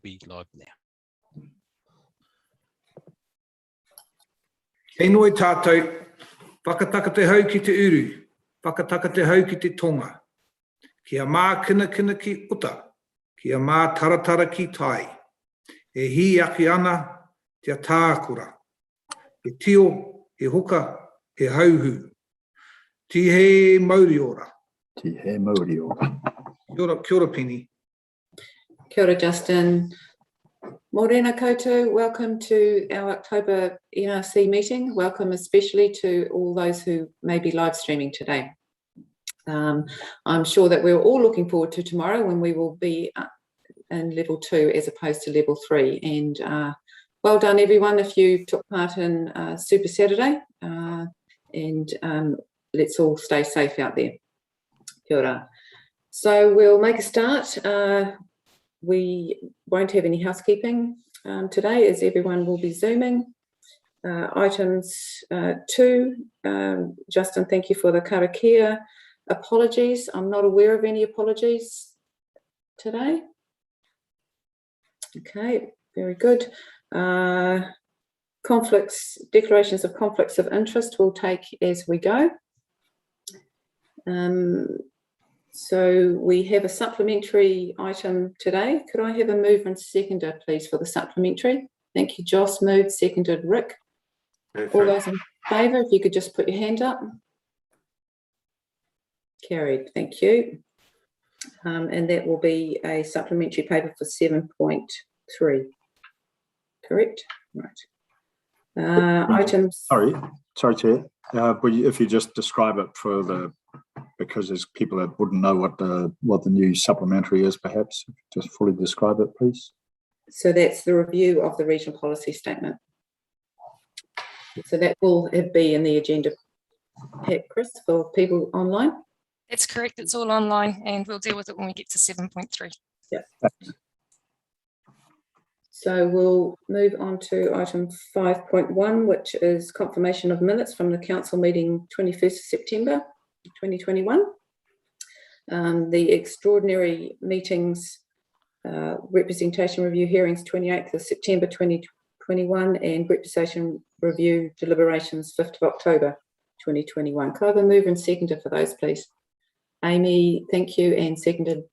be live now. Hei noi tātou, whakataka te hau ki te uru, whakataka te hau ki te tonga. Kia mā kina ki uta, kia mā taratara ki tai. E hi aki ana te tākura. He tio, he hoka, he hauhu. Ti he mauri ora. Ti he mauri ora. Kia ora Penny. Kia ora Justin. Morena koutou, welcome to our October NRC meeting. Welcome especially to all those who may be live streaming today. I'm sure that we're all looking forward to tomorrow when we will be in level 2 as opposed to level 3. And well done everyone if you took part in Super Saturday. Let's all stay safe out there. Kia ora. So we'll make a start. We won't have any housekeeping today as everyone will be Zooming. Items 2, Justin, thank you for the karakia. Apologies, I'm not aware of any apologies today. Okay, very good. Declarations of conflicts of interest we'll take as we go. So we have a supplementary item today. Could I have a mover and seconder, please, for the supplementary? Thank you, Joss. Moved, seconded, Rick. Perfect. All those in favour, if you could just put your hand up. Carried, thank you. And that will be a supplementary paper for 7.3. Correct? Right. Items. Sorry, Chair. If you just describe it for the, because there's people that wouldn't know what the new supplementary is, perhaps just fully describe it, please. So that's the review of the regional policy statement. So that will be in the agenda pack, Chris, for people online. That's correct. It's all online, and we'll deal with it when we get to 7.3. Yeah. So we'll move on to item 5.1, which is confirmation of minutes from the council meeting 21st September 2021. The extraordinary meetings, representation review hearings 28th of September 2021 and representation review deliberations 5th of October 2021. Could I have a mover and seconder for those, please? Amy, thank you, and seconded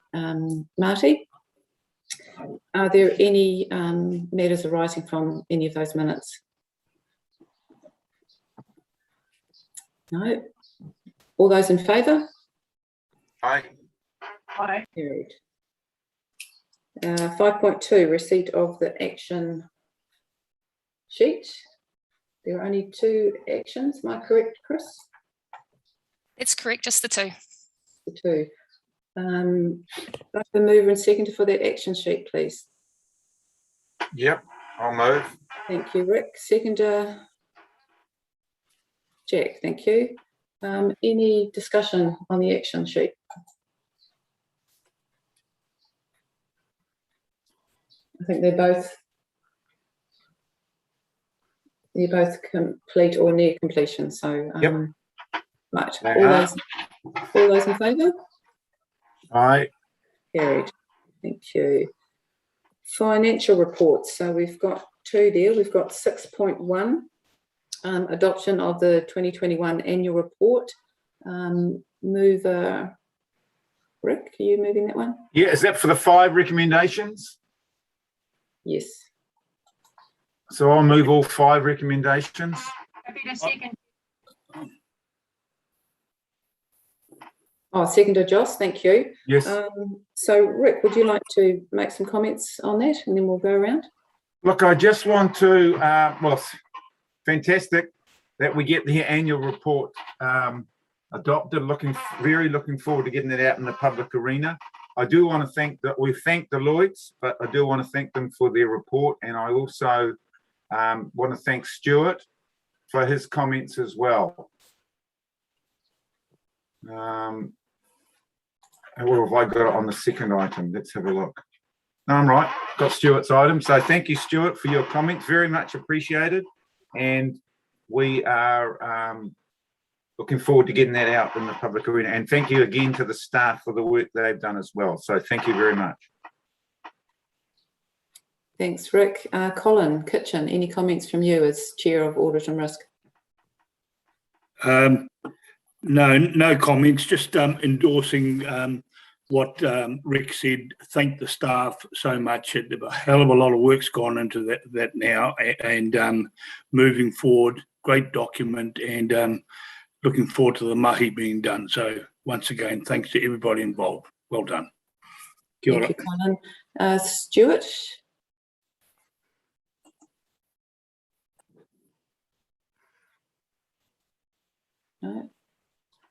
Marty. Are there any matters arising from any of those minutes? No. All those in favour? Aye. Aye. Carried. 5.2, receipt of the action sheet. There are only 2 actions. Am I correct, Chris? It's correct, just the 2. The 2. The mover and seconder for that action sheet, please. Yep, I'll move. Thank you, Rick. Seconder, Jack, thank you. Any discussion on the action sheet? I think they're both complete or near completion. So, yep. Right. All those in favour? Aye. Carried. Thank you. Financial reports. So we've got 2 there. We've got 6.1, adoption of the 2021 annual report. Mover, Rick, are you moving that one? Yeah, is that for the 5 recommendations? Yes. So I'll move all 5 recommendations. Happy to second. Oh, seconder Joss, thank you. Yes. So Rick, would you like to make some comments on that and then we'll go around? Look, I just want to, well, it's fantastic that we get the annual report adopted. Very looking forward to getting it out in the public arena. I do want to thank that we thank Deloitte, but I do want to thank them for their report, and I also want to thank Stuart for his comments as well. What have I got on the second item? Let's have a look. No, I'm right. Got Stuart's item. So thank you, Stuart, for your comments. Very much appreciated. And we are looking forward to getting that out in the public arena. And thank you again to the staff for the work they've done as well. So thank you very much. Thanks, Rick. Colin Kitchen, any comments from you as Chair of Audit and Risk? No comments, just endorsing what Rick said. Thank the staff so much. A hell of a lot of work's gone into that now, and moving forward, great document, and looking forward to the mihi being done. So once again, thanks to everybody involved. Well done. Kia ora. Thank you, Colin. Stuart? No.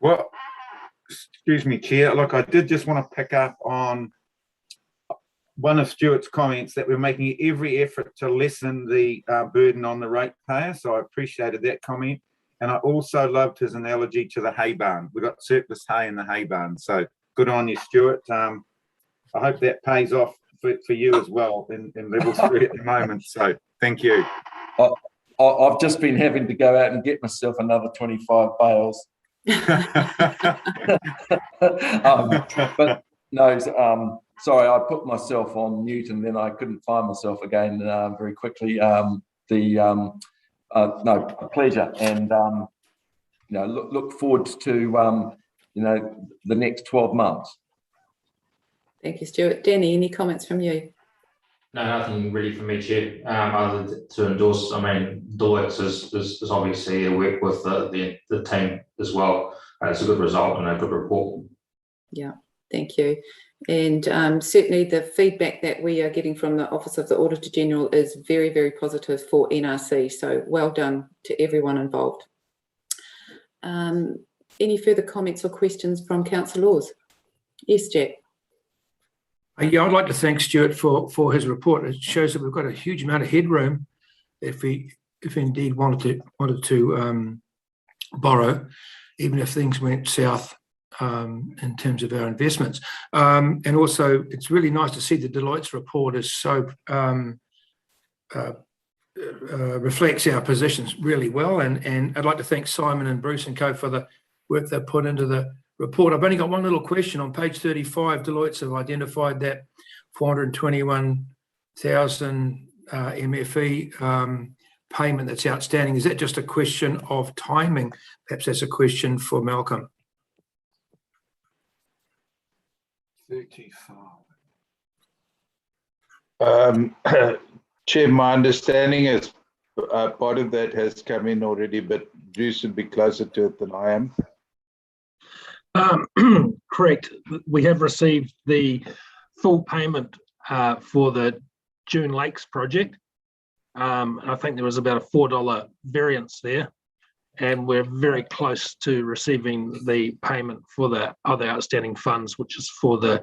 Well, excuse me, Chair. Look, I did just want to pick up on one of Stuart's comments that we're making every effort to lessen the burden on the ratepayer. So I appreciated that comment. And I also loved his analogy to the hay barn. We've got surplus hay in the hay barn. So good on you, Stuart. I hope that pays off for you as well in level 3 at the moment. So thank you. I've just been having to go out and get myself another 25 bales. But no, sorry, I put myself on mute and then I couldn't find myself again very quickly. No, a pleasure, and look forward to the next 12 months. Thank you, Stuart. Danny, any comments from you? No, nothing really from me, Chair, other than to endorse. I mean, Deloitte is obviously to work with the team as well. It's a good result and a good report. Yeah, thank you. And certainly the feedback that we are getting from the Office of the Auditor General is very, very positive for NRC. So well done to everyone involved. Any further comments or questions from councillors? Yes, Jack. Yeah, I'd like to thank Stuart for his report. It shows that we've got a huge amount of headroom if indeed wanted to borrow, even if things went south in terms of our investments. And also, it's really nice to see that Deloitte's report is so reflects our positions really well. And I'd like to thank Simon and Bruce and co for the work they put into the report. I've only got one little question. On page 35, Deloitte's have identified that 421,000 MFE payment that's outstanding. Is that just a question of timing? Perhaps that's a question for Malcolm. 35. Chair, my understanding is part of that has come in already, but Bruce would be closer to it than I am. Correct. We have received the full payment for the June Lakes project. I think there was about a $4 variance there, and we're very close to receiving the payment for the other outstanding funds, which is for the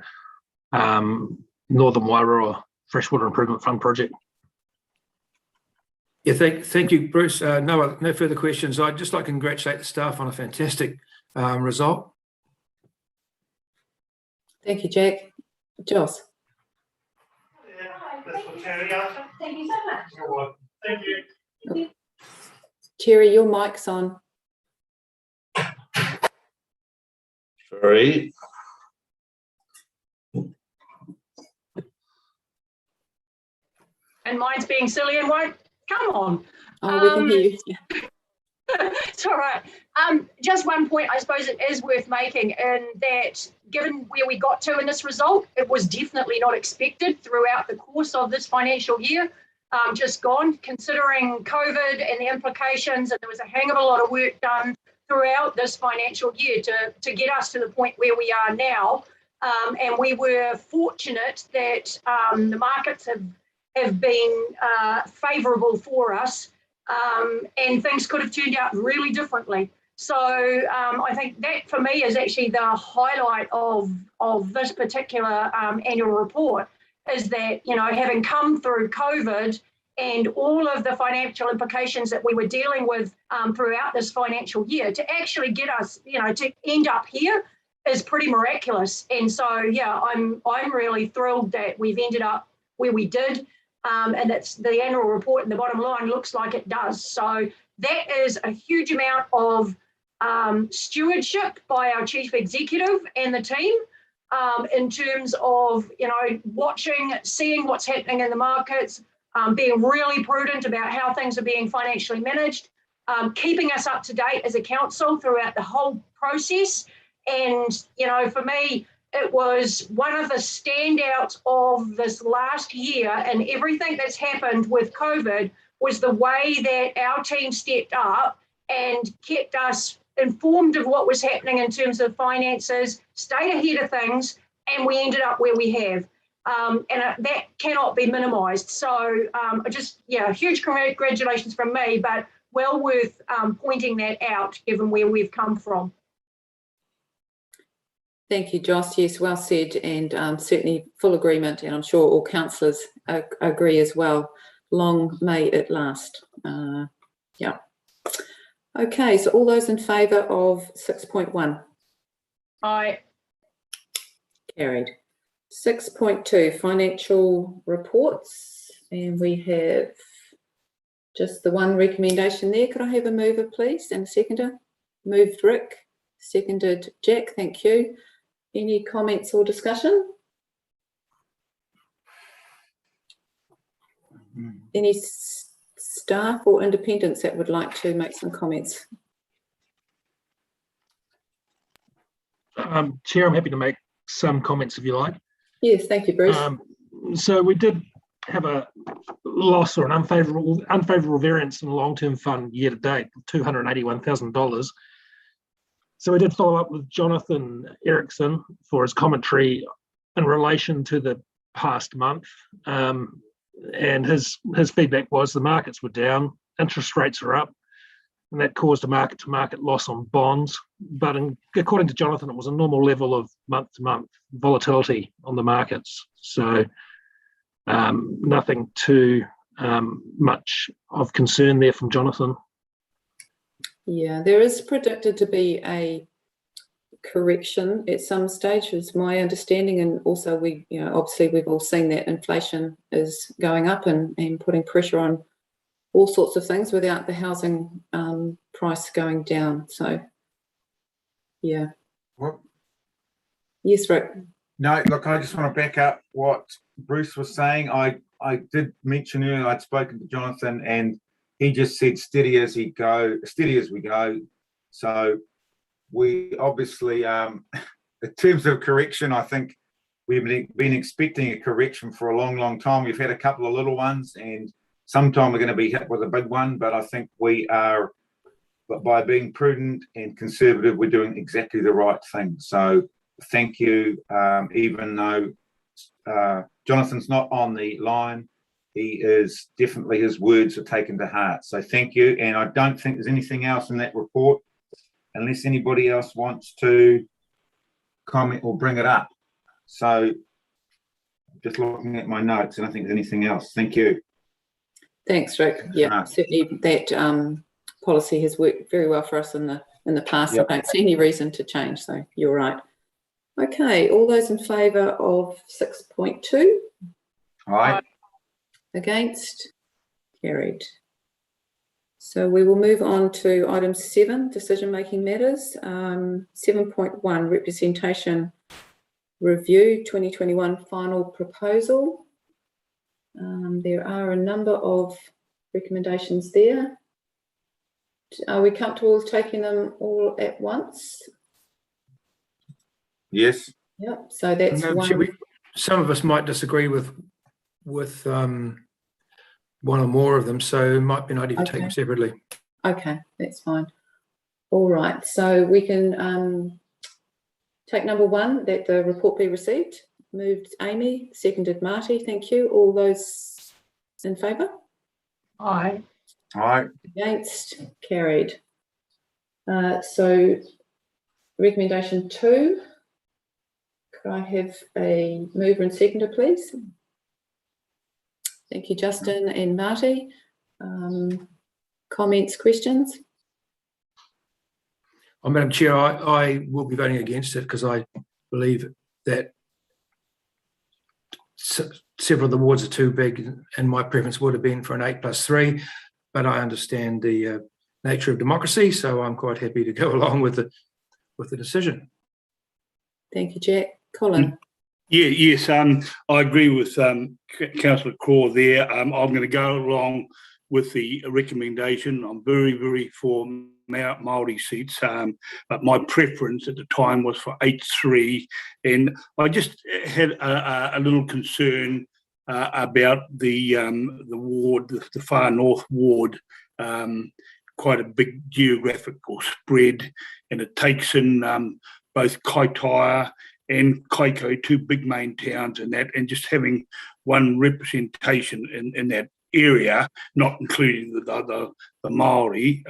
Northern Wairoa Freshwater Improvement Fund project. Yeah, thank you, Bruce. No further questions. I'd just like to congratulate the staff on a fantastic result. Thank you, Jack. Joss. Thank you so much. Thank you. Terry, your mic's on. Sorry. And mine's being silly and won't come on. Oh, we can hear you. It's all right. Just one point I suppose it is worth making, in that given where we got to in this result, it was definitely not expected throughout the course of this financial year just gone, considering COVID and the implications, and there was a hang of a lot of work done throughout this financial year to get us to the point where we are now. And we were fortunate that the markets have been favourable for us. And things could have turned out really differently. So I think that for me is actually the highlight of this particular annual report, is that, having come through COVID and all of the financial implications that we were dealing with throughout this financial year, to actually get us, to end up here is pretty miraculous. And so, yeah, I'm really thrilled that we've ended up where we did. And that's the annual report, and the bottom line looks like it does. So that is a huge amount of stewardship by our chief executive and the team in terms of, watching, seeing what's happening in the markets, being really prudent about how things are being financially managed, keeping us up to date as a council throughout the whole process. And, you know, for me, it was one of the standouts of this last year, and everything that's happened with COVID was the way that our team stepped up and kept us informed of what was happening in terms of finances, stayed ahead of things, and we ended up where we have. That cannot be minimised. So huge congratulations from me, but well worth pointing that out given where we've come from. Thank you, Joss. Yes, well said, and certainly full agreement, and I'm sure all councillors agree as well. Long may it last. Yeah. Okay, so all those in favour of 6.1? Aye. Carried. 6.2, financial reports, and we have just the one recommendation there. Could I have a mover, please, and a seconder? Moved Rick, seconded Jack, thank you. Any comments or discussion? Any staff or independents that would like to make some comments? Chair, I'm happy to make some comments if you like. Yes, thank you, Bruce. So we did have a loss or an unfavourable variance in the long-term fund year to date, $281,000. So we did follow up with Jonathan Erickson for his commentary in relation to the past month. And his feedback was the markets were down, interest rates are up, and that caused a market-to-market loss on bonds. But according to Jonathan, it was a normal level of month-to-month volatility on the markets. So nothing too much of concern there from Jonathan. Yeah, there is predicted to be a correction at some stage, is my understanding, and also obviously we've all seen that inflation is going up and putting pressure on all sorts of things without the housing price going down. So, yeah. What? Yes, Rick. No, look, I just want to back up what Bruce was saying. I did mention earlier I'd spoken to Jonathan, and he just said steady as we go. So we obviously, in terms of correction, I think we've been expecting a correction for a long, long time. We've had a couple of little ones, and sometime we're going to be hit with a big one. But I think we are, by being prudent and conservative, we're doing exactly the right thing. So thank you, even though Jonathan's not on the line. He is definitely, his words are taken to heart. So thank you. And I don't think there's anything else in that report, unless anybody else wants to comment or bring it up. So just looking at my notes, and I think there's anything else. Thank you. Thanks, Rick. Yeah, certainly that policy has worked very well for us in the past. Yep. I don't see any reason to change. So you're right. Okay, all those in favour of 6.2? Aye. Against? Carried. So we will move on to item 7, decision-making matters. 7.1, representation review, 2021 final proposal. There are a number of recommendations there. Are we comfortable with taking them all at once? Yes. Yep. So that's one. Some of us might disagree with one or more of them, so it might be an idea to take them separately. Okay, that's fine. All right. So we can take number 1, that the report be received. Moved Amy, seconded Marty. Thank you. All those in favour? Aye. Aye. Against? Carried. So recommendation 2. Could I have a mover and seconder, please? Thank you, Justin and Marty. Comments, questions? Madam Chair, I will be voting against it because I believe that several of the wards are too big, and my preference would have been for an 8+3, but I understand the nature of democracy, so I'm quite happy to go along with the decision. Thank you, Jack. Colin? Yes, I agree with Councillor Craw there. I'm going to go along with the recommendation. I'm very for Māori seats, but my preference at the time was for 8-3, and I just had a little concern about the ward, the far north ward, quite a big geographical spread, and it takes in both Kaitaia and Kaiko, two big main towns, and just having one representation in that area, not including the Māori,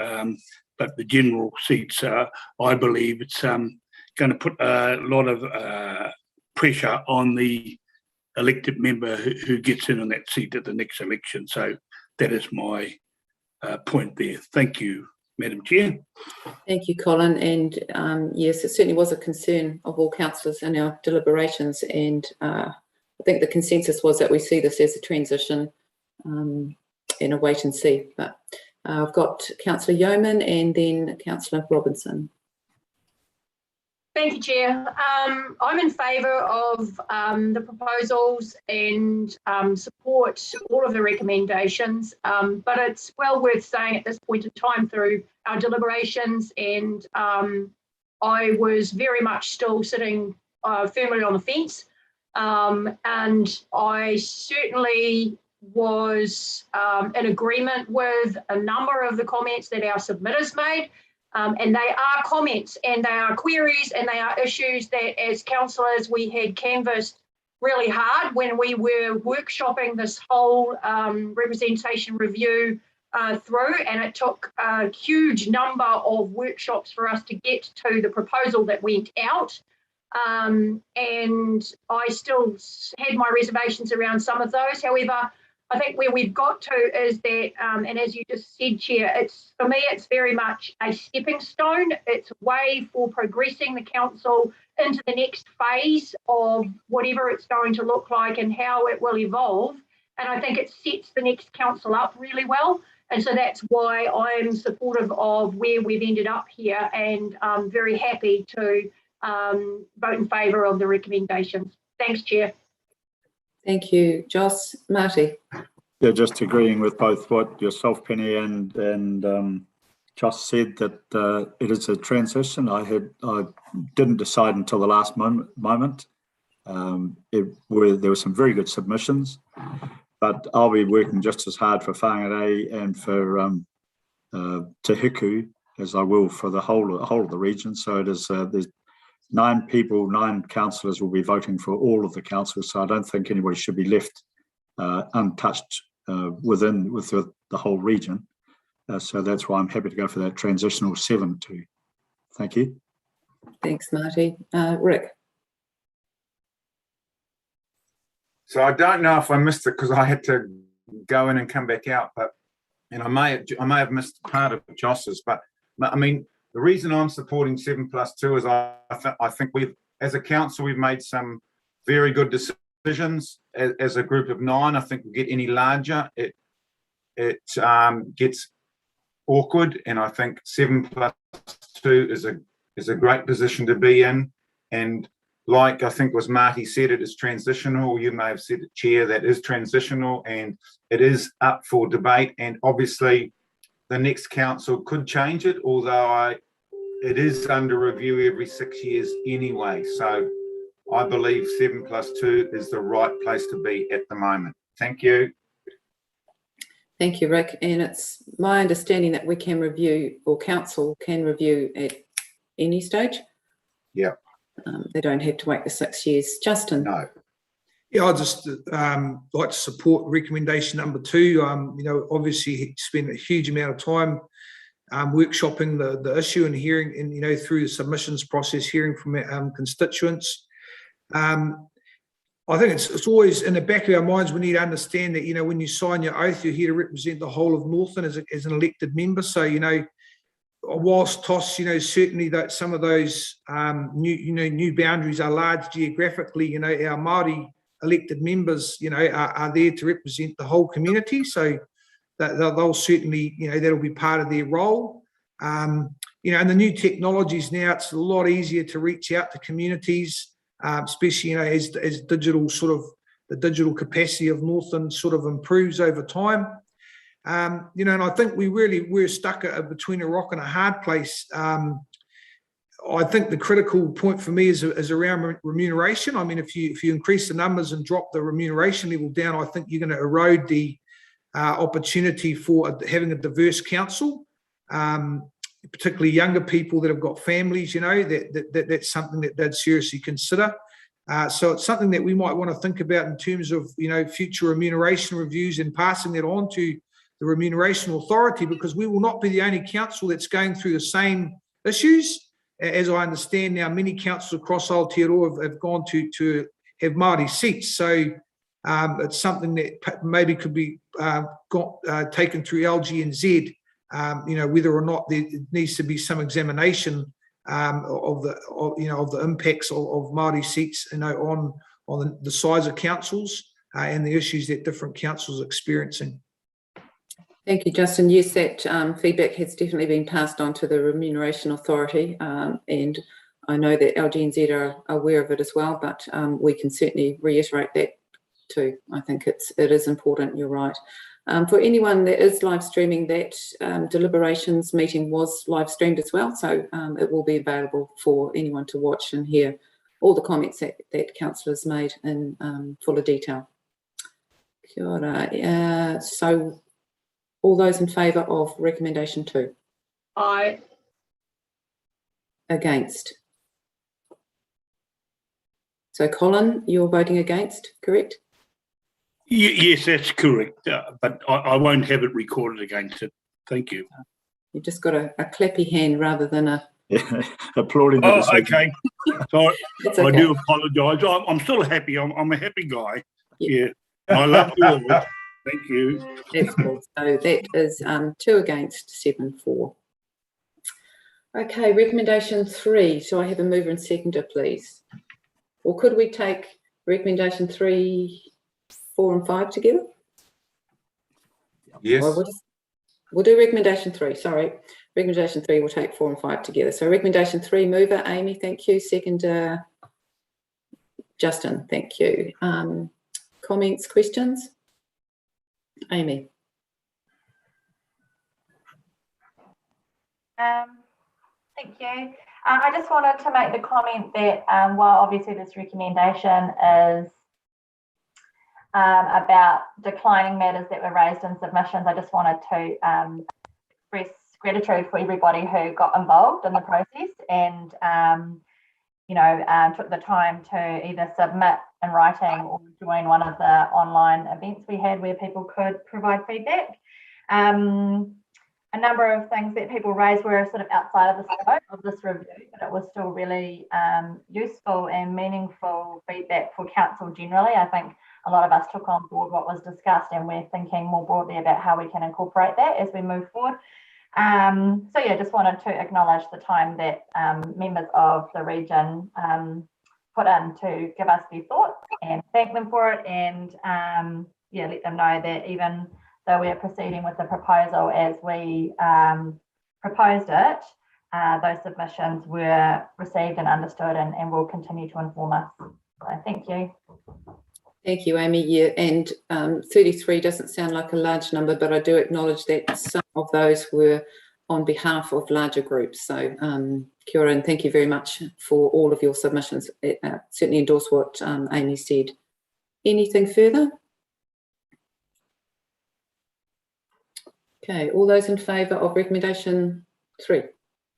but the general seats. I believe it's going to put a lot of pressure on the elected member who gets in on that seat at the next election. So that is my point there. Thank you, Madam Chair. Thank you, Colin. And yes, it certainly was a concern of all councillors in our deliberations. And I think the consensus was that we see this as a transition and a wait and see. But I've got Councillor Yeoman and then Councillor Robinson. Thank you, Chair. I'm in favour of the proposals and support all of the recommendations, but it's well worth saying at this point in time through our deliberations, and I was very much still sitting firmly on the fence, and I certainly was in agreement with a number of the comments that our submitters made. And they are comments and they are queries and they are issues that as councillors we had canvassed really hard when we were workshopping this whole representation review through, and it took a huge number of workshops for us to get to the proposal that went out. And I still had my reservations around some of those. However, I think where we've got to is that, and as you just said, Chair, for me, it's very much a stepping stone. It's a way for progressing the council into the next phase of whatever it's going to look like and how it will evolve. And I think it sets the next council up really well. And so that's why I'm supportive of where we've ended up here, and I'm very happy to vote in favour of the recommendations. Thanks, Chair. Thank you, Joss. Marty. Yeah, just agreeing with both what yourself, Penny, and Joss said, that it is a transition. I didn't decide until the last moment. There were some very good submissions, but I'll be working just as hard for Whangarei and for Te Hiku as I will for the whole of the region. So it is there's 9 councillors will be voting for all of the councillors, so I don't think anybody should be left untouched with the whole region. So that's why I'm happy to go for that transitional 7-2. Thank you. Thanks, Marty. Rick. So I don't know if I missed it because I had to go in and come back out, and I may have missed part of Joss's, but I mean, the reason I'm supporting 7+2 is I think we've, as a council, we've made some very good decisions. As a group of 9, I think we get any larger, it gets awkward, and I think 7+2 is a great position to be in. And like I think was Marty said, it is transitional. You may have said it, Chair, that is transitional, and it is up for debate. And obviously, the next council could change it, although it is under review every 6 years anyway. So I believe 7+2 is the right place to be at the moment. Thank you. Thank you, Rick. And it's my understanding that we can review, or council can review at any stage. Yeah. They don't have to wait the 6 years. Justin. No. Yeah, I'd just like to support recommendation number 2. You know, obviously spent a huge amount of time workshopping the issue and hearing, and you know, through the submissions process, hearing from constituents. I think it's always in the back of our minds. We need to understand that, you know, when you sign your oath, you're here to represent the whole of Northern as an elected member. So, you know, whilst TOS, you know, certainly that some of those new boundaries are large geographically, you know, our Māori elected members, you know, are there to represent the whole community. So that they'll certainly, you know, that'll be part of their role. You know, and the new technologies now, it's a lot easier to reach out to communities. especially, as digital the digital capacity of Northland sort of improves over time. And I think we're stuck between a rock and a hard place. I think the critical point for me is around remuneration. I mean, if you increase the numbers and drop the remuneration level down, I think you're going to erode the opportunity for having a diverse council, particularly younger people that have got families. That's something that they'd seriously consider. So it's something that we might want to think about in terms of future remuneration reviews and passing that on to the Remuneration Authority, because we will not be the only council that's going through the same issues. As I understand now, many councils across Aotearoa have gone to have Māori seats. So it's something that maybe could be taken through LG&Z, whether or not there needs to be some examination of the impacts of Māori seats, on the size of councils and the issues that different councils are experiencing. Thank you, Justin. Yes, that feedback has definitely been passed on to the Remuneration Authority, and I know that LG&Z are aware of it as well, but we can certainly reiterate that too. I think it is important, you're right. For anyone that is live streaming, that deliberations meeting was live streamed as well, so it will be available for anyone to watch and hear all the comments that councillors made in fuller detail. Kia ora. So all those in favour of recommendation 2? Aye. Against? So Colin, you're voting against, correct? Yes, that's correct, but I won't have it recorded against it. Thank you. You've just got a clappy hand rather than a... Applauding. Oh, okay. Sorry, It's okay. I do apologise. I'm still happy. I'm a happy guy. Yeah. I love you all. Thank you. That's good. So that is 2 against, 7 for. Okay, recommendation 3. So I have a mover and seconder, please. Or could we take recommendation 3, 4 and 5 together? Yes. Well, we'll do recommendation 3, sorry. Recommendation 3, we'll take 4 and 5 together. So recommendation 3, mover, Amy, thank you. Seconder, Justin, thank you. Comments, questions? Amy. Thank you. I just wanted to make the comment that while obviously this recommendation is about declining matters that were raised in submissions, I just wanted to express gratitude for everybody who got involved in the process and took the time to either submit in writing or join one of the online events we had where people could provide feedback. A number of things that people raised were sort of outside of the scope of this review, but it was still really useful and meaningful feedback for council generally. I think a lot of us took on board what was discussed and we're thinking more broadly about how we can incorporate that as we move forward. So yeah, just wanted to acknowledge the time that members of the region put in to give us their thoughts and thank them for it, and let them know that even though we're proceeding with the proposal as we proposed it, those submissions were received and understood and will continue to inform us. So thank you. Thank you, Amy. Yeah, and 33 doesn't sound like a large number, but I do acknowledge that some of those were on behalf of larger groups. So kia ora, and thank you very much for all of your submissions. Certainly endorse what Amy said. Anything further? Okay, all those in favour of recommendation 3?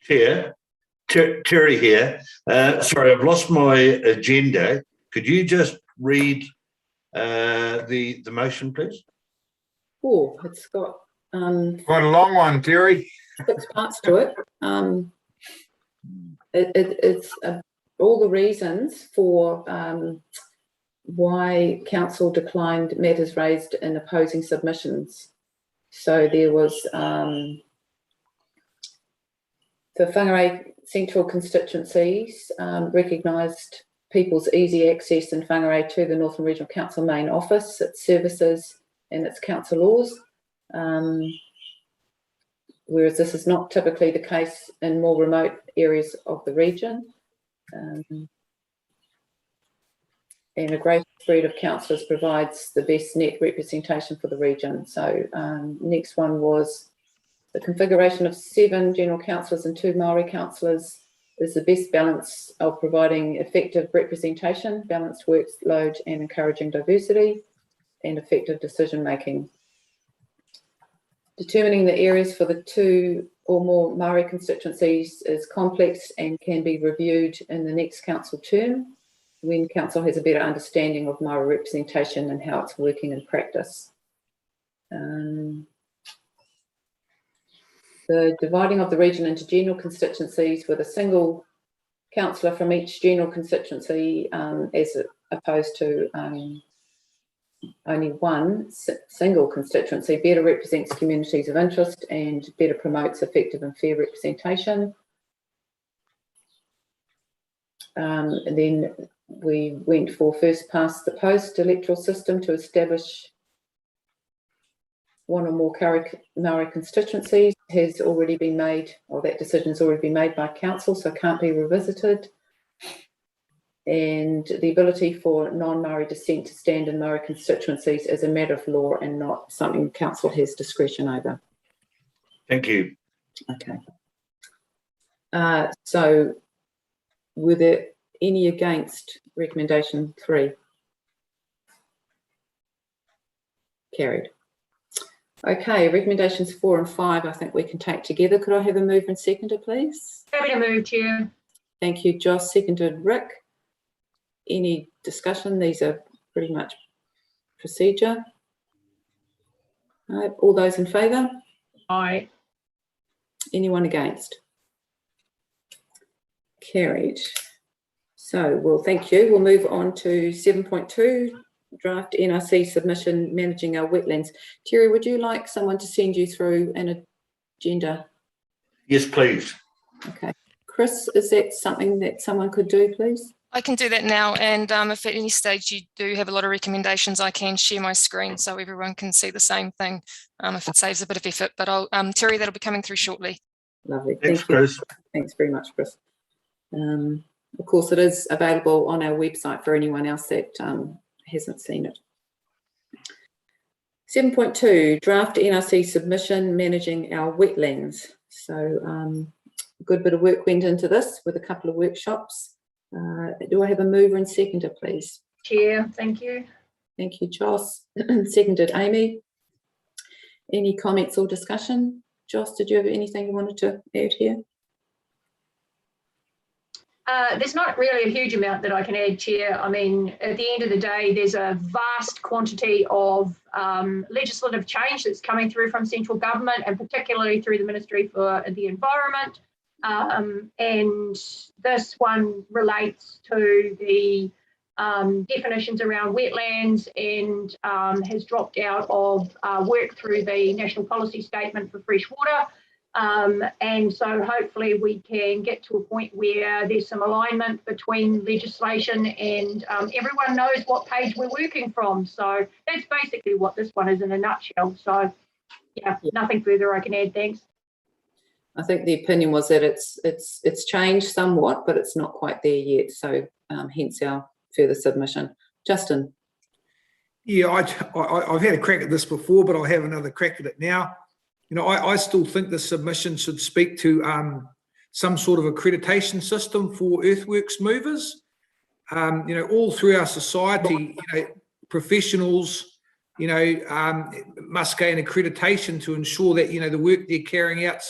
Chair, Terry here. Sorry, I've lost my agenda. Could you just read the motion, please? Oh, it's got quite a long one, Terry. 6 parts to it. It's all the reasons for why council declined matters raised in opposing submissions. So there was the Whangarei Central constituencies recognised people's easy access in Whangarei to the Northern Regional Council main office, its services and its council laws, whereas this is not typically the case in more remote areas of the region. and a great spread of councillors provides the best net representation for the region. So next one was the configuration of 7 general councillors and 2 Māori councillors is the best balance of providing effective representation, balanced workload and encouraging diversity and effective decision making. Determining the areas for the 2 or more Māori constituencies is complex and can be reviewed in the next council term when council has a better understanding of Māori representation and how it's working in practice. The dividing of the region into general constituencies with a single councillor from each general constituency as opposed to only one single constituency better represents communities of interest and better promotes effective and fair representation. And then we went for first past the post electoral system to establish 1 or more Māori constituencies has already been made, or that decision has already been made by council, so can't be revisited. And the ability for non-Māori descent to stand in Māori constituencies is a matter of law and not something council has discretion over. Thank you. Okay. So were there any against recommendation 3? Carried. Okay, recommendations 4 and 5 I think we can take together. Could I have a mover and seconder, please? Happy to move, Chair. Thank you, Joss. Seconded, Rick. Any discussion? These are pretty much procedure. All right, all those in favour? Aye. Anyone against? Carried. So, well, thank you. We'll move on to 7.2, draft NRC submission managing our wetlands. Terry, would you like someone to send you through an agenda? Yes, please. Okay. Chris, is that something that someone could do, please? I can do that now, and if at any stage you do have a lot of recommendations, I can share my screen so everyone can see the same thing if it saves a bit of effort. But I'll, Terry, that'll be coming through shortly. Lovely. Thanks, Thank you. Chris. Thanks very much, Chris. Of course, it is available on our website for anyone else that hasn't seen it. 7.2, draft NRC submission managing our wetlands. So a good bit of work went into this with a couple of workshops. Do I have a mover and seconder, please? Chair, thank you. Thank you, Joss. Seconded, Amy. Any comments or discussion? Joss, did you have anything you wanted to add here? There's not really a huge amount that I can add, Chair. I mean, at the end of the day, there's a vast quantity of legislative change that's coming through from central government and particularly through the Ministry for the Environment. And this one relates to the definitions around wetlands and has dropped out of work through the National Policy Statement for Fresh Water. And so hopefully we can get to a point where there's some alignment between legislation and everyone knows what page we're working from. So that's basically what this one is in a nutshell. So yeah, nothing further I can add, thanks. I think the opinion was that it's changed somewhat, but it's not quite there yet. So hence our further submission. Justin. Yeah, I've had a crack at this before, but I'll have another crack at it now. You know, I still think the submission should speak to some sort of accreditation system for earthworks movers. You know, all through our society, you know, professionals, you know, must gain accreditation to ensure that, you know, the work they're carrying out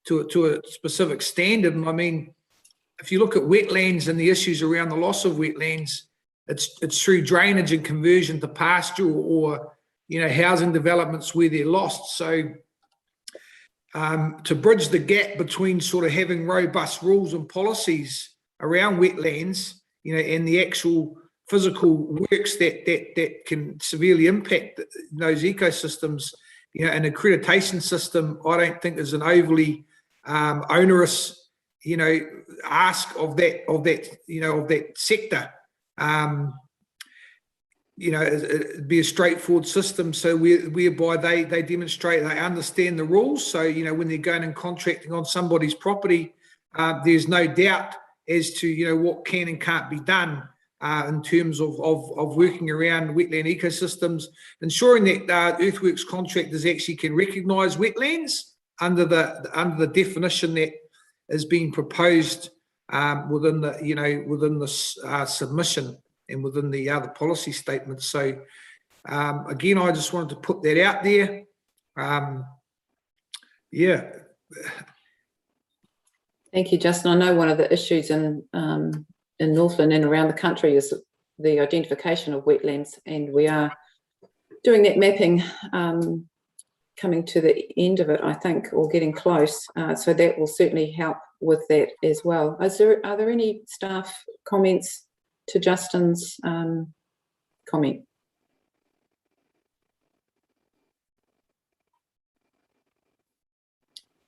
to a specific standard. And I mean, if you look at wetlands and the issues around the loss of wetlands, it's through drainage and conversion to pasture or you know, housing developments where they're lost. So to bridge the gap between sort of having robust rules and policies around wetlands, you know, and the actual physical works that can severely impact those ecosystems, you know, an accreditation system, I don't think is an overly onerous, you know, ask of that sector. You know, it'd be a straightforward system, so whereby they demonstrate they understand the rules. So, you know, when they're going and contracting on somebody's property, there's no doubt as to, you know, what can and can't be done in terms of working around wetland ecosystems, ensuring that earthworks contractors actually can recognise wetlands under the definition that is being proposed within the submission and within the other policy statements. So again, I just wanted to put that out there. Yeah. Thank you, Justin. I know one of the issues in Northland and around the country is the identification of wetlands, and we are doing that mapping, coming to the end of it, I think, or getting close. So that will certainly help with that as well. Are there any staff comments to Justin's comment?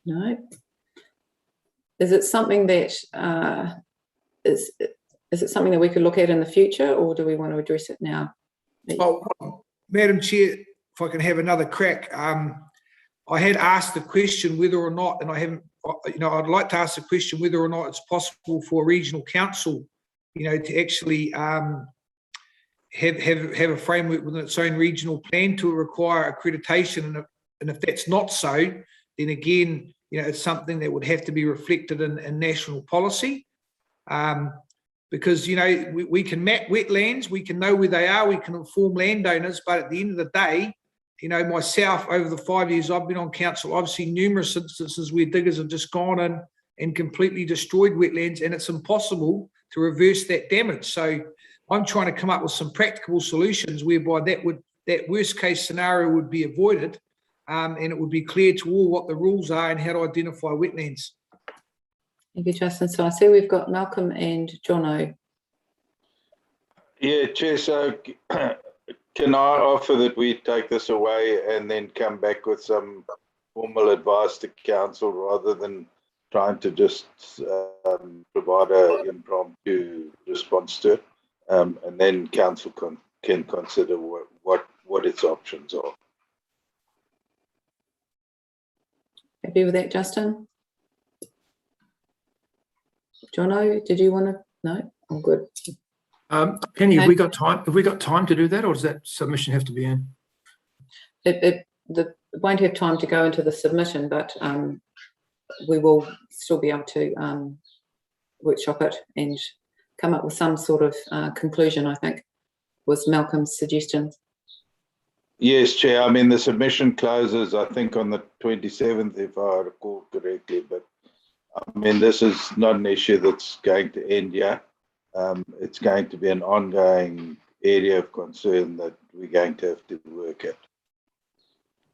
No. Is it something that is it something that we could look at in the future, or do we want to address it now? Oh, Madam Chair, if I can have another crack. I had asked the question whether or not, and I haven't, I'd like to ask the question whether or not it's possible for a regional council, to actually have a framework within its own regional plan to require accreditation. And if that's not so, then again, it's something that would have to be reflected in national policy. Because, we can map wetlands, we can know where they are, we can inform landowners, but at the end of the day, myself, over the 5 years I've been on council, I've seen numerous instances where diggers have just gone in and completely destroyed wetlands, and it's impossible to reverse that damage. So I'm trying to come up with some practical solutions whereby that worst case scenario would be avoided, and it would be clear to all what the rules are and how to identify wetlands. Thank you, Justin. So I see we've got Malcolm and Jono. Yeah, Chair, so can I offer that we take this away and then come back with some formal advice to council rather than trying to just provide an impromptu response to it, and then council can consider what its options are. Happy with that, Justin? Jono, did you want to? No, I'm good. Penny, have we got time? Have we got time to do that, or does that submission have to be in? It won't have time to go into the submission, but we will still be able to workshop it and come up with some sort of conclusion, I think, was Malcolm's suggestion. Yes, Chair. I mean, the submission closes, I think, on the 27th, if I recall correctly. But I mean, this is not an issue that's going to end here. It's going to be an ongoing area of concern that we're going to have to work at.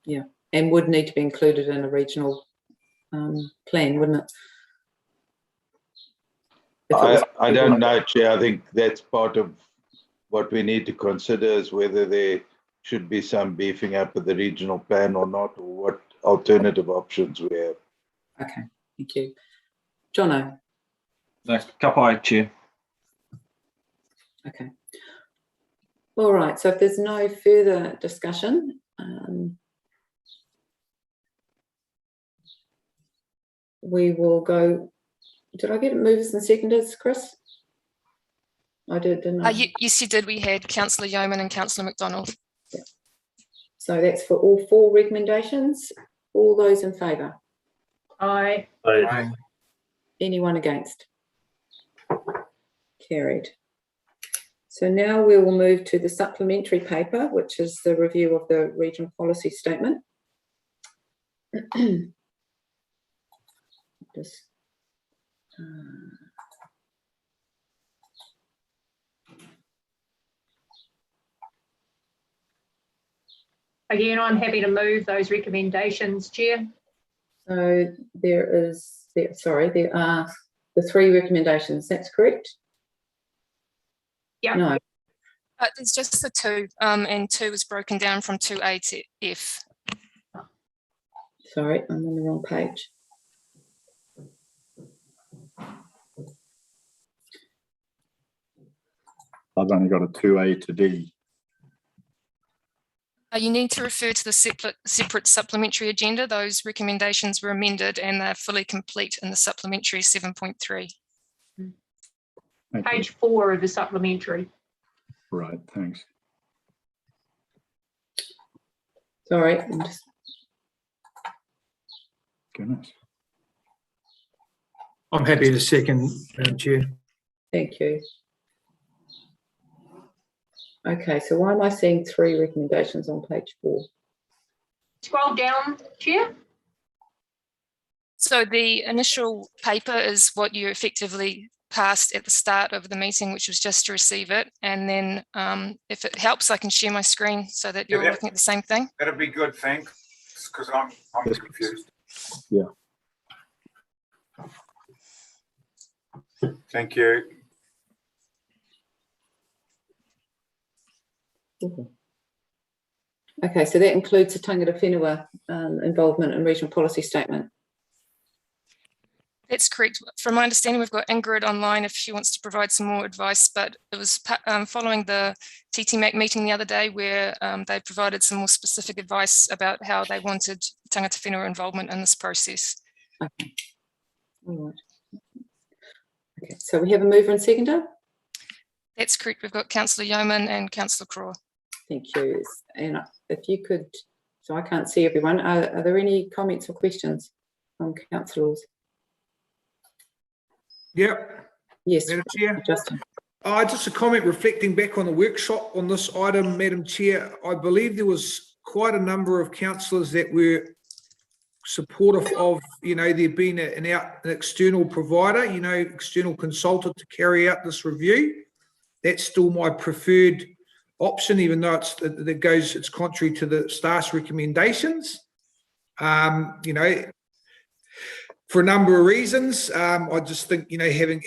Yeah, and would need to be included in a regional plan, wouldn't it? I don't know, Chair. I think that's part of what we need to consider is whether there should be some beefing up of the regional plan or not, or what alternative options we have. Okay, thank you. Jono. Thanks. Kapai, Chair. Okay. All right, so if there's no further discussion, we will go. Did I get movers and seconders, Chris? I did, didn't I? Yes, you did. We had Councillor Yeoman and Councillor McDonald. Yeah. So that's for all four recommendations. All those in favour? Aye. Aye. Anyone against? Carried. So now we will move to the supplementary paper, which is the review of the regional policy statement. Just, Again, I'm happy to move those recommendations, Chair. so there are the three recommendations. That's correct? Yeah. No. There's just the two, and 2 is broken down from 2A to F. Sorry, I'm on the wrong page. I've only got a 2A to D. You need to refer to the separate supplementary agenda. Those recommendations were amended and they're fully complete in the supplementary 7.3. Thank you. Page 4 of the supplementary. Right, thanks. Sorry, I'm just, Goodness. I'm happy to second, Madam Chair. thank you. Okay, so why am I seeing 3 recommendations on page 4? Scroll down, Chair. So the initial paper is what you effectively passed at the start of the meeting, which was just to receive it. And then if it helps, I can share my screen so that you're looking at the same thing. That'd be good, thanks, because I'm confused. Yeah. Thank you. Okay, so that includes the tangata whenua involvement in regional policy statement. That's correct. From my understanding, we've got Ingrid online if she wants to provide some more advice, but it was following the TTMAC meeting the other day where they provided some more specific advice about how they wanted tangata whenua involvement in this process. Okay, all right. Okay, so we have a mover and seconder? That's correct. We've got Councillor Yeoman and Councillor Craw. Thank you. And if you could, so I can't see everyone, are there any comments or questions from councillors? Yep. Yes, Madam Chair. Justin. Just a comment reflecting back on the workshop on this item, Madam Chair. I believe there was quite a number of councillors that were supportive of, there being an external provider, external consultant to carry out this review. That's still my preferred option, even though it's contrary to the staff's recommendations. For a number of reasons, I just think having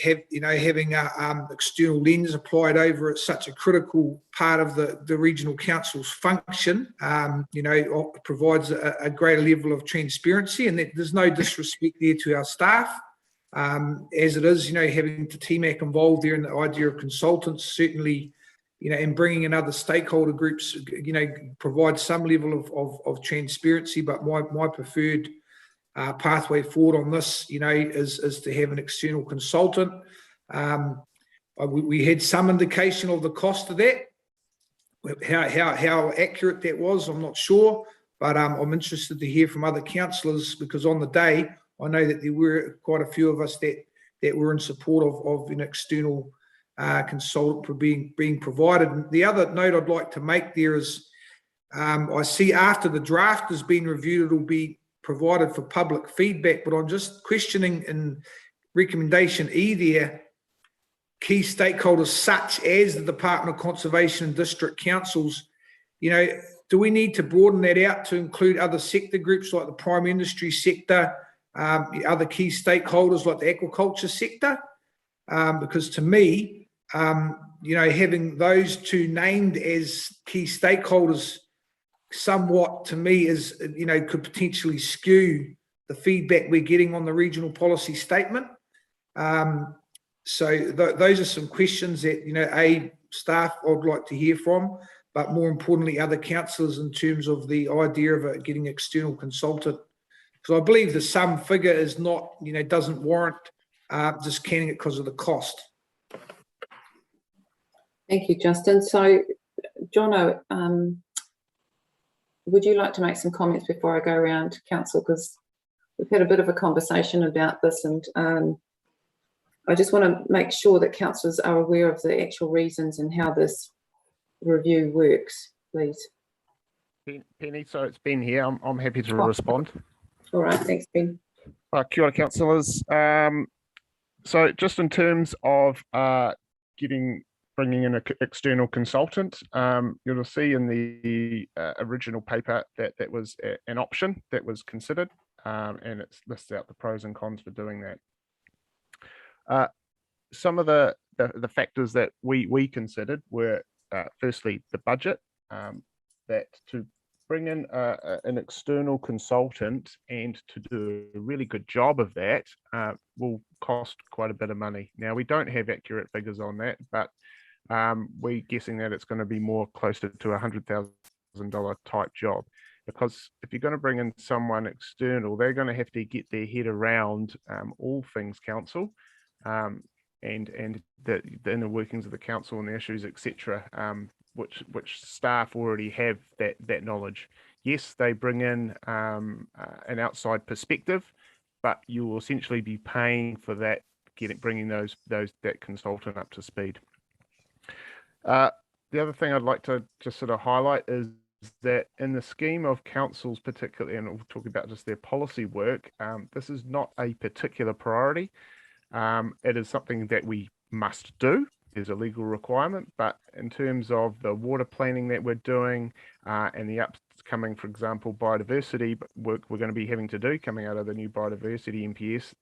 external lens applied over at such a critical part of the regional council's function, provides a greater level of transparency, and that there's no disrespect there to our staff. As it is, having the TMAC involved there in the idea of consultants certainly, and bringing in other stakeholder groups, provides some level of transparency. But my preferred pathway forward on this, is to have an external consultant. We had some indication of the cost of that. How accurate that was, I'm not sure, but I'm interested to hear from other councillors, because on the day, I know that there were quite a few of us that were in support of an external consultant being provided. And the other note I'd like to make there is, I see after the draft has been reviewed, it'll be provided for public feedback, but I'm just questioning in recommendation E there, key stakeholders such as the Department of Conservation and district councils. Do we need to broaden that out to include other sector groups like the prime industry sector, other key stakeholders like the aquaculture sector? Because to me, having those two named as key stakeholders somewhat, to me, is, could potentially skew the feedback we're getting on the regional policy statement. So those are some questions that, staff I'd like to hear from, but more importantly, other councillors, in terms of the idea of getting external consultant. Because I believe the sum figure is not, doesn't warrant discounting it because of the cost. Thank you, Justin. So, Jono, would you like to make some comments before I go around to council? Because we've had a bit of a conversation about this, and I just want to make sure that councillors are aware of the actual reasons and how this review works, please. Penny, so it's Ben here. I'm happy to respond. All right, thanks, Ben. Kia ora, councillors. So just in terms of bringing in an external consultant, you'll see in the original paper that was an option that was considered, and it lists out the pros and cons for doing that. Some of the factors that we considered were, firstly, the budget, that to bring in an external consultant and to do a really good job of that will cost quite a bit of money. Now, we don't have accurate figures on that, but we're guessing that it's going to be more closer to $100,000 type job, because if you're going to bring in someone external, they're going to have to get their head around all things council, the inner workings of the council and the issues, etc., which staff already have that knowledge. Yes, they bring in an outside perspective, but you will essentially be paying for that, bringing that consultant up to speed. The other thing I'd like to just sort of highlight is that in the scheme of councils particularly, and we'll talk about just their policy work, this is not a particular priority. It is something that we must do. There's a legal requirement, but in terms of the water planning that we're doing and the upcoming, for example, biodiversity work we're going to be having to do coming out of the new biodiversity MPS,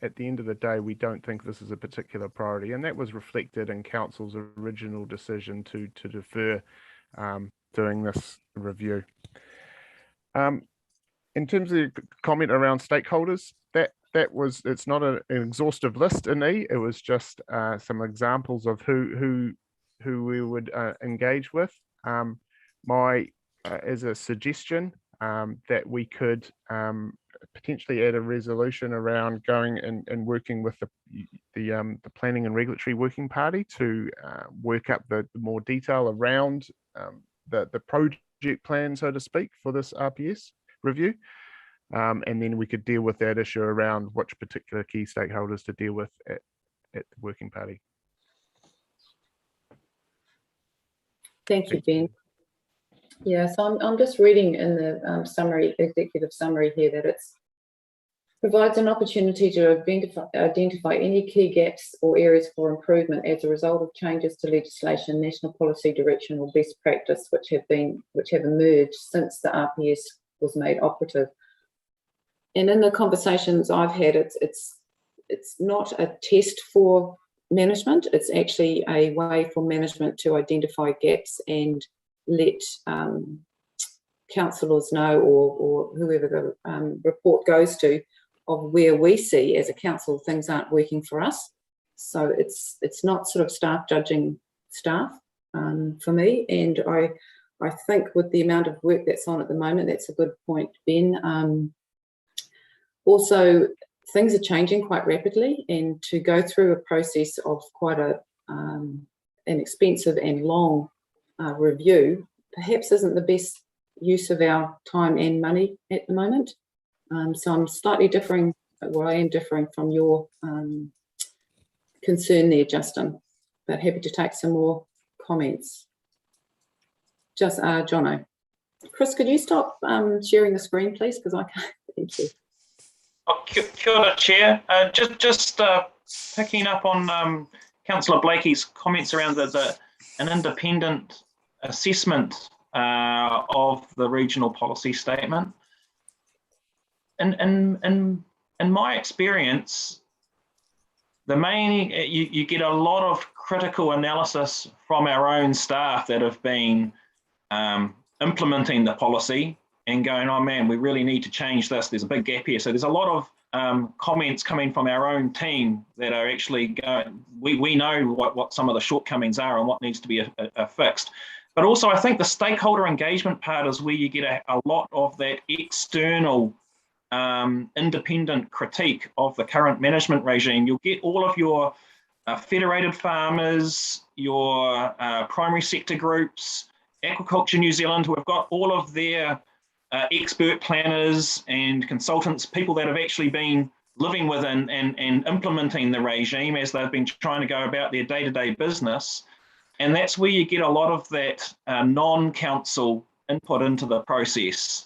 at the end of the day, we don't think this is a particular priority, and that was reflected in council's original decision to defer doing this review. In terms of the comment around stakeholders, it's not an exhaustive list in E. It was just some examples of who we would engage with. As a suggestion that we could potentially add a resolution around going and working with the Planning and Regulatory Working Party to work up the more detail around the project plan, so to speak, for this RPS review. And then we could deal with that issue around which particular key stakeholders to deal with at the working party. Thank you, Ben. Yeah, so I'm just reading in the summary, executive summary here, that it provides an opportunity to identify any key gaps or areas for improvement as a result of changes to legislation, national policy direction, or best practice which have emerged since the RPS was made operative. And in the conversations I've had, it's not a test for management. It's actually a way for management to identify gaps and let councillors know, or whoever the report goes to, of where we see as a council things aren't working for us. So it's not sort of staff judging staff for me. And I think with the amount of work that's on at the moment, that's a good point, Ben. Also, things are changing quite rapidly, and to go through a process of quite an expensive and long review perhaps isn't the best use of our time and money at the moment. So I'm slightly differing, well, I am differing from your concern there, Justin, but happy to take some more comments. Just Jono. Chris, could you stop sharing the screen, please? Because I can't. Thank you. Oh, kia ora, Chair. Just picking up on Councillor Blakey's comments around an independent assessment of the regional policy statement. In my experience, you get a lot of critical analysis from our own staff that have been implementing the policy and going, oh man, we really need to change this. There's a big gap here. So there's a lot of comments coming from our own team that are actually going, we know what some of the shortcomings are and what needs to be fixed. But also I think the stakeholder engagement part is where you get a lot of that external independent critique of the current management regime. You'll get all of your federated farmers, your primary sector groups, Aquaculture New Zealand, who have got all of their expert planners and consultants, people that have actually been living with and implementing the regime as they've been trying to go about their day-to-day business. And that's where you get a lot of that non-council input into the process.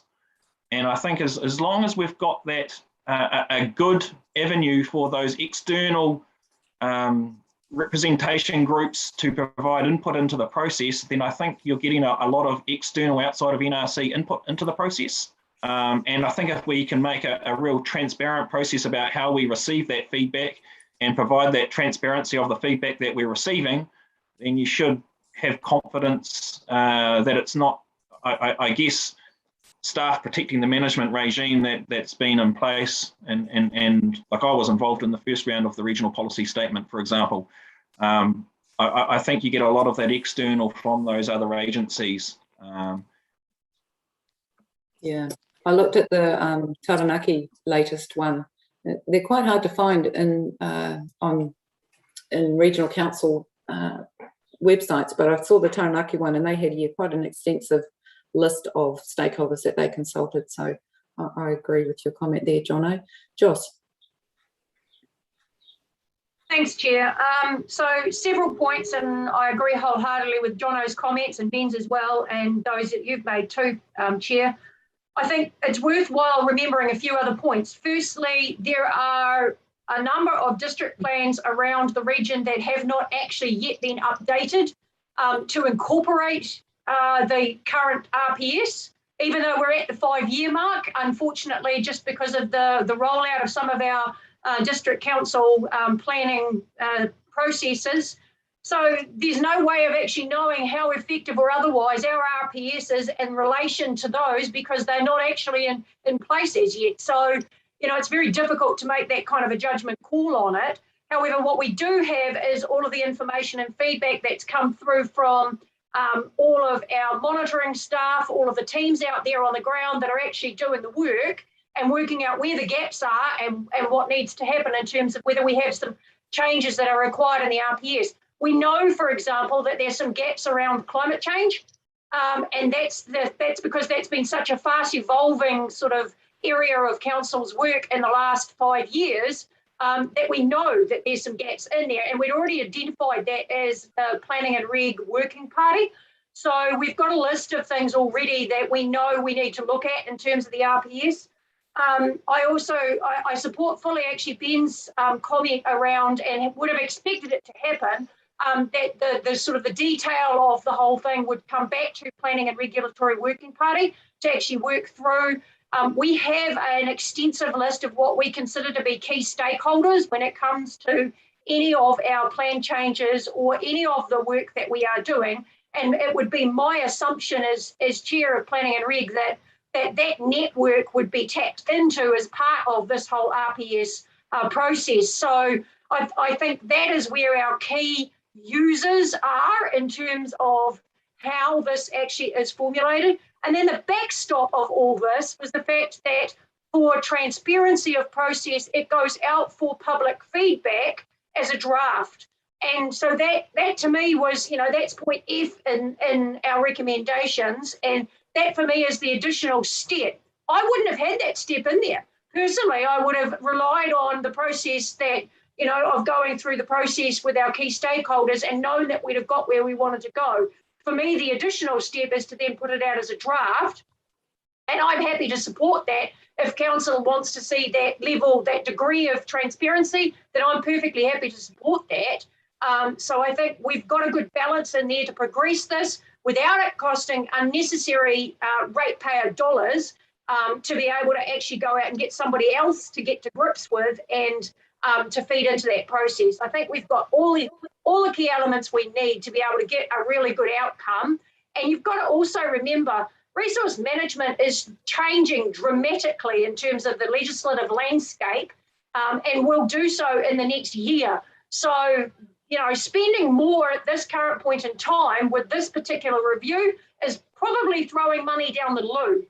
And I think as long as we've got that a good avenue for those external representation groups to provide input into the process, then I think you're getting a lot of external outside of NRC input into the process. And I think if we can make a real transparent process about how we receive that feedback and provide that transparency of the feedback that we're receiving, then you should have confidence that it's not, I guess, staff protecting the management regime that's been in place. And like I was involved in the first round of the regional policy statement, for example. I think you get a lot of that external from those other agencies. Yeah, I looked at the Taranaki latest one. They're quite hard to find in in regional council websites, but I saw the Taranaki one and they had quite an extensive list of stakeholders that they consulted. So I agree with your comment there, Jono. Joss. Thanks, Chair. So several points, and I agree wholeheartedly with Jono's comments and Ben's as well, and those that you've made too, Chair. I think it's worthwhile remembering a few other points. Firstly, there are a number of district plans around the region that have not actually yet been updated to incorporate the current RPS, even though we're at the 5-year mark, unfortunately, just because of the rollout of some of our district council planning processes. So there's no way of actually knowing how effective or otherwise our RPS is in relation to those, because they're not actually in place as yet. So, you know, it's very difficult to make that kind of a judgment call on it. However, what we do have is all of the information and feedback that's come through from all of our monitoring staff, all of the teams out there on the ground that are actually doing the work and working out where the gaps are and what needs to happen in terms of whether we have some changes that are required in the RPS. We know, for example, that there's some gaps around climate change, and that's because that's been such a fast evolving sort of area of council's work in the last 5 years, that we know that there's some gaps in there, and we'd already identified that as the Planning and Reg Working Party. So we've got a list of things already that we know we need to look at in terms of the RPS. I support fully actually Ben's comment around, and would have expected it to happen, that the sort of the detail of the whole thing would come back to Planning and Regulatory Working Party to actually work through. We have an extensive list of what we consider to be key stakeholders when it comes to any of our plan changes or any of the work that we are doing. And it would be my assumption as Chair of Planning and Reg that network would be tapped into as part of this whole RPS process. So I think that is where our key users are in terms of how this actually is formulated. And then the backstop of all this was the fact that for transparency of process, it goes out for public feedback as a draft. And so that to me was, you know, that's point F in our recommendations. And that for me is the additional step. I wouldn't have had that step in there. Personally, I would have relied on the process that, you know, of going through the process with our key stakeholders and known that we'd have got where we wanted to go. For me, the additional step is to then put it out as a draft. And I'm happy to support that. If council wants to see that level, that degree of transparency, then I'm perfectly happy to support that. So I think we've got a good balance in there to progress this without it costing unnecessary ratepayer dollars, to be able to actually go out and get somebody else to get to grips with and to feed into that process. I think we've got all the key elements we need to be able to get a really good outcome. And you've got to also remember, resource management is changing dramatically in terms of the legislative landscape, and will do so in the next year. So, you know, spending more at this current point in time with this particular review is probably throwing money down the loo.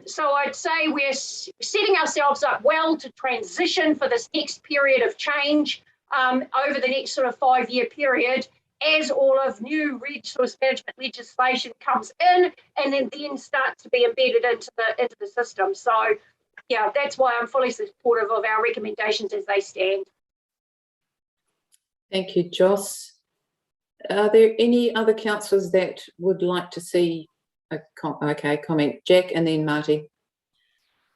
So I'd say we're setting ourselves up well to transition for this next period of change over the next sort of 5-year period, as all of new resource management legislation comes in and then starts to be embedded into the system. So yeah, that's why I'm fully supportive of our recommendations as they stand. Thank you, Joss. Are there any other councillors that would like to see a comment? Jack and then Marty.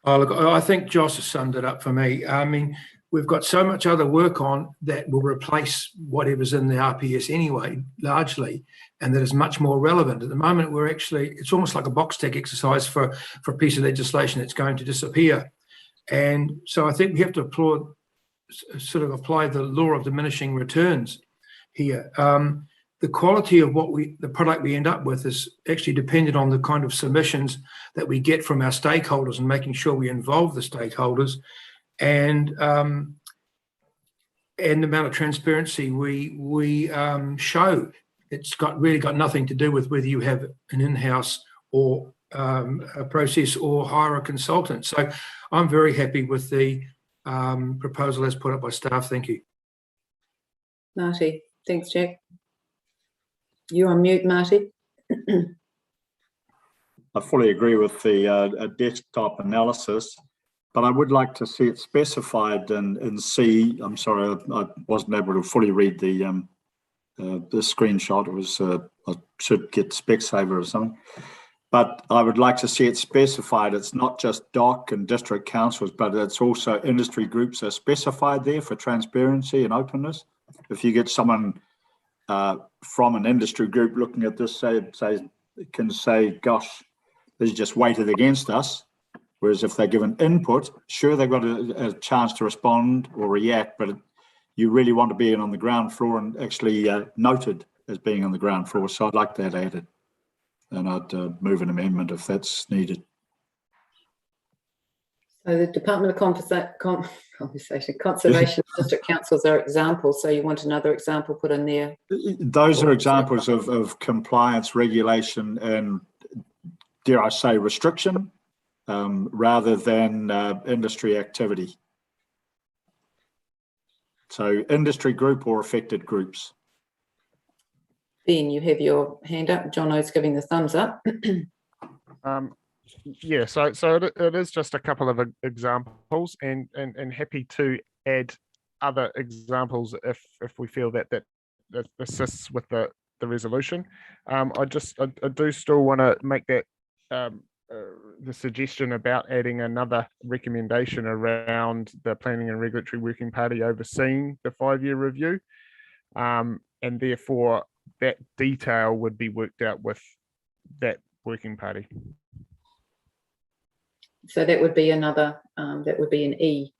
Oh, look, I think Joss has summed it up for me. I mean, we've got so much other work on that will replace whatever's in the RPS anyway, largely, and that is much more relevant. At the moment, it's almost like a box tick exercise for a piece of legislation that's going to disappear. And so I think we have to apply the law of diminishing returns here. The quality of the product we end up with is actually dependent on the kind of submissions that we get from our stakeholders and making sure we involve the stakeholders, and the amount of transparency we show. It's really got nothing to do with whether you have an in-house or a process or hire a consultant. So I'm very happy with the proposal as put up by staff. Thank you. Marty. Thanks, Jack. You're on mute, Marty. I fully agree with the desktop analysis, but I would like to see it specified in C. I'm sorry, I wasn't able to fully read the screenshot. It was I should get Specsavers or something. But I would like to see it specified. It's not just DOC and district councils, but it's also industry groups are specified there for transparency and openness. If you get someone from an industry group looking at this, can say, gosh, this is just weighted against us. Whereas if they're given input, sure, they've got a chance to respond or react, but you really want to be on the ground floor and actually noted as being on the ground floor. So I'd like that added. And I'd move an amendment if that's needed. So the Department of Conservation District Councils are examples. So you want another example put in there? Those are examples of compliance, regulation, and dare I say restriction, rather than industry activity. So industry group or affected groups. Ben, you have your hand up. Jono's giving the thumbs up. Yeah, so it is just a couple of examples, and happy to add other examples if we feel that assists with the resolution. I do still want to make that the suggestion about adding another recommendation around the Planning and Regulatory Working Party overseeing the 5-year review, and therefore that detail would be worked out with that working party. So that would be another, that would be an E.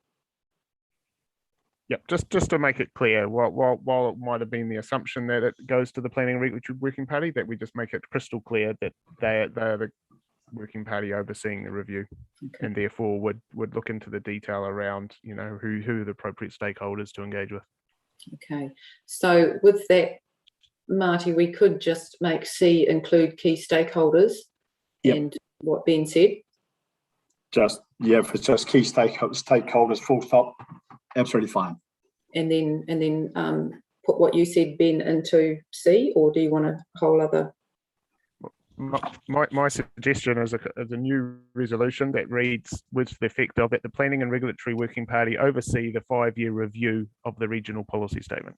Yeah, just to make it clear, while it might have been the assumption that it goes to the Planning and Regulatory Working Party, that we just make it crystal clear that they are the working party overseeing the review, okay, and therefore would look into the detail around, you know, who are the appropriate stakeholders to engage with. Okay, so with that, Marty, we could just make C include key stakeholders. Yep. And what Ben said. Just, yeah, if it's just key stakeholders, full stop, absolutely fine. And then put what you said, Ben, into C, or do you want a whole other? My suggestion is a new resolution that reads with the effect of that the Planning and Regulatory Working Party oversee the 5-year review of the regional policy statement.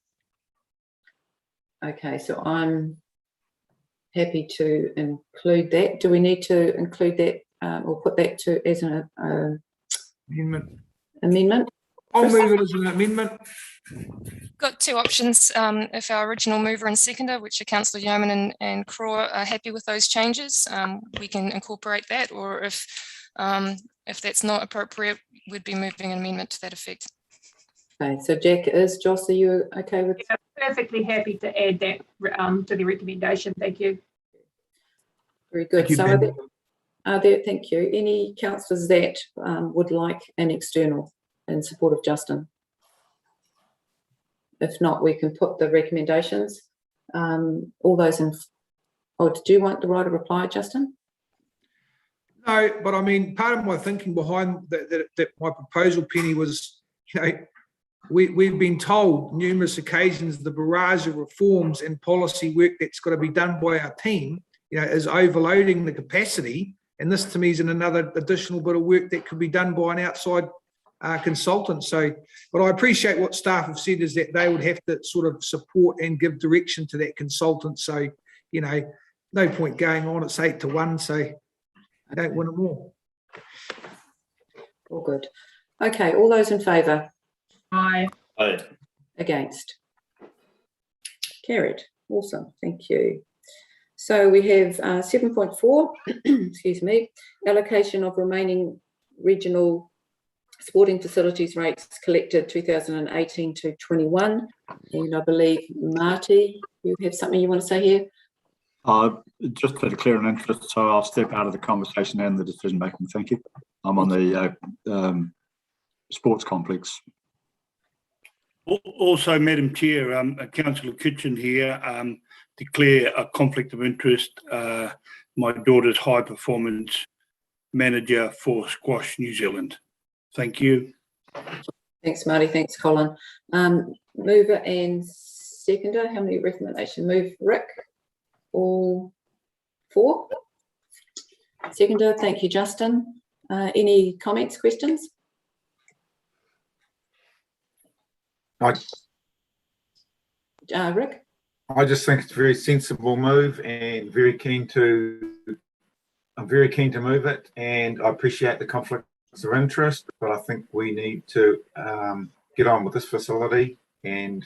Okay, so I'm happy to include that. Do we need to include that or put that to as an amendment? I'll move it as an amendment. Got two options. If our original mover and seconder, which are Councillor Yeoman and Craw, are happy with those changes, we can incorporate that, or if that's not appropriate, we'd be moving an amendment to that effect. Okay, so Jack is. Joss, are you okay with? Yeah, perfectly happy to add that to the recommendation. Thank you. Very good. You, so are there, thank you, any councillors that would like an external in support of Justin? If not, we can put the recommendations. All those in. Oh, did you want to write a reply, Justin? No, but I mean, part of my thinking behind that my proposal, Penny, was, you know, we've been told numerous occasions the barrage of reforms and policy work that's got to be done by our team, you know, is overloading the capacity. And this to me is another additional bit of work that could be done by an outside consultant. So, but I appreciate what staff have said is that they would have to sort of support and give direction to that consultant. So, you know, no point going on, it's 8-1, so I don't win them all. All good. Okay, all those in favour? Aye. Aye. Against? Carried. Awesome. Thank you. So we have 7.4, excuse me, allocation of remaining regional sporting facilities rates collected 2018 to 21. And I believe, Marty, you have something you want to say here? Just to declare an interest, so I'll step out of the conversation and the decision making. Thank you. I'm on the sports complex. Also, Madam Chair, Councillor Kitchen here, declare a conflict of interest. My daughter's high performance manager for Squash New Zealand. Thank you. Thanks, Marty. Thanks, Colin. Mover and seconder. How many recommendation? Move Rick. All 4. Seconder, thank you, Justin. Any comments, questions? Rick? I just think it's a very sensible move and I'm very keen to move it, and I appreciate the conflicts of interest, but I think we need to get on with this facility and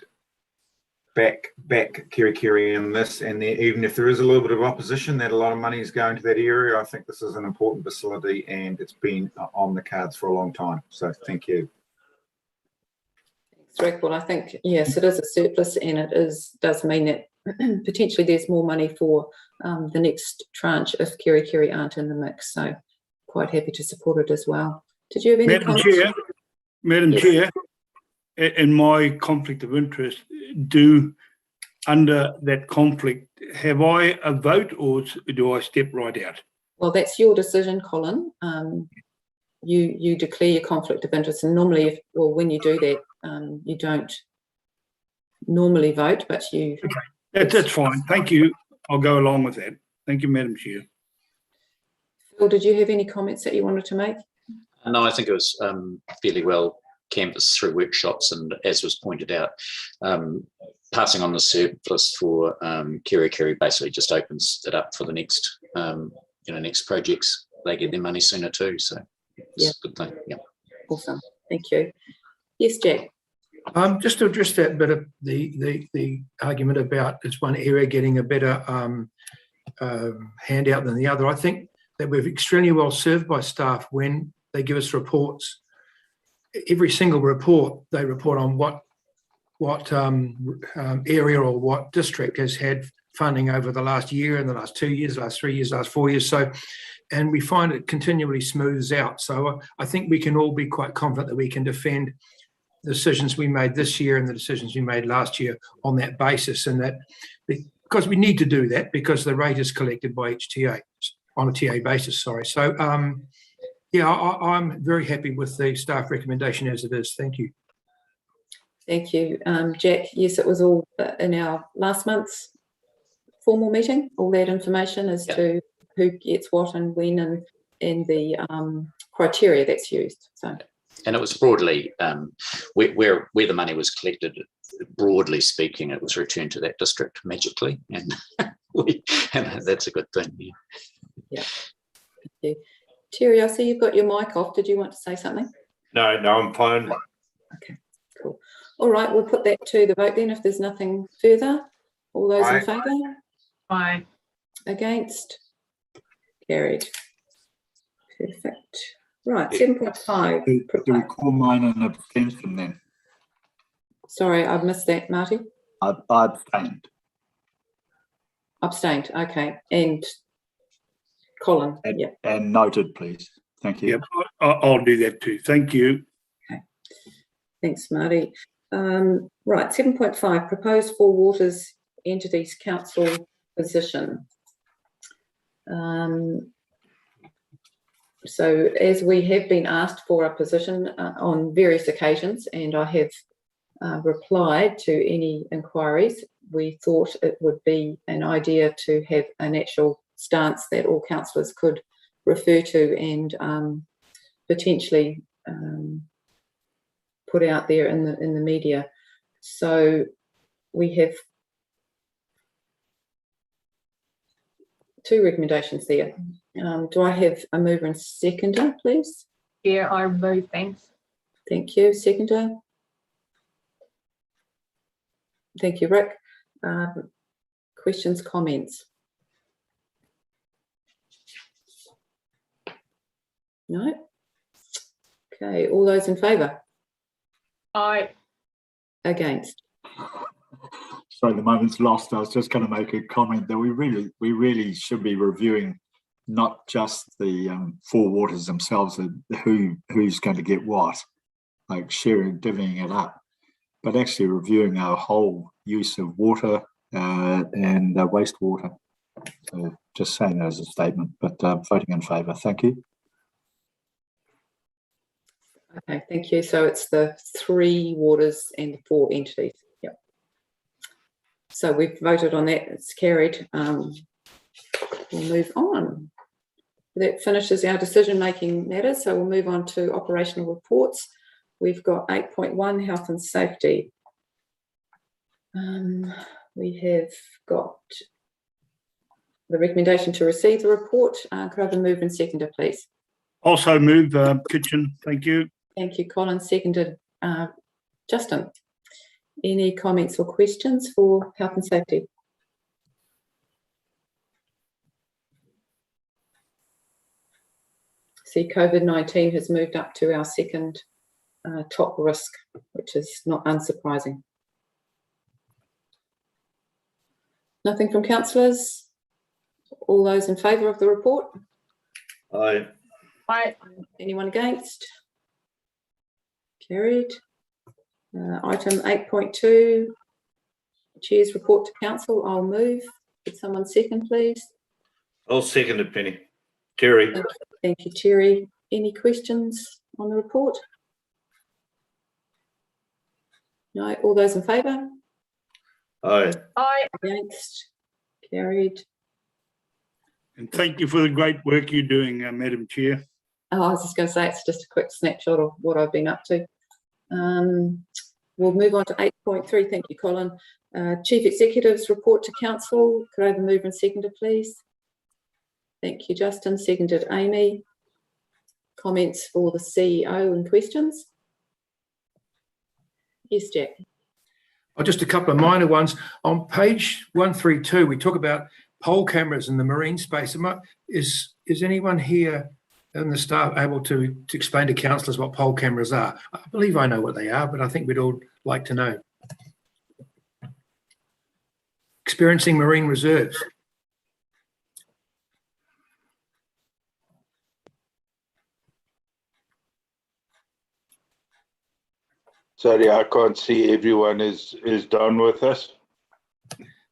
back Kerikeri in this, and even if there is a little bit of opposition that a lot of money is going to that area, I think this is an important facility and it's been on the cards for a long time. So thank you. Thanks, Rick. Well, I think, yes, it is a surplus, and it does mean that potentially there's more money for the next tranche if Kerikeri aren't in the mix. So quite happy to support it as well. Did you have any comments? Madam Chair, in my conflict of interest, under that conflict, have I a vote or do I step right out? Well, that's your decision, Colin. You declare your conflict of interest, and normally, when you do that, you don't normally vote, but you. Okay. That's fine. Thank you. I'll go along with that. Thank you, Madam Chair. Phil, did you have any comments that you wanted to make? No, I think it was fairly well canvassed through workshops, and as was pointed out, passing on the surplus for Kerikeri basically just opens it up for the next, next projects. They get their money sooner too, so it's a good thing. Yeah. Awesome. Thank you. Yes, Jack. Just to address that bit of the argument about this one area getting a better handout than the other, I think that we're extremely well served by staff when they give us reports. Every single report, they report on what area or what district has had funding over the last year and the last 2 years, last 3 years, last 4 years. So, and we find it continually smooths out. So I think we can all be quite confident that we can defend the decisions we made this year and the decisions we made last year on that basis, and that because we need to do that because the rate is collected by each TA on a TA basis. Sorry. So yeah, I'm very happy with the staff recommendation as it is. Thank you. Thank you, Jack. Yes, it was all in our last month's formal meeting. All that information as to who gets what and when, and the criteria that's used. So. And it was broadly where the money was collected. Broadly speaking, it was returned to that district magically, and that's a good thing. Yeah. Thank you. Terry, I see you've got your mic off. Did you want to say something? No, I'm fine. Okay, cool. All right, we'll put that to the vote then if there's nothing further. All those in favour? Aye. Against? Carried. Perfect. Right, 7.5. Do we call mine an abstention then? Sorry, I've missed that, Marty. I abstained. Abstained, okay. And Colin, And noted, please. Thank you. Yep, I'll do that too. Thank you. Okay. Thanks, Marty. Right, 7.5, proposed Four Waters Entities Council position. So as we have been asked for a position on various occasions, and I have replied to any inquiries, we thought it would be an idea to have an actual stance that all councillors could refer to and potentially put out there in the media. So we have 2 recommendations there. Do I have a mover and seconder, please? Yeah, I move, thanks. Thank you. Seconder? Thank you, Rick. Questions, comments? No? Okay, all those in favour? Aye. Against? So the moment's lost. I was just going to make a comment that we really should be reviewing not just the Four Waters themselves, who's going to get what, like sharing, divvying it up, but actually reviewing our whole use of water and wastewater. So just saying that as a statement, but voting in favour. Thank you. Okay, thank you. So it's the 3 waters and the 4 entities. Yep. So we've voted on that, it's carried. We'll move on. That finishes our decision-making matters, so we'll move on to operational reports. We've got 8.1, health and safety. We have got the recommendation to receive the report. Could I have a move and seconder, please? Also move, Kitchen. Thank you. Thank you, Colin. Seconded, Justin. Any comments or questions for health and safety? See, COVID-19 has moved up to our second top risk, which is not unsurprising. Nothing from councillors? All those in favour of the report? Aye. Aye. Anyone against? Carried. Item 8.2, Chair's report to council. I'll move. Could someone second, please? I'll second it, Penny. Terry. Thank you, Terry. Any questions on the report? No. All those in favour? Aye. Aye. Against? Carried. And thank you for the great work you're doing, Madam Chair. Oh, I was just going to say it's just a quick snapshot of what I've been up to. We'll move on to 8.3. Thank you, Colin. Chief Executive's report to council. Could I have a move and seconder, please? Thank you, Justin. Seconded, Amy. Comments for the CEO and questions? Yes, Jack. Oh, just a couple of minor ones. On page 132, we talk about pole cameras in the marine space. Is anyone here in the staff able to explain to councillors what pole cameras are? I believe I know what they are, but I think we'd all like to know. Experiencing marine reserves. Sorry, I can't see everyone is done with us.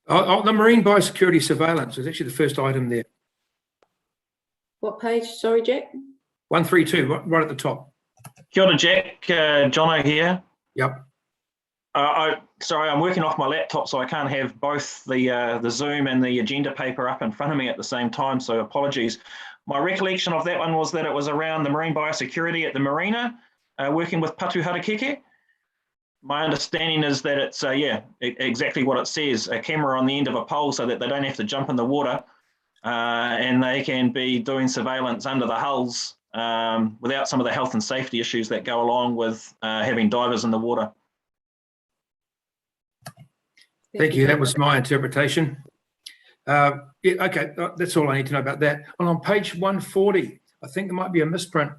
The marine biosecurity surveillance is actually the first item there. What page? Sorry, Jack. 132, right at the top. Kia ora, Jack. Jono here. Yep. Sorry, I'm working off my laptop, so I can't have both the Zoom and the agenda paper up in front of me at the same time, so apologies. My recollection of that one was that it was around the marine biosecurity at the marina, working with Patu Harakeke. My understanding is that it's, exactly what it says, a camera on the end of a pole so that they don't have to jump in the water and they can be doing surveillance under the hulls without some of the health and safety issues that go along with having divers in the water. Thank you. That was my interpretation. Okay, that's all I need to know about that. And on page 140, I think there might be a misprint.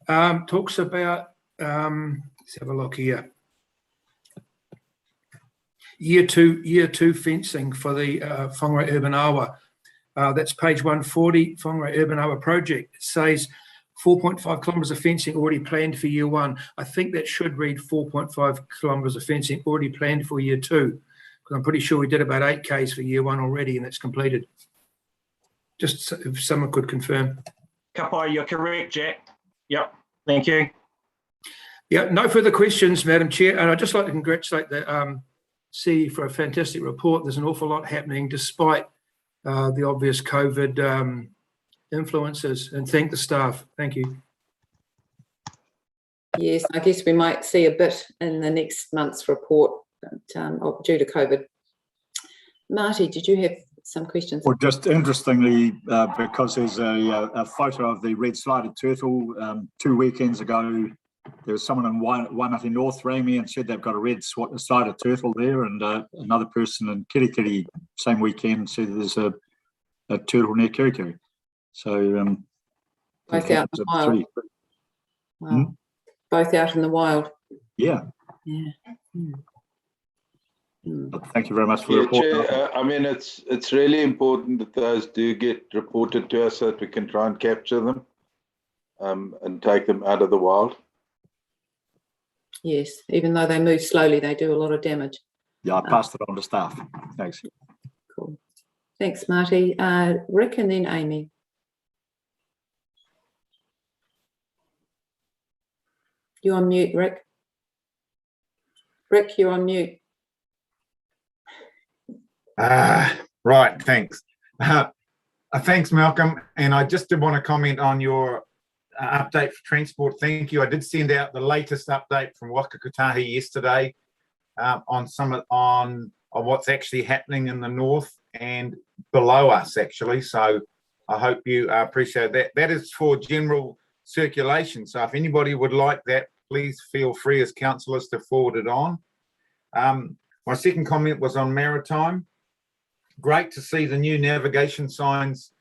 Talks about, let's have a look here. Year two fencing for the Whangarei Urban Awa. That's page 140, Whangarei Urban Awa project. It says 4.5 kilometres of fencing already planned for year one. I think that should read 4.5 kilometres of fencing already planned for year two, because I'm pretty sure we did about 8 Ks for year one already and that's completed. Just if someone could confirm. Kapai, you're correct, Jack. Yep, thank you. Yeah, no further questions, Madam Chair. And I'd just like to congratulate the CEO for a fantastic report. There's an awful lot happening despite the obvious COVID influences, and thank the staff. Thank you. Yes, I guess we might see a bit in the next month's report due to COVID. Marty, did you have some questions? Well, just interestingly, because there's a photo of the red-sided turtle 2 weekends ago. There was someone in Waimate North rang me and said they've got a red-sided turtle there, and another person in Kirikiri same weekend said there's a turtle near Kirikiri. So both out in the wild. Wow. Both out in the wild. Yeah. Yeah. But thank you very much for the report. Chair, I mean, it's really important that those do get reported to us so that we can try and capture them and take them out of the wild. Yes, even though they move slowly, they do a lot of damage. Yeah, I passed it on to staff. Thanks. Cool. Thanks, Marty. Rick and then Amy. You're on mute, Rick. Rick, you're on mute. Right, thanks. Thanks, Malcolm. And I just did want to comment on your update for transport. Thank you. I did send out the latest update from Wakakutahi yesterday on what's actually happening in the north and below us, actually. So I hope you appreciate that. That is for general circulation. So if anybody would like that, please feel free as councillors to forward it on. My second comment was on maritime. Great to see the new navigation signs,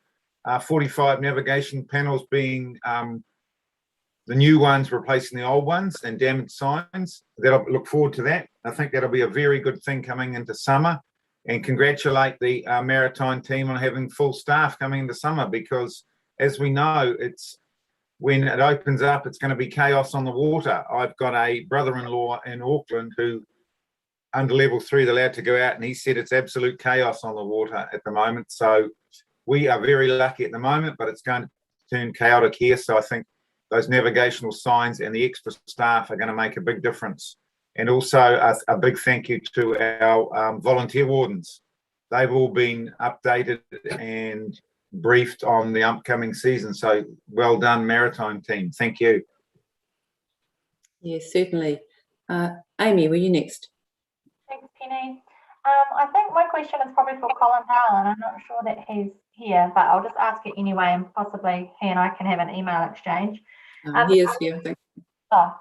45 navigation panels being the new ones replacing the old ones and damaged signs. That'll look forward to that. I think that'll be a very good thing coming into summer, and congratulate the maritime team on having full staff coming into summer, because as we know, when it opens up, it's going to be chaos on the water. I've got a brother-in-law in Auckland who under level 3 they're allowed to go out, and he said it's absolute chaos on the water at the moment. So we are very lucky at the moment, but it's going to turn chaotic here. So I think those navigational signs and the extra staff are going to make a big difference. And also a big thank you to our volunteer wardens. They've all been updated and briefed on the upcoming season. So well done, maritime team. Thank you. Yes, certainly. Amy, were you next? Thanks, Penny. I think my question is probably for Colin Howell, and I'm not sure that he's here, but I'll just ask it anyway, and possibly he and I can have an email exchange. He is here, I think. Oh,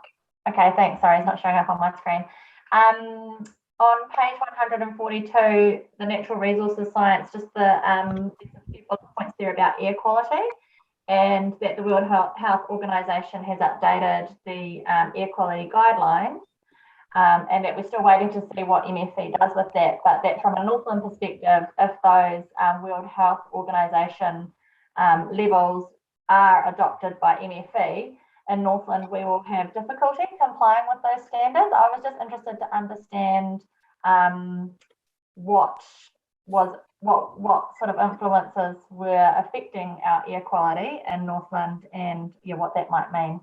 okay, thanks. Sorry, it's not showing up on my screen. On page 142, the natural resources science, just there's a few bullet points there about air quality, and that the World Health Organization has updated the air quality guidelines. And that we're still waiting to see what MFE does with that, but that from a Northland perspective, if those World Health Organization levels are adopted by MFE, in Northland we will have difficulty complying with those standards. I was just interested to understand what sort of influences were affecting our air quality in Northland, and what that might mean.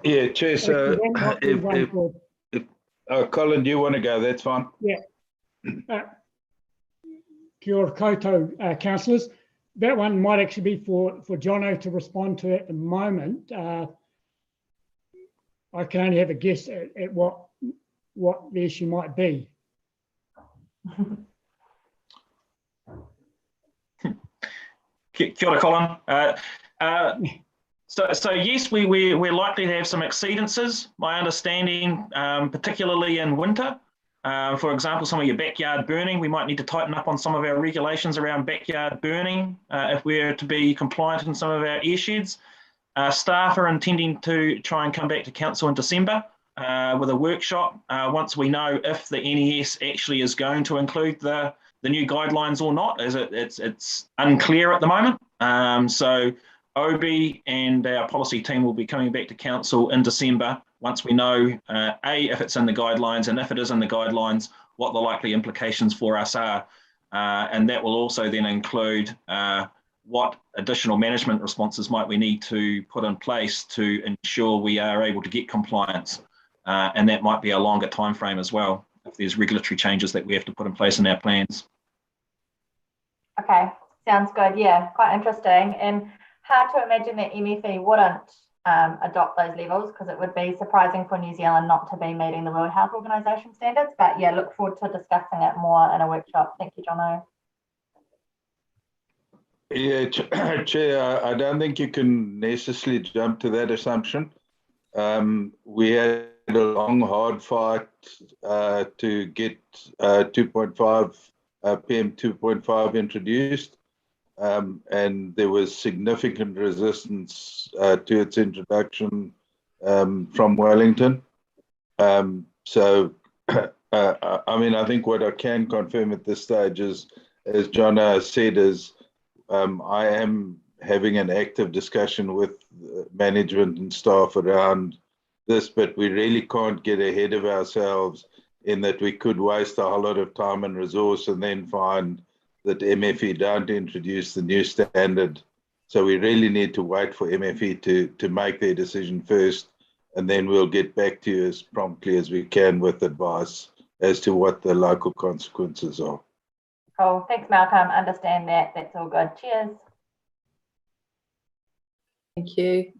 Yeah, Chair, so if Colin, do you want to go? That's fine. Yeah. Kia ora koutou, councillors. That one might actually be for Jono to respond to at the moment. I can only have a guess at what the issue might be. Kia ora, Colin. So yes, we're likely to have some exceedances. My understanding, particularly in winter, for example, some of your backyard burning, we might need to tighten up on some of our regulations around backyard burning if we're to be compliant in some of our air sheds. Staff are intending to try and come back to council in December with a workshop once we know if the NES actually is going to include the new guidelines or not, as it's unclear at the moment. So OB and our policy team will be coming back to council in December once we know, if it's in the guidelines, and if it is in the guidelines, what the likely implications for us are. And that will also then include what additional management responses might we need to put in place to ensure we are able to get compliance. And that might be a longer time frame as well, if there's regulatory changes that we have to put in place in our plans. Okay, sounds good. Yeah, quite interesting. And hard to imagine that MFE wouldn't adopt those levels, because it would be surprising for New Zealand not to be meeting the World Health Organization standards. But yeah, look forward to discussing it more in a workshop. Thank you, Jono. Yeah, Chair, I don't think you can necessarily jump to that assumption. We had a long, hard fight to get 2.5 PM 2.5 introduced. And there was significant resistance to its introduction from Wellington. So, I mean, I think what I can confirm at this stage is, as Jono said, is I am having an active discussion with management and staff around this, but we really can't get ahead of ourselves in that we could waste a whole lot of time and resource and then find that MFE don't introduce the new standard. So we really need to wait for MFE to make their decision first, and then we'll get back to you as promptly as we can with advice as to what the local consequences are. Cool. Thanks, Malcolm. Understand that. That's all good. Cheers. Thank you.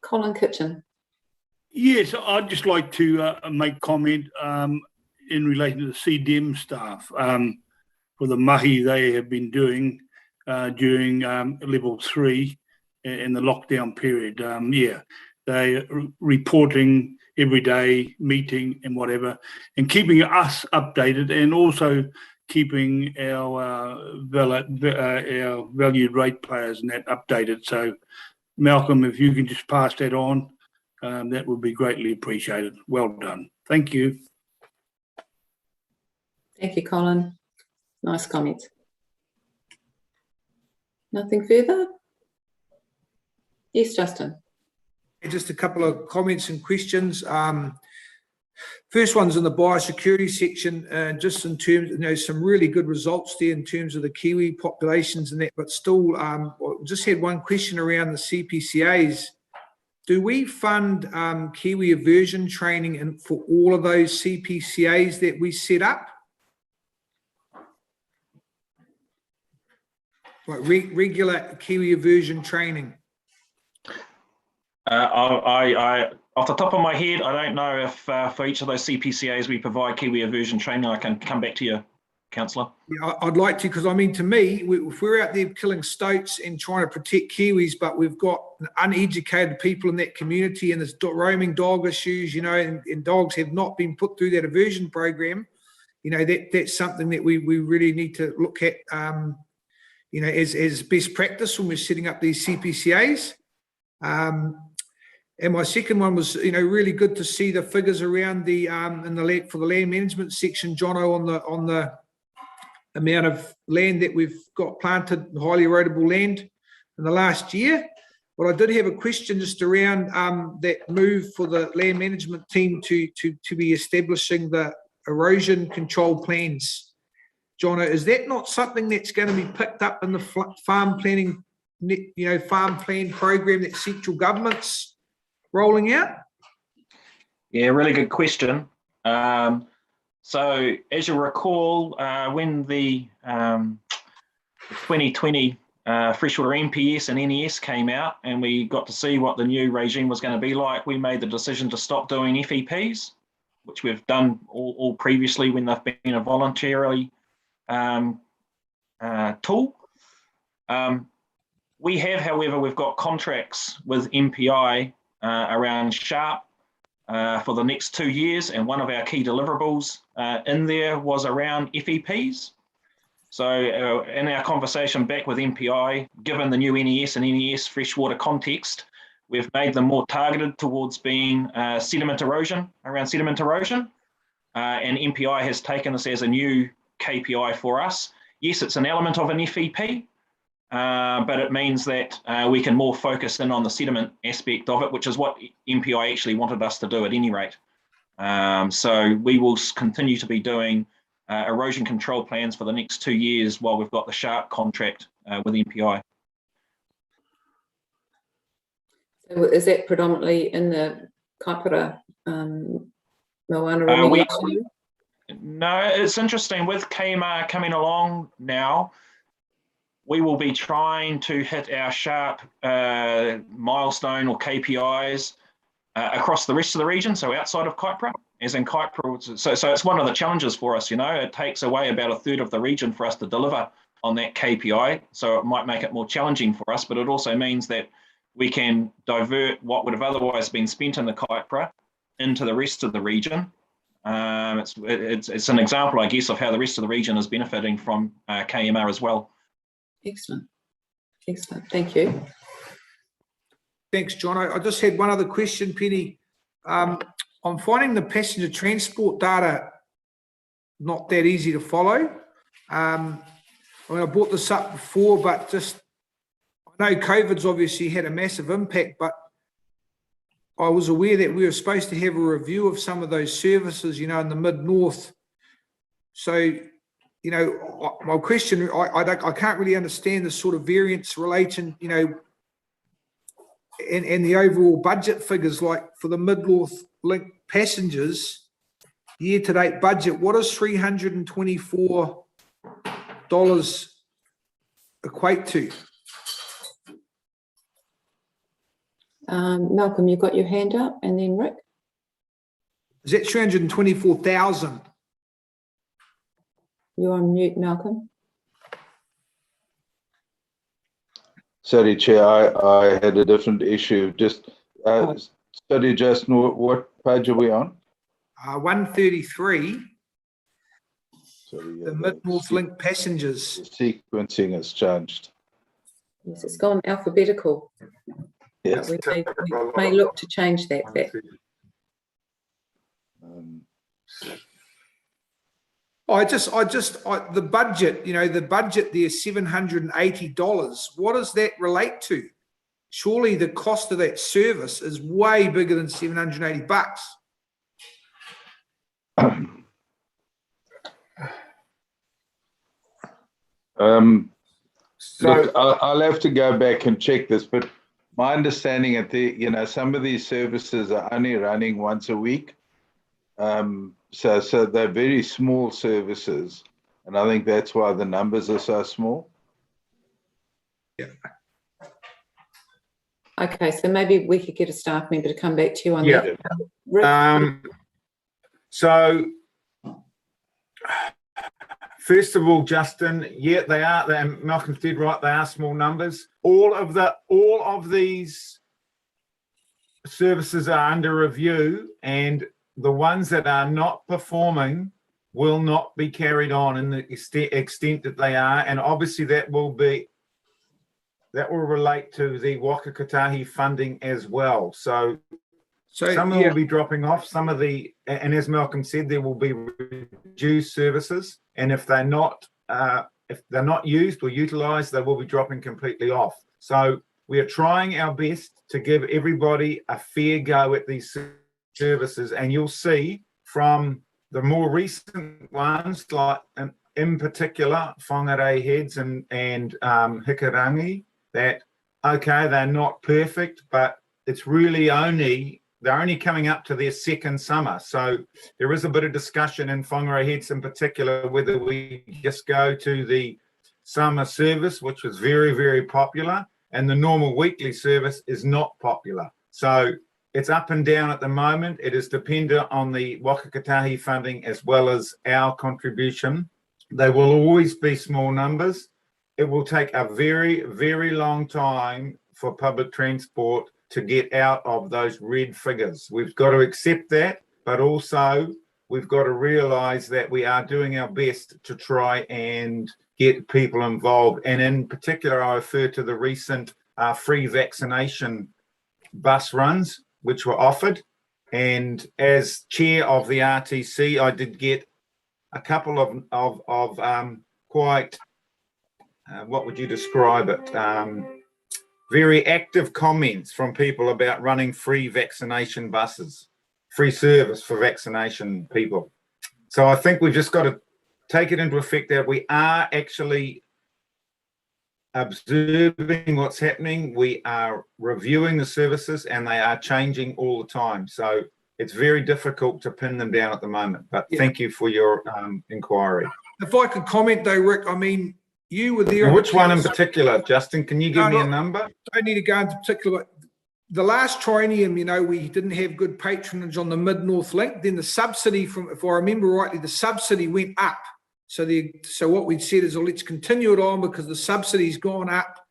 Colin Kitchen. Yes, I'd just like to make comment in relation to the CDM staff for the mihi they have been doing during level 3 in the lockdown period. Yeah, they reporting every day, meeting and whatever, and keeping us updated, and also keeping our valued ratepayers and that updated. So, Malcolm, if you can just pass that on, that would be greatly appreciated. Well done. Thank you. Thank you, Colin. Nice comment. Nothing further? Yes, Justin. Just a couple of comments and questions. First one's in the biosecurity section, just in terms, some really good results there in terms of the Kiwi populations and that, but still, just had one question around the CPCAs. Do we fund Kiwi aversion training for all of those CPCAs that we set up? Like regular Kiwi aversion training? I off the top of my head, I don't know if for each of those CPCAs we provide Kiwi aversion training. I can come back to you, Councillor. Yeah, I'd like to, because I mean, to me, if we're out there killing stoats and trying to protect Kiwis, but we've got uneducated people in that community and there's roaming dog issues, and dogs have not been put through that aversion program, that's something that we really need to look at, as best practice when we're setting up these CPCAs. And my second one was, really good to see the figures around the for the land management section, Jono, on the amount of land that we've got planted, highly erodible land in the last year. But I did have a question just around that move for the land management team to be establishing the erosion control plans. Jono, is that not something that's going to be picked up in the farm planning, farm plan program that central government's rolling out? Yeah, really good question. So as you recall, when the 2020 freshwater MPS and NES came out and we got to see what the new regime was going to be like, we made the decision to stop doing FEPs, which we've done all previously when they've been a voluntarily tool. We have, however, we've got contracts with MPI around Sharp for the next 2 years, and one of our key deliverables in there was around FEPs. So in our conversation back with MPI, given the new NES and NES freshwater context, we've made them more targeted towards being sediment erosion, around sediment erosion, and MPI has taken this as a new KPI for us. Yes, it's an element of an FEP, but it means that we can more focus in on the sediment aspect of it, which is what MPI actually wanted us to do at any rate. So we will continue to be doing erosion control plans for the next 2 years while we've got the Sharp contract with MPI. So is that predominantly in the Kaipara Moana remediation? No, it's interesting. With KMR coming along now, we will be trying to hit our Sharp milestone or KPIs across the rest of the region, so outside of Kaipara, as in Kaipara. So it's one of the challenges for us, It takes away about a third of the region for us to deliver on that KPI, so it might make it more challenging for us, but it also means that we can divert what would have otherwise been spent in the Kaipara into the rest of the region. It's an example, I guess, of how the rest of the region is benefiting from KMR as well. Excellent. Excellent. Thank you. Thanks, John. I just had one other question, Penny. I'm finding the passenger transport data not that easy to follow. I brought this up before, but I know COVID's obviously had a massive impact, but I was aware that we were supposed to have a review of some of those services, in the mid-north. So, my question, I can't really understand the sort of variance relating, and the overall budget figures, like for the mid-north link passengers, year-to-date budget, what does $324 equate to? Malcolm, you've got your hand up, and then Rick. Is that 324,000? You're on mute, Malcolm. Sorry, Chair, I had a different issue. Just, sorry, Justin, what page are we on? 133. Sorry, The Mid-North Link passengers. The sequencing has changed. Yes, it's gone alphabetical. Yes. We may look to change that. The budget, the budget there, $780. What does that relate to? Surely the cost of that service is way bigger than $780. Look, I'll have to go back and check this, but my understanding that some of these services are only running once a week. So they're very small services, and I think that's why the numbers are so small. Yeah. Okay, so maybe we could get a staff member to come back to you on Yeah. that. Rick? So, first of all, Justin, yeah, they are. Malcolm's dead right. They are small numbers. All of these services are under review, and the ones that are not performing will not be carried on in the extent that they are, and obviously that will relate to the Waka Kotahi funding as well. So some will be dropping off. And as Malcolm said, there will be reduced services, and if they're not used or utilised, they will be dropping completely off. So we are trying our best to give everybody a fair go at these services, and you'll see from the more recent ones, like in particular Whangarei Heads and Hikarangi, that they're not perfect, but it's really they're only coming up to their second summer. So there is a bit of discussion in Whangarei Heads in particular whether we just go to the summer service, which was very, very popular, and the normal weekly service is not popular. So it's up and down at the moment. It is dependent on the Waka Kotahi funding as well as our contribution. They will always be small numbers. It will take a very, very long time for public transport to get out of those red figures. We've got to accept that, but also we've got to realise that we are doing our best to try and get people involved. And in particular, I refer to the recent free vaccination bus runs, which were offered. And as chair of the RTC, I did get a couple of quite, what would you describe it? Very active comments from people about running free vaccination buses, free service for vaccination people. So I think we've just got to take it into effect that we are actually observing what's happening. We are reviewing the services, and they are changing all the time. So it's very difficult to pin them down at the moment. But thank you for your inquiry. If I could comment though, Rick, I mean, you were there. And which one in particular, Justin? Can you give me a number? I don't need to go into particular. The last triennium, we didn't have good patronage on the Mid-North Link. Then the subsidy if I remember rightly, the subsidy went up. So what we'd said is, let's continue it on because the subsidy's gone up.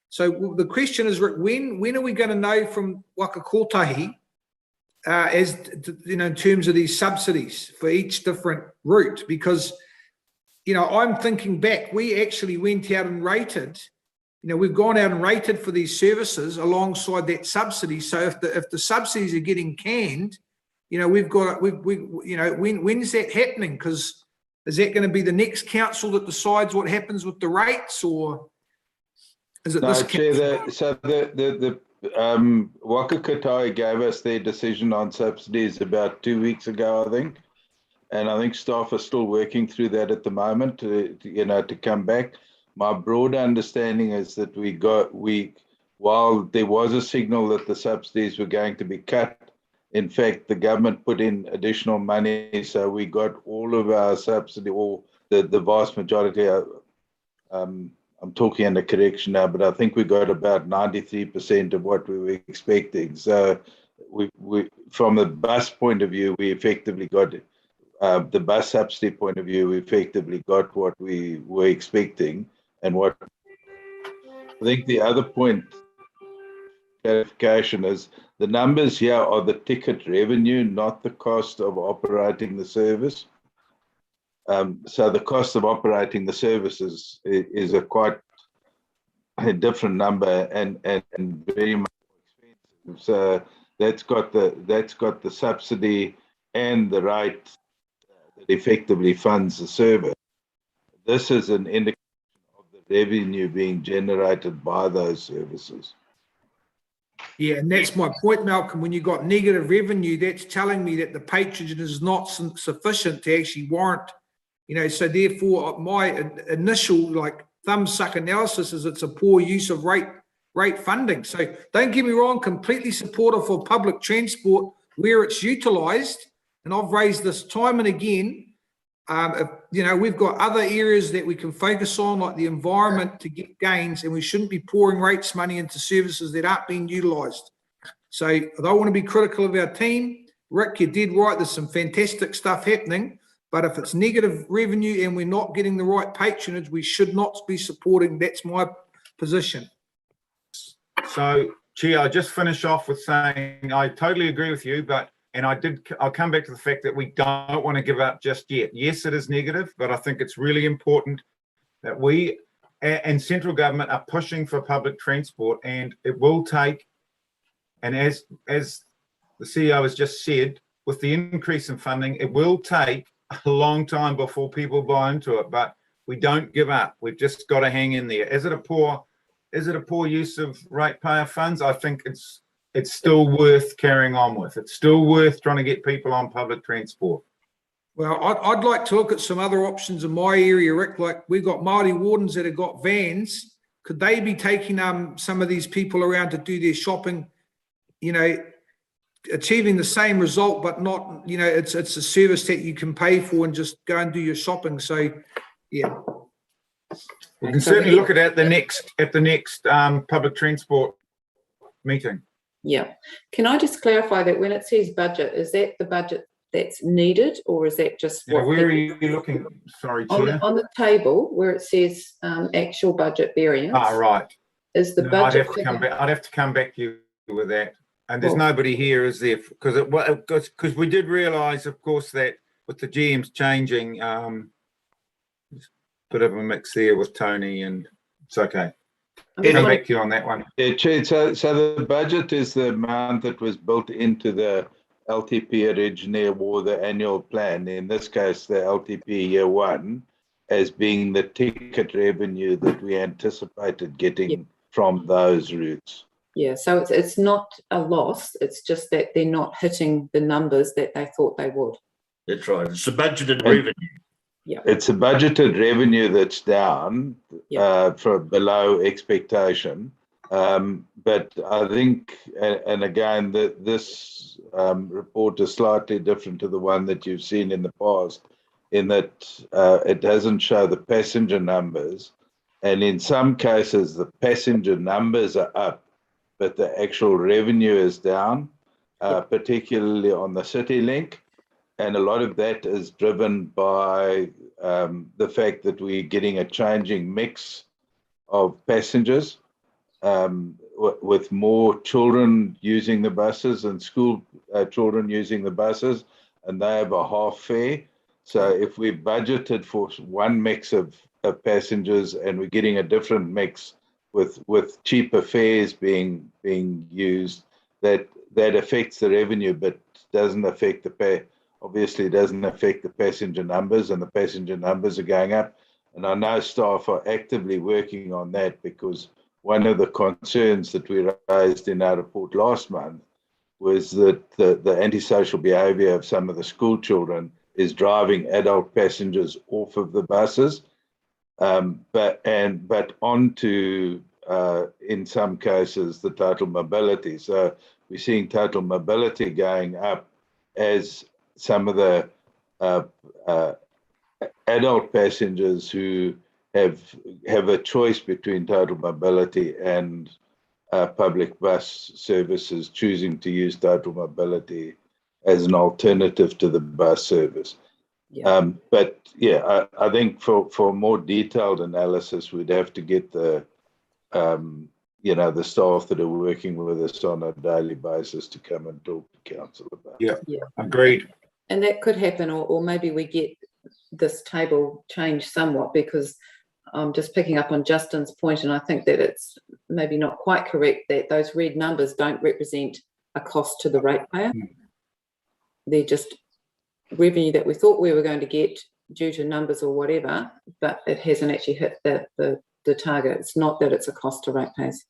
So the question is, Rick, when are we going to know from Waka Kotahi in terms of these subsidies for each different route? Because I'm thinking back, we actually went out and rated. We've gone out and rated for these services alongside that subsidy. So if the subsidies are getting canned, when's that happening? Because is that going to be the next council that decides what happens with the rates, or is it this council? So the Waka Kotahi gave us their decision on subsidies about 2 weeks ago, I think. And I think staff are still working through that at the moment to come back. My broad understanding is that while there was a signal that the subsidies were going to be cut, In fact, the government put in additional money, so we got all of our subsidy, or the vast majority. I'm talking under correction now, but I think we got about 93% of what we were expecting. So we from the bus point of view, we effectively got the bus subsidy point of view, we effectively got what we were expecting. And what I think the other point clarification is, the numbers here are the ticket revenue, not the cost of operating the service. So the cost of operating the service is a quite a different number and very much more expensive. So that's got the subsidy and the rate that effectively funds the service. This is an indication of the revenue being generated by those services. Yeah, and that's my point, Malcolm. When you got negative revenue, that's telling me that the patronage is not sufficient to actually warrant, so therefore my initial thumbsuck analysis is it's a poor use of rate funding. So don't get me wrong, completely supportive of public transport where it's utilised, and I've raised this time and again. We've got other areas that we can focus on, like the environment, to get gains, and we shouldn't be pouring rates money into services that aren't being utilised. So I don't want to be critical of our team. Rick, you did right. There's some fantastic stuff happening, but if it's negative revenue and we're not getting the right patronage, we should not be supporting. That's my position. So, Chair, I'll just finish off with saying I totally agree with you, I'll come back to the fact that we don't want to give up just yet. Yes, it is negative, but I think it's really important that we and central government are pushing for public transport, and it will take, and as the CEO has just said, with the increase in funding, it will take a long time before people buy into it, but we don't give up. We've just got to hang in there. Is it a poor use of ratepayer funds? I think it's still worth carrying on with. It's still worth trying to get people on public transport. Well, I'd like to look at some other options in my area, Rick. Like we've got Marty wardens that have got vans. Could they be taking some of these people around to do their shopping, achieving the same result, but not, it's a service that you can pay for and just go and do your shopping. So, yeah. We can certainly look at the next public transport meeting. Yeah. Can I just clarify that when it says budget, is that the budget that's needed, or is that just where are you looking? Sorry, Chair. On the table where it says actual budget variance. Right. Is the budget? I'd have to come back to you with that. And there's nobody here, is there? Because we did realise, of course, that with the GMs changing, bit of a mix there with Tony, and it's okay. I'll come back to you on that one. Yeah, Chair, so the budget is the amount that was built into the LTP originally, or the annual plan, in this case the LTP year one, as being the ticket revenue that we anticipated getting from those routes. Yeah, so it's not a loss, it's just that they're not hitting the numbers that they thought they would. That's right. It's a budgeted revenue. Yeah. It's a budgeted revenue that's down for below expectation. But I think, and again, this report is slightly different to the one that you've seen in the past, in that it doesn't show the passenger numbers. And in some cases, the passenger numbers are up, but the actual revenue is down, particularly on the City Link. And a lot of that is driven by the fact that we're getting a changing mix of passengers, with more children using the buses and school children using the buses, and they have a half fare. So if we budgeted for one mix of passengers and we're getting a different mix with cheaper fares being used, that affects the revenue, but doesn't affect obviously doesn't affect the passenger numbers, and the passenger numbers are going up. And I know staff are actively working on that, because one of the concerns that we raised in our report last month was that the antisocial behaviour of some of the school children is driving adult passengers off of the buses, but onto, in some cases, the total mobility. So we're seeing total mobility going up as some of the adult passengers who have a choice between total mobility and public bus services choosing to use total mobility as an alternative to the bus service. But yeah, I think for more detailed analysis, we'd have to get the the staff that are working with us on a daily basis to come and talk to council about. Yeah, agreed. And that could happen, or maybe we get this table changed somewhat, because I'm just picking up on Justin's point, and I think that it's maybe not quite correct that those red numbers don't represent a cost to the ratepayer. They're just revenue that we thought we were going to get due to numbers or whatever, but it hasn't actually hit the target. It's not that it's a cost to ratepayers.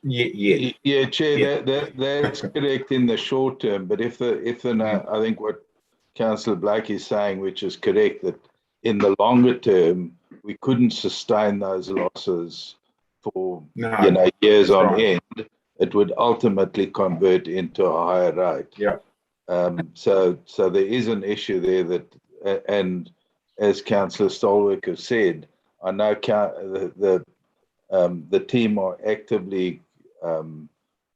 Yeah, Chair, that's correct in the short term, but if I think what Councillor Blake is saying, which is correct, that in the longer term we couldn't sustain those losses for years on end, it would ultimately convert into a higher rate. Yeah. So there is an issue there that, and as Councillor Stolwick has said, I know the team are actively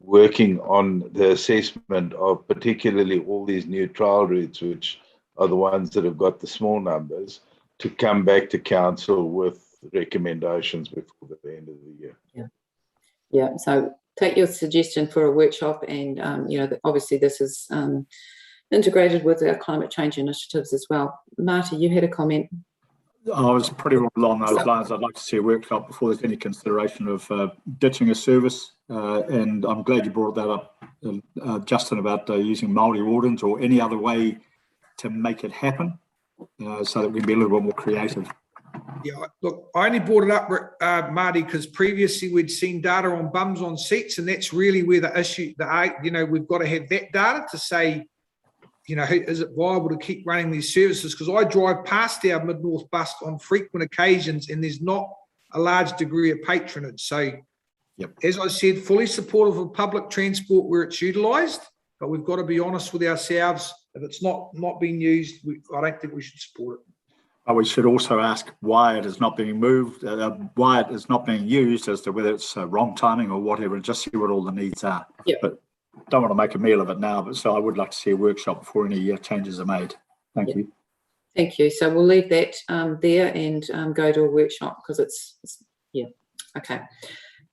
working on the assessment of particularly all these new trial routes, which are the ones that have got the small numbers, to come back to council with recommendations before the end of the year. Yeah. So take your suggestion for a workshop, and obviously this is integrated with our climate change initiatives as well. Marty, you had a comment. I was pretty well along those lines. I'd like to see a workshop before there's any consideration of ditching a service, and I'm glad you brought that up, Justin, about using Māori wardens or any other way to make it happen, so that we can be a little bit more creative. Yeah, look, I only brought it up, Marty, because previously we'd seen data on bums on seats, and that's really where the issue, we've got to have that data to say, is it viable to keep running these services? Because I drive past our Mid-North bus on frequent occasions, and there's not a large degree of patronage. So, as I said, fully supportive of public transport where it's utilised, but we've got to be honest with ourselves. If it's not being used, I don't think we should support it. But we should also ask why it is not being moved, why it is not being used, as to whether it's wrong timing or whatever, and just see what all the needs are. But don't want to make a meal of it now, but so I would like to see a workshop before any changes are made. Thank you. Thank you. So we'll leave that there and go to a workshop, because it's okay.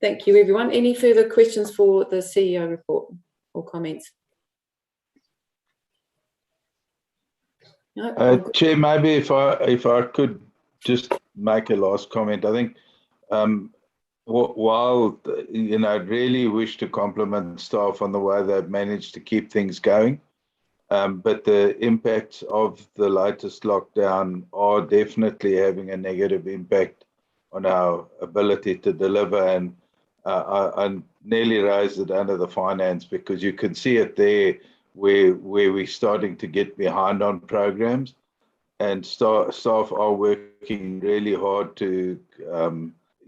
Thank you, everyone. Any further questions for the CEO report or comments? No, Chair, maybe if I could just make a last comment. I think while I'd really wish to compliment staff on the way they've managed to keep things going, but the impacts of the latest lockdown are definitely having a negative impact on our ability to deliver. And I nearly raised it under the finance, because you can see it there where we're starting to get behind on programs, and staff are working really hard to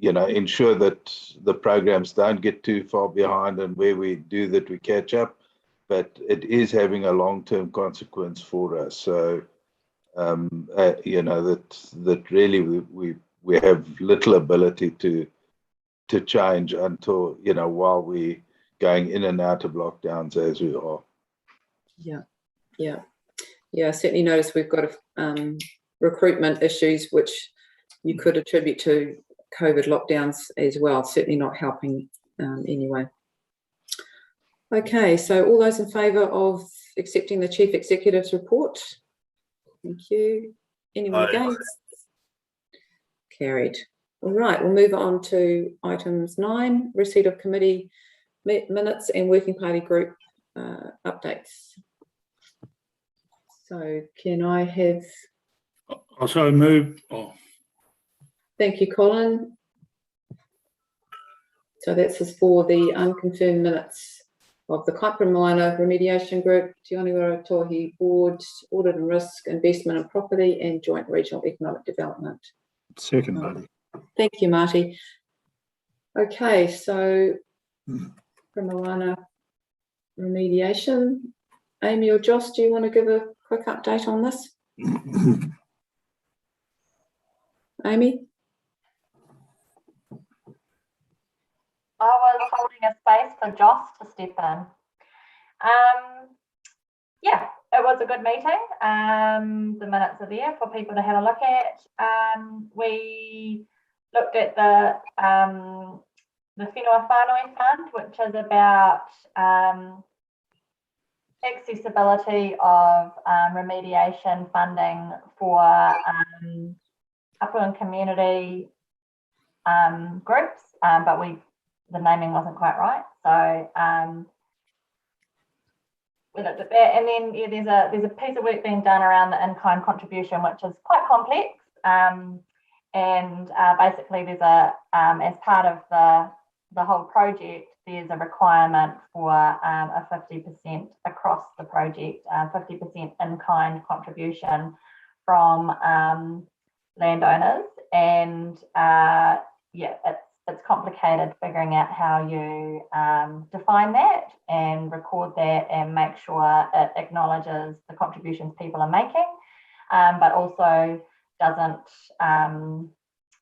ensure that the programs don't get too far behind, and where we do that, we catch up. But it is having a long-term consequence for us. So that really we have little ability to change until while we're going in and out of lockdowns as we are. I certainly noticed we've got recruitment issues, which you could attribute to COVID lockdowns as well. Certainly not helping anyway. Okay, so all those in favour of accepting the Chief Executive's report? Thank you. Anyone against? Carried. All right, we'll move on to items 9, receipt of committee minutes and working party group updates. So can I have... Also move. Thank you, Colin. So that's for the unconfirmed minutes of the Kaipara Moana Remediation Group, Te Oniwara Tohi Board, Audit and Risk, Investment and Property, and Joint Regional Economic Development. Second, Marty. Thank you, Marty. Okay, so from Moana, remediation. Amy or Joss, do you want to give a quick update on this? Amy? I was holding a space for Joss to step in. Yeah, it was a good meeting. The minutes are there for people to have a look at. We looked at the Whenua Whānui Fund, which is about accessibility of remediation funding for upland community groups, but the naming wasn't quite right. So we looked at that, and then yeah, there's a piece of work being done around the in-kind contribution, which is quite complex. And basically, there's as part of the whole project, there's a requirement for a 50% across the project, 50% in-kind contribution from landowners, and yeah, it's complicated figuring out how you define that and record that and make sure it acknowledges the contributions people are making, but also doesn't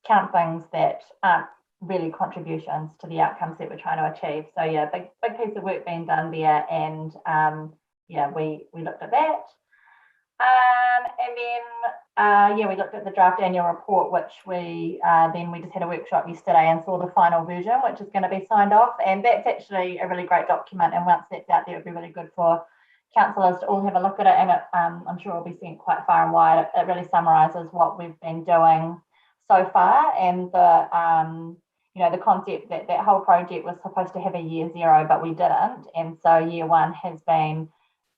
count things that aren't really contributions to the outcomes that we're trying to achieve. So yeah, big piece of work being done there, and yeah, we looked at that. And then yeah, we looked at the draft annual report, which we just had a workshop yesterday and saw the final version, which is going to be signed off. And that's actually a really great document. And once that's out there, it'll be really good for councillors to all have a look at it. And I'm sure it'll be sent quite far and wide. It really summarises what we've been doing so far, and the you know, the concept that that whole project was supposed to have a year zero, but we didn't. And so year one has been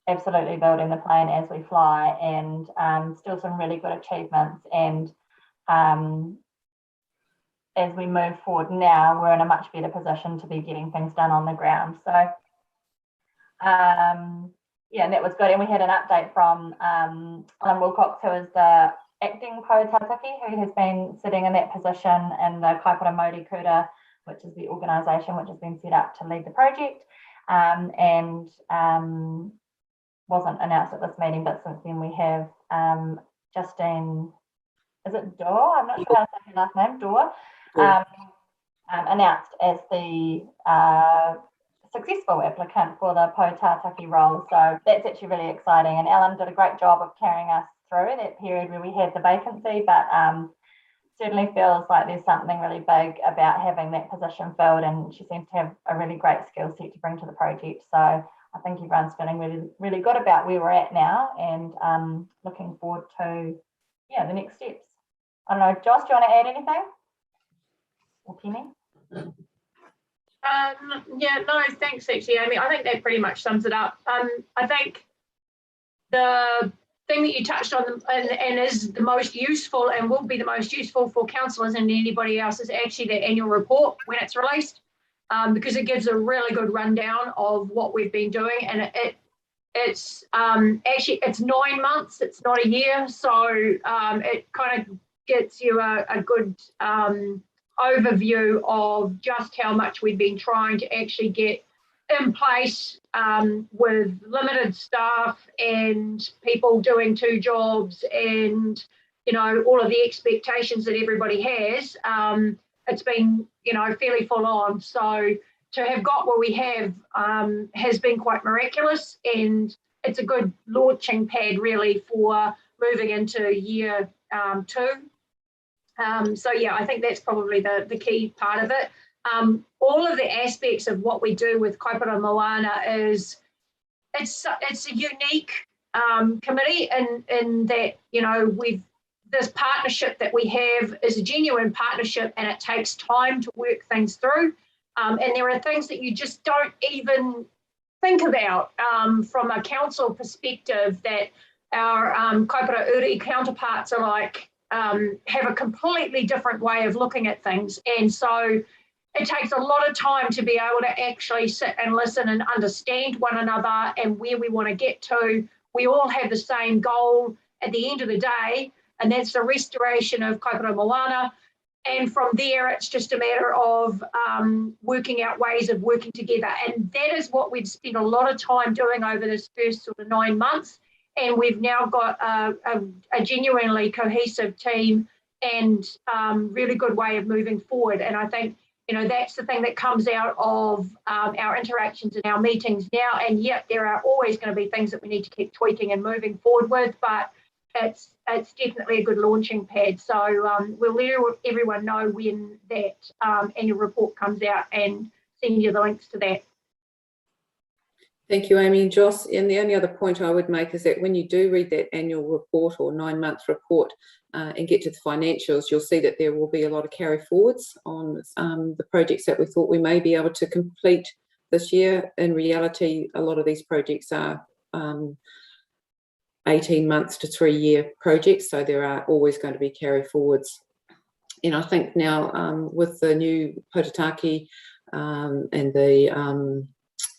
absolutely building the plane as we fly, and still some really good achievements. And as we move forward now, we're in a much better position to be getting things done on the ground. So yeah, and that was good. And we had an update from Alan Wilcox, who is the acting Poutātaki, who has been sitting in that position in the Kaipara Māori Kura, which is the organisation which has been set up to lead the project, and wasn't announced at this meeting, but since then we have Justine, is it Dor? I'm not sure how to say her last name, Dor, announced as the successful applicant for the Poutātaki role. So that's actually really exciting, and Ellen did a great job of carrying us through that period where we had the vacancy, but certainly feels like there's something really big about having that position filled, and she seems to have a really great skill set to bring to the project. So I think everyone's feeling really, really good about where we're at now, and looking forward to the next steps. I don't know, Joss, do you want to add anything? Or Penny? Yeah, no, thanks actually, Amy. I think that pretty much sums it up. I think the thing that you touched on and is the most useful and will be the most useful for councillors and anybody else is actually that annual report when it's released, because it gives a really good rundown of what we've been doing, and it's actually it's 9 months, it's not a year, so it kind of gets you a good overview of just how much we've been trying to actually get in place with limited staff and people doing 2 jobs, and all of the expectations that everybody has. It's been fairly full on, so to have got what we have has been quite miraculous, and it's a good launching pad really for moving into year 2. So yeah, I think that's probably the key part of it. All of the aspects of what we do with Kaipara Moana is it's a unique committee in that this partnership that we have is a genuine partnership, and it takes time to work things through, and there are things that you just don't even think about from a council perspective that our Kaipara Uri counterparts are like have a completely different way of looking at things, and so it takes a lot of time to be able to actually sit and listen and understand one another and where we want to get to. We all have the same goal at the end of the day, and that's the restoration of Kaipara Moana. And from there, it's just a matter of working out ways of working together. And that is what we've spent a lot of time doing over this first sort of 9 months. And we've now got a genuinely cohesive team and really good way of moving forward. And I think, you know, that's the thing that comes out of our interactions and our meetings now. And yet there are always going to be things that we need to keep tweaking and moving forward with, but it's definitely a good launching pad. So we'll let everyone know when that annual report comes out and send you the links to that. Thank you, Amy and Joss. And the only other point I would make is that when you do read that annual report or 9-month report and get to the financials, you'll see that there will be a lot of carry forwards on the projects that we thought we may be able to complete this year. In reality, a lot of these projects are 18 months to 3-year projects, so there are always going to be carry forwards. And I think now with the new Potataki and the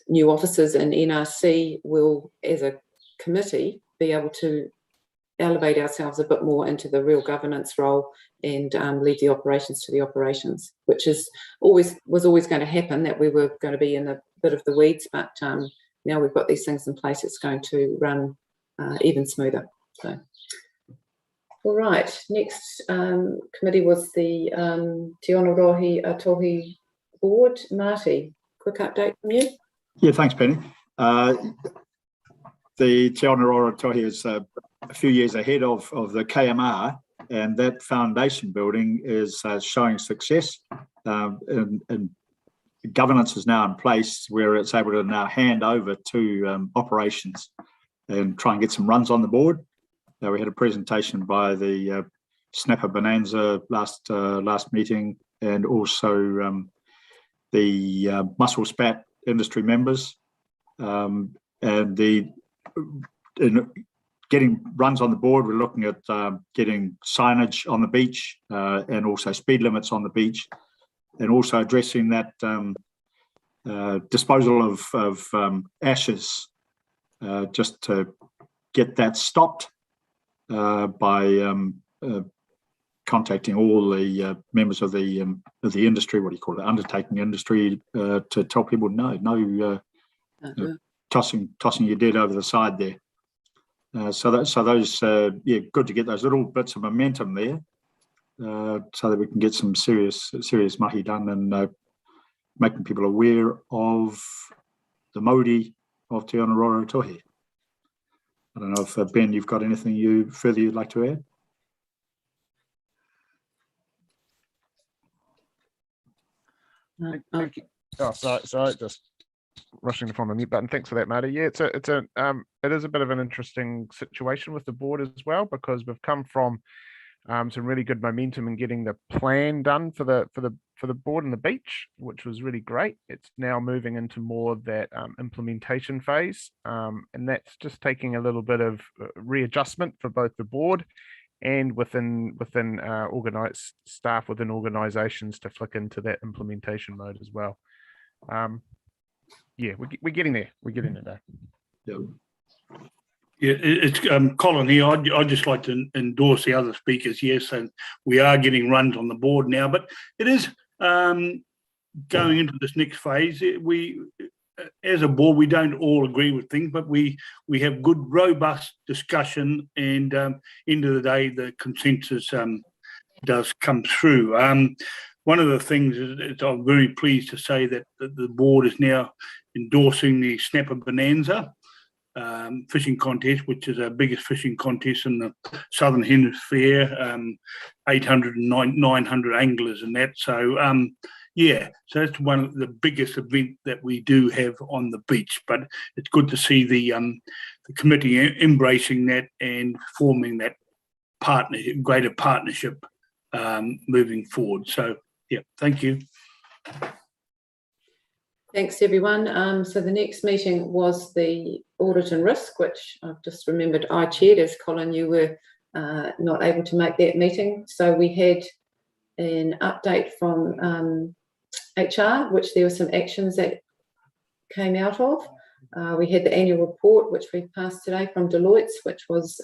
new officers in NRC, will, as a committee, be able to elevate ourselves a bit more into the real governance role and leave the operations to the operations, which was always going to happen, that we were going to be in a bit of the weeds, but now we've got these things in place, it's going to run even smoother. So, all right, next committee was the Te Ōnō Rohi board. Marty, quick update from you. Yeah, thanks, Penny. The Te Ōnō Rohi is a few years ahead of the KMR, and that foundation building is showing success. And governance is now in place where it's able to now hand over to operations and try and get some runs on the board. We had a presentation by the Snapper Bonanza last meeting, and also the Muscle Spat industry members, and in getting runs on the board. We're looking at getting signage on the beach and also speed limits on the beach, and also addressing that disposal of ashes, just to get that stopped by contacting all the members of the industry, what do you call it, undertaking industry, to tell people no tossing your dead over the side there. So those yeah, good to get those little bits of momentum there, so that we can get some serious mahi done, and making people aware of the mauri of Te Ōnō Rohi. I don't know if Ben, you've got anything further you'd like to add? Thank you. Oh, sorry, just rushing to find the mute button. Thanks for that, Marty. Yeah, it is a bit of an interesting situation with the board as well, because we've come from some really good momentum in getting the plan done for the board and the beach, which was really great. It's now moving into more of that implementation phase, and that's just taking a little bit of readjustment for both the board and within organized staff within organizations to flick into that implementation mode as well. Yeah, we're getting there. We're getting there. Yeah, it's Colin here. I'd just like to endorse the other speakers. Yes, and we are getting runs on the board now, but it is going into this next phase. We, as a board, we don't all agree with things, but we have good, robust discussion, and end of the day, the consensus does come through. One of the things is I'm very pleased to say that the board is now endorsing the Snapper Bonanza fishing contest, which is our biggest fishing contest in the Southern Hemisphere, 800 and 900 anglers and that. So, yeah, so that's one of the biggest event that we do have on the beach. But it's good to see the committee embracing that and forming that greater partnership moving forward. So, yeah, thank you. Thanks, everyone. So the next meeting was the audit and risk, which I've just remembered I chaired, as Colin, you were not able to make that meeting. So we had an update from HR, which there were some actions that came out of. We had the annual report, which we passed today from Deloitte, which was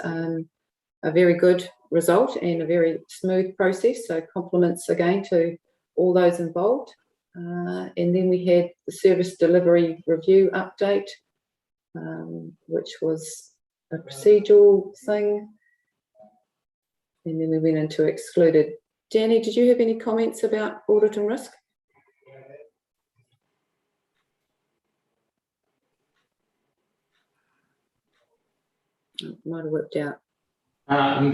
a very good result and a very smooth process. So compliments again to all those involved. And then we had the service delivery review update, which was a procedural thing. And then we went into excluded. Danny, did you have any comments about audit and risk? Might have worked out. No,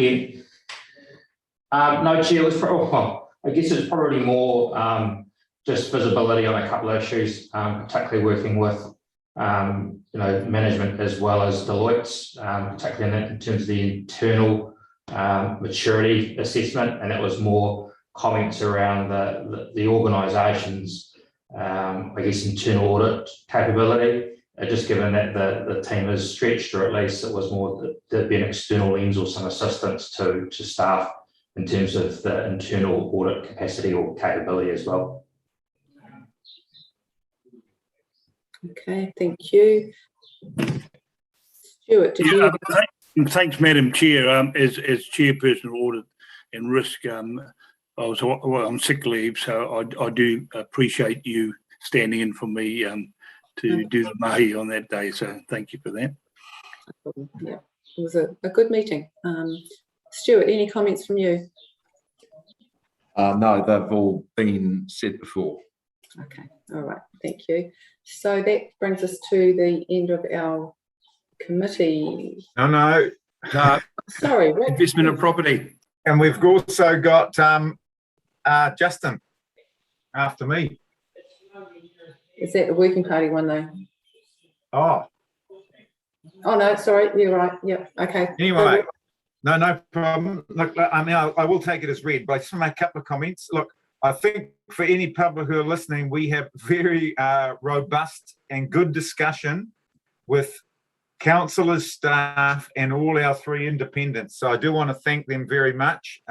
Chair, it was I guess it's probably more just visibility on a couple of issues, particularly working with management as well as Deloitte's, particularly in terms of the internal maturity assessment, and that was more comments around the organisation's, I guess, internal audit capability. Just given that the team is stretched, or at least it was more that there'd be an external lens or some assistance to staff in terms of the internal audit capacity or capability as well. Okay, thank you. Stuart, did you? Thanks, Madam Chair. As chairperson of audit and risk, I'm sick leave, so I do appreciate you standing in for me to do the mihi on that day. So thank you for that. Yeah, it was a good meeting. Stuart, any comments from you? No, they've all been said before. Okay, all right, thank you. So that brings us to the end of our committee. No. Sorry, what? Investment and property. And we've also got Justin after me. Is that the working party one though? Oh no, sorry, you're right. Yep, okay. Anyway, no problem. Look, I mean, I will take it as read, but I just want to make a couple of comments. Look, I think for any public who are listening, we have very robust and good discussion with councillors, staff, and all our 3 independents. So I do want to thank them very much.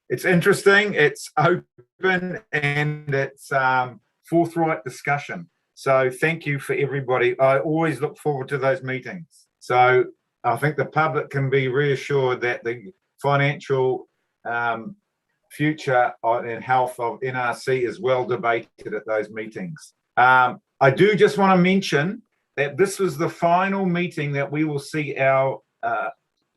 It's interesting, it's open, and it's forthright discussion. So thank you for everybody. I always look forward to those meetings. So I think the public can be reassured that the financial future and health of NRC is well debated at those meetings. I do just want to mention that this was the final meeting that we will see our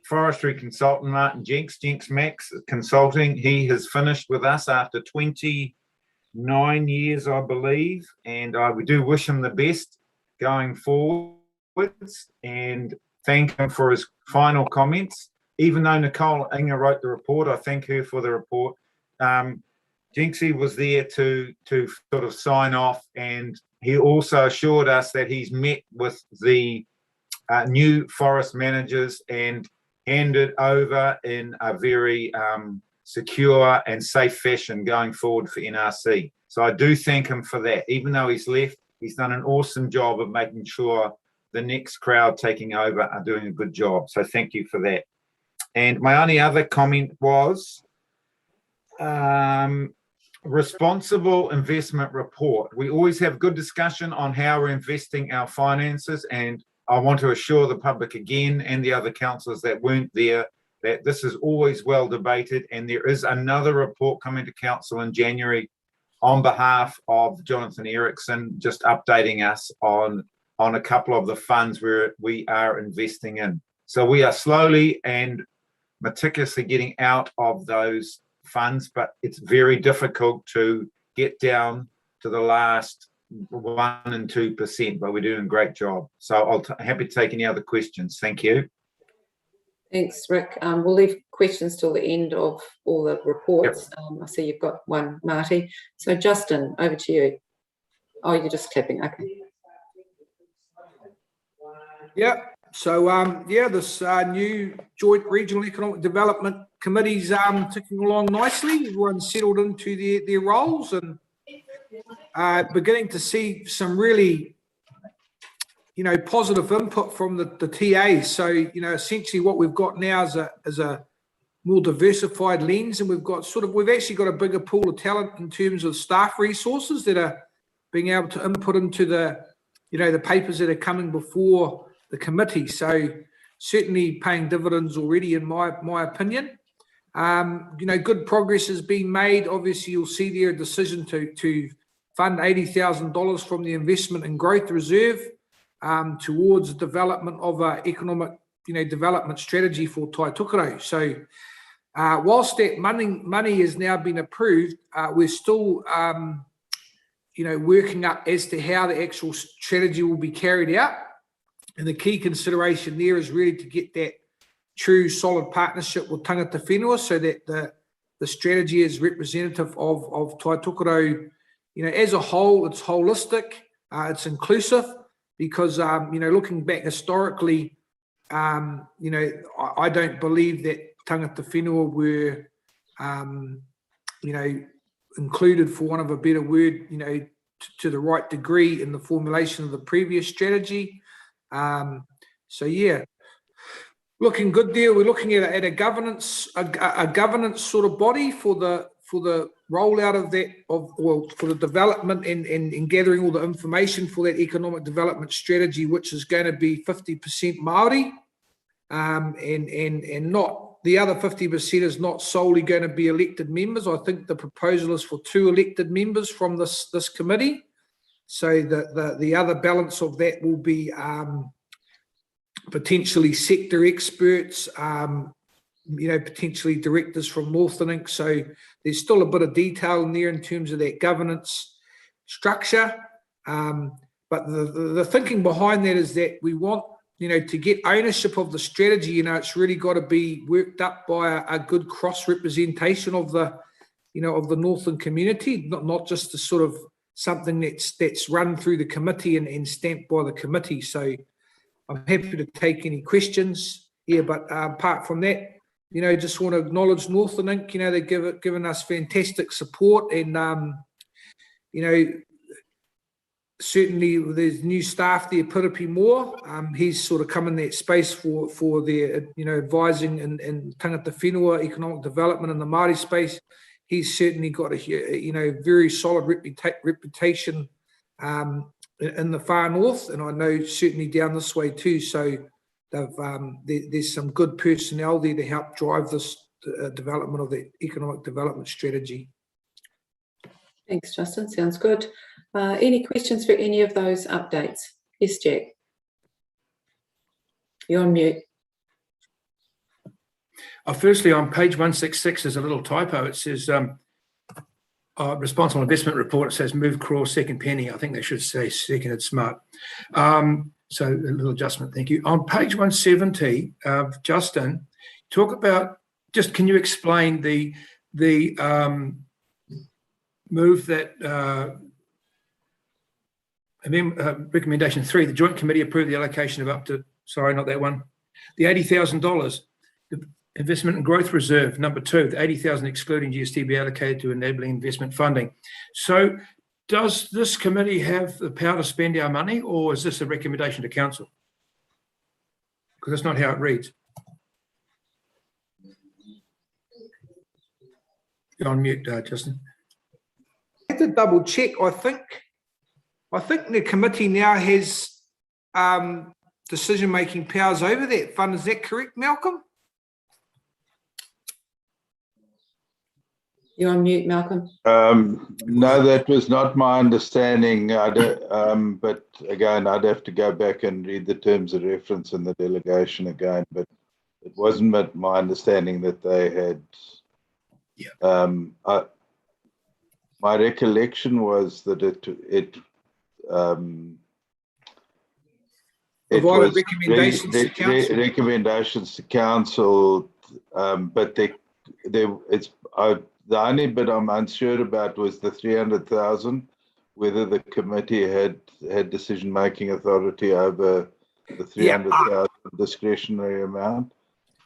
forestry consultant, Martin Jenks Max Consulting. He has finished with us after 29 years, I believe, and we do wish him the best going forwards and thank him for his final comments. Even though Nicole Inga wrote the report, I thank her for the report. Jinxie was there to sort of sign off, and he also assured us that he's met with the new forest managers and handed over in a very secure and safe fashion going forward for NRC. So I do thank him for that. Even though he's left, he's done an awesome job of making sure the next crowd taking over are doing a good job. So thank you for that. And my only other comment was responsible investment report. We always have good discussion on how we're investing our finances, and I want to assure the public again and the other councillors that weren't there that this is always well debated, and there is another report coming to council in January on behalf of Jonathan Erickson, just updating us on a couple of the funds where we are investing in. So we are slowly and meticulously getting out of those funds, but it's very difficult to get down to the last 1% and 2%, but we're doing a great job. So happy to take any other questions. Thank you. Thanks, Rick. We'll leave questions till the end of all the reports. Yep. I see you've got one, Marty. So Justin, over to you. Oh, you're just clapping. Okay. Yeah. So this new joint regional economic development committee's ticking along nicely. Everyone's settled into their roles and beginning to see some really, positive input from the TAs. So, essentially what we've got now is a more diversified lens, and we've actually got a bigger pool of talent in terms of staff resources that are being able to input into the papers that are coming before the committee. So, certainly paying dividends already, in my opinion. Good progress has been made. Obviously, you'll see there a decision to fund $80,000 from the Investment and Growth Reserve towards the development of an economic, development strategy for Tai Tokerau. So, whilst that money has now been approved, we're still, working up as to how the actual strategy will be carried out. And the key consideration there is really to get that true solid partnership with tangata whenua, so that the strategy is representative of Tai Tokerau, as a whole. It's holistic, it's inclusive, because, looking back historically, I don't believe that tangata whenua were, included, for want of a better word, to the right degree in the formulation of the previous strategy. So yeah, looking good there. We're looking at a governance sort of body for the rollout of that, for the development and gathering all the information for that economic development strategy, which is going to be 50% Māori, and not the other 50% is not solely going to be elected members. I think the proposal is for 2 elected members from this committee. So the other balance of that will be potentially sector experts, potentially directors from Northern Inc. So there's still a bit of detail in there in terms of that governance structure. But the thinking behind that is that we want, to get ownership of the strategy, it's really got to be worked up by a good cross representation of the Northern community, not just the sort of something that's run through the committee and stamped by the committee. So I'm happy to take any questions here, but apart from that, just want to acknowledge Northern Inc. They've given us fantastic support, and certainly there's new staff there, Piripi Moore. He's sort of come in that space for their advising and tangata whenua economic development in the Māori space. He's certainly got a very solid reputation in the far north, and I know certainly down this way too. So there's some good personnel there to help drive this development of the economic development strategy. Thanks, Justin. Sounds good. Any questions for any of those updates? Yes, Jack. You're on mute. Firstly, on page 166, there's a little typo. It says responsible investment report. It says move crawl second penny. I think they should say seconded smart. So a little adjustment. Thank you. On page 170, Justin, talk about, can you explain the move that recommendation 3, the joint committee approved the allocation of up to, sorry, not that one, the $80,000, the investment and growth reserve, number 2, the 80,000 excluding GST be allocated to enabling investment funding. So does this committee have the power to spend our money, or is this a recommendation to council? Because that's not how it reads. You're on mute, Justin. I have to double check. I think the committee now has decision-making powers over that fund. Is that correct, Malcolm? You're on mute, Malcolm. No, that was not my understanding. But again, I'd have to go back and read the terms of reference in the delegation again. But it wasn't my understanding that they had. Yeah. My recollection was that it was recommendations to council. Recommendations to council, but the only bit I'm unsure about was the 300,000, whether the committee had decision-making authority over the 300,000 discretionary amount.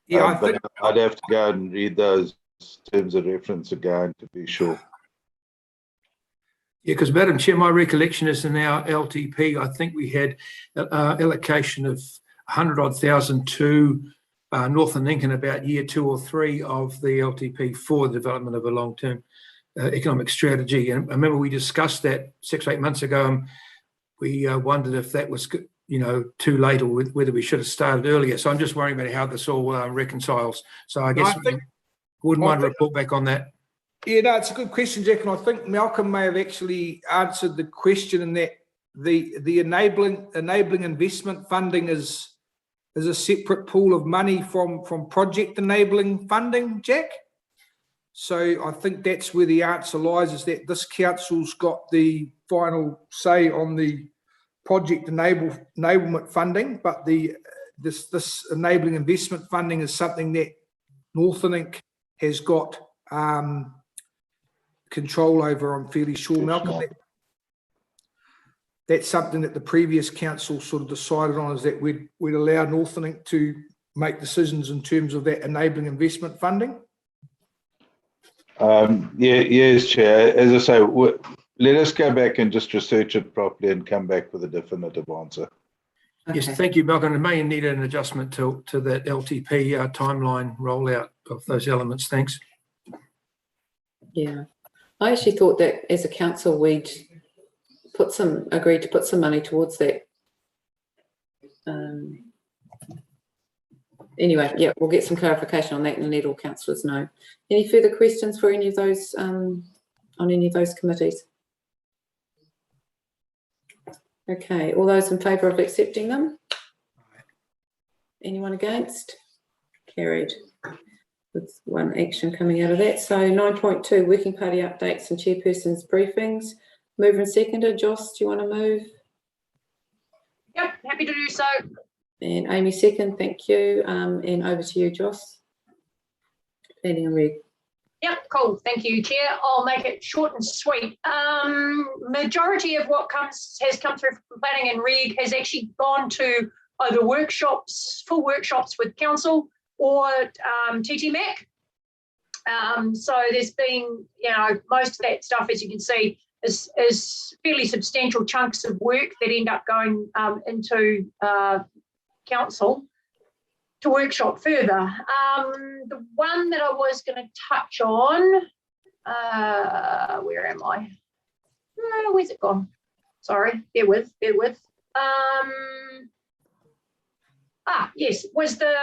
Yeah, but I'd have to go and read those terms of reference again to be sure. Yeah, because Madam Chair, my recollection is in our LTP, I think we had allocation of 100,000 to Northern Inc. in about year 2 or 3 of the LTP for the development of a long-term economic strategy. And I remember we discussed that 6 or 8 months ago, and we wondered if that was too late, or whether we should have started earlier. So I'm just worrying about how this all reconciles. So I guess wouldn't mind to report back on that. Yeah, no, it's a good question, Jack, and I think Malcolm may have actually answered the question in that the enabling investment funding is a separate pool of money from project enabling funding, Jack. So I think that's where the answer lies, is that this council's got the final say on the project enablement funding, but this enabling investment funding is something that Northern Inc has got control over. I'm fairly sure, Malcolm, that's something that the previous council sort of decided on, is that we'd allow Northern Inc to make decisions in terms of that enabling investment funding. Yes, Chair. As I say, let us go back and just research it properly and come back with a definitive answer. Yes, thank you, Malcolm. It may need an adjustment to that LTP timeline rollout of those elements. Thanks. Yeah, I actually thought that as a council we'd agreed to put some money towards that. Anyway, yeah, we'll get some clarification on that and let all councillors know. Any further questions for any of those on any of those committees? Okay, all those in favour of accepting them? Anyone against? Carried. With one action coming out of that. So 9.2, working party updates and chairperson's briefings. Mover and seconder. Joss, do you want to move? Yep, happy to do so. And Amy second, thank you. And over to you, Joss. Planning and Reg. Yep, cool. Thank you, Chair. I'll make it short and sweet. Majority of what has come through from Planning and Reg has actually gone to either workshops, full workshops with council, or TTMAC. So there's been, most of that stuff, as you can see, is fairly substantial chunks of work that end up going into council to workshop further. The one that I was going to touch on, where am I? Where's it gone? Sorry, bear with. Yes, was the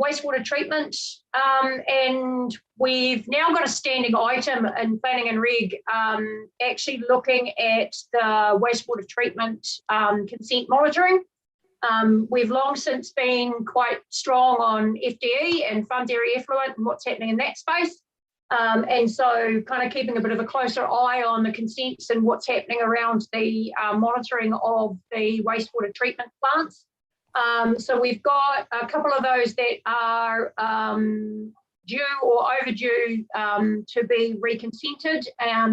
wastewater treatment, and we've now got a standing item in Planning and Reg actually looking at the wastewater treatment consent monitoring. We've long since been quite strong on FDE and farm dairy effluent and what's happening in that space. And so kind of keeping a bit of a closer eye on the consents and what's happening around the monitoring of the wastewater treatment plants. So we've got a couple of those that are due or overdue to be reconsented.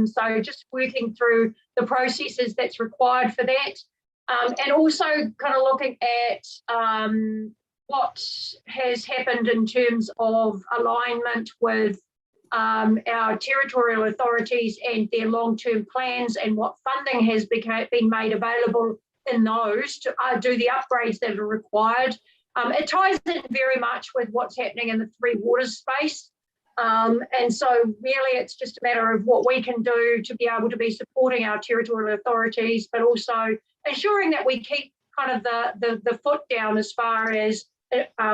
So just working through the processes that's required for that. And also kind of looking at what has happened in terms of alignment with our territorial authorities and their long-term plans, and what funding has been made available in those to do the upgrades that are required. It ties in very much with what's happening in the Three Waters space. And so really it's just a matter of what we can do to be able to be supporting our territorial authorities, but also ensuring that we keep kind of the foot down as far as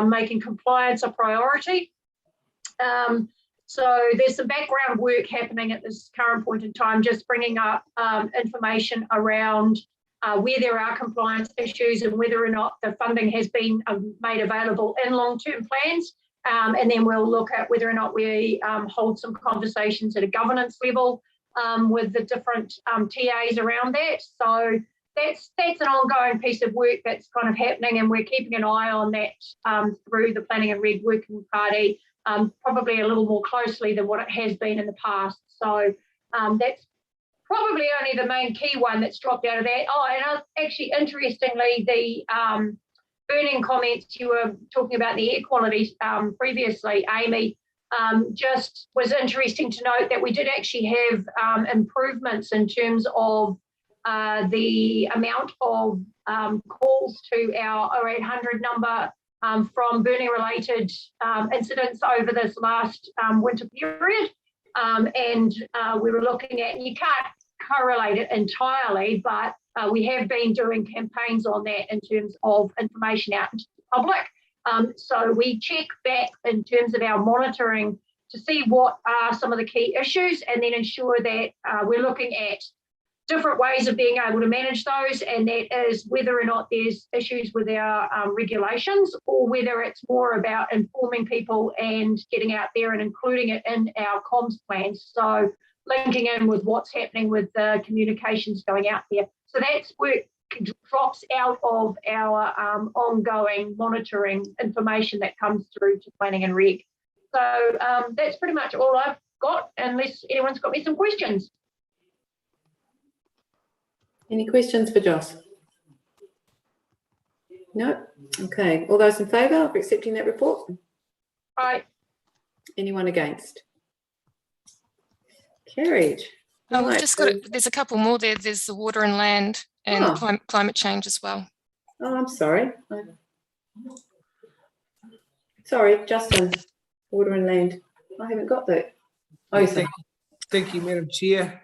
making compliance a priority. So there's some background work happening at this current point in time, just bringing up information around where there are compliance issues and whether or not the funding has been made available in long-term plans. And then we'll look at whether or not we hold some conversations at a governance level with the different TAs around that. So that's an ongoing piece of work that's kind of happening, and we're keeping an eye on that through the Planning and Reg Working Party, probably a little more closely than what it has been in the past. So that's probably only the main key one that's dropped out of that. Oh, and actually, interestingly, the burning comments you were talking about, the air quality previously, Amy, just was interesting to note that we did actually have improvements in terms of the amount of calls to our 0800 number from burning related incidents over this last winter period. And we were looking at, and you correlate it entirely, but we have been doing campaigns on that in terms of information out into the public. So we check back in terms of our monitoring to see what are some of the key issues, and then ensure that we're looking at different ways of being able to manage those, and that is whether or not there's issues with our regulations, or whether it's more about informing people and getting out there and including it in our comms plans. So linking in with what's happening with the communications going out there. So that's where it drops out of our ongoing monitoring information that comes through to planning and reg. So that's pretty much all I've got, unless anyone's got me some questions. Any questions for Joss? No? Okay. All those in favour of accepting that report? Aye. Anyone against? Carried. Oh, we've Right, just got it. There's a couple more there. There's the water and land and climate change as well. Oh, I'm sorry. Sorry, Justin. Water and land. I haven't got that. Oh, Thank you, Madam Chair.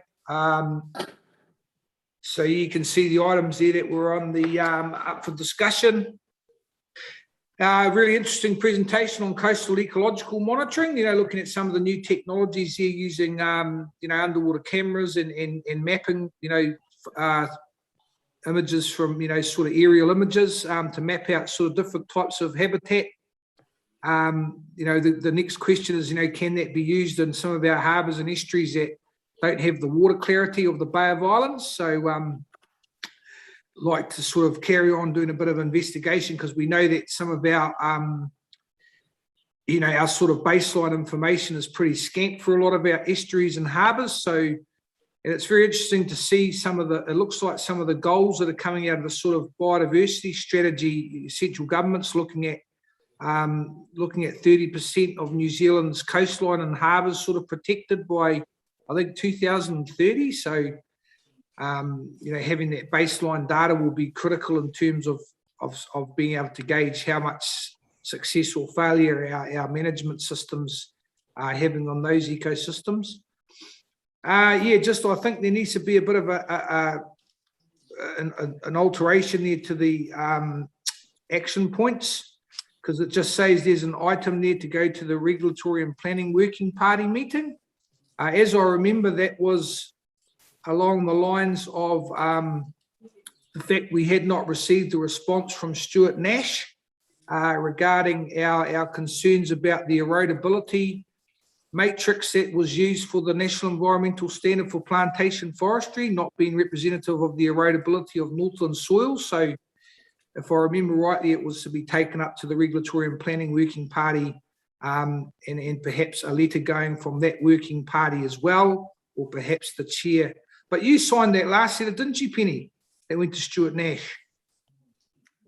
So you can see the items there that were on the up for discussion. Really interesting presentation on coastal ecological monitoring, looking at some of the new technologies here using, underwater cameras and mapping, images from, sort of aerial images to map out sort of different types of habitat. The next question is, can that be used in some of our harbours and estuaries that don't have the water clarity of the Bay of Islands? So like to sort of carry on doing a bit of investigation, because we know that some of our our sort of baseline information is pretty scant for a lot of our estuaries and harbours. So, and it's very interesting to see it looks like some of the goals that are coming out of the sort of biodiversity strategy central government's looking at 30% of New Zealand's coastline and harbours sort of protected by, I think, 2030. So, having that baseline data will be critical in terms of being able to gauge how much success or failure our management systems are having on those ecosystems. I think there needs to be a bit of an alteration there to the action points, because it just says there's an item there to go to the Regulatory and Planning Working Party meeting. As I remember, that was along the lines of the fact we had not received a response from Stuart Nash regarding our concerns about the erodibility matrix that was used for the National Environmental Standard for Plantation Forestry, not being representative of the erodibility of Northland soils. So if I remember rightly, it was to be taken up to the Regulatory and Planning Working Party, and perhaps a letter going from that working party as well, or perhaps the chair. But you signed that last letter, didn't you, Penny? That went to Stuart Nash.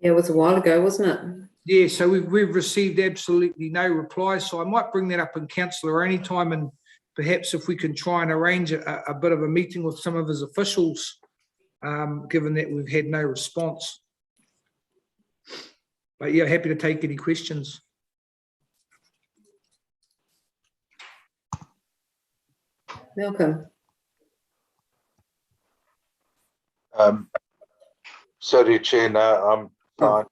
Yeah, it was a while ago, wasn't it? Yeah, so we've received absolutely no reply. So I might bring that up in councillor any time, and perhaps if we can try and arrange a bit of a meeting with some of his officials, given that we've had no response. But yeah, happy to take any questions. Malcolm. Sorry, Chair, no, I'm fine.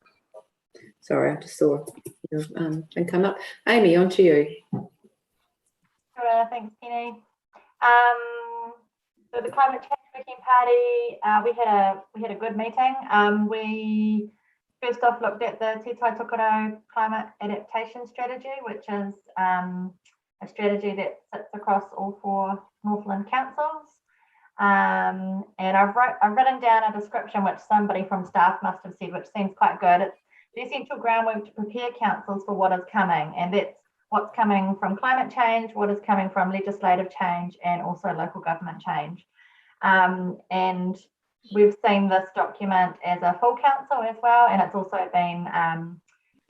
Sorry, I just saw your thing come up. Amy, on to you. Thanks, Penny. So the Climate Change Working Party, we had a good meeting. We first off looked at the Te Tai Tokerau Climate Adaptation Strategy, which is a strategy that sits across all 4 Northland councils. And I've written down a description which somebody from staff must have said, which seems quite good. It's the essential groundwork to prepare councils for what is coming, and that's what's coming from climate change, what is coming from legislative change, and also local government change. And we've seen this document as a full council as well, and it's also been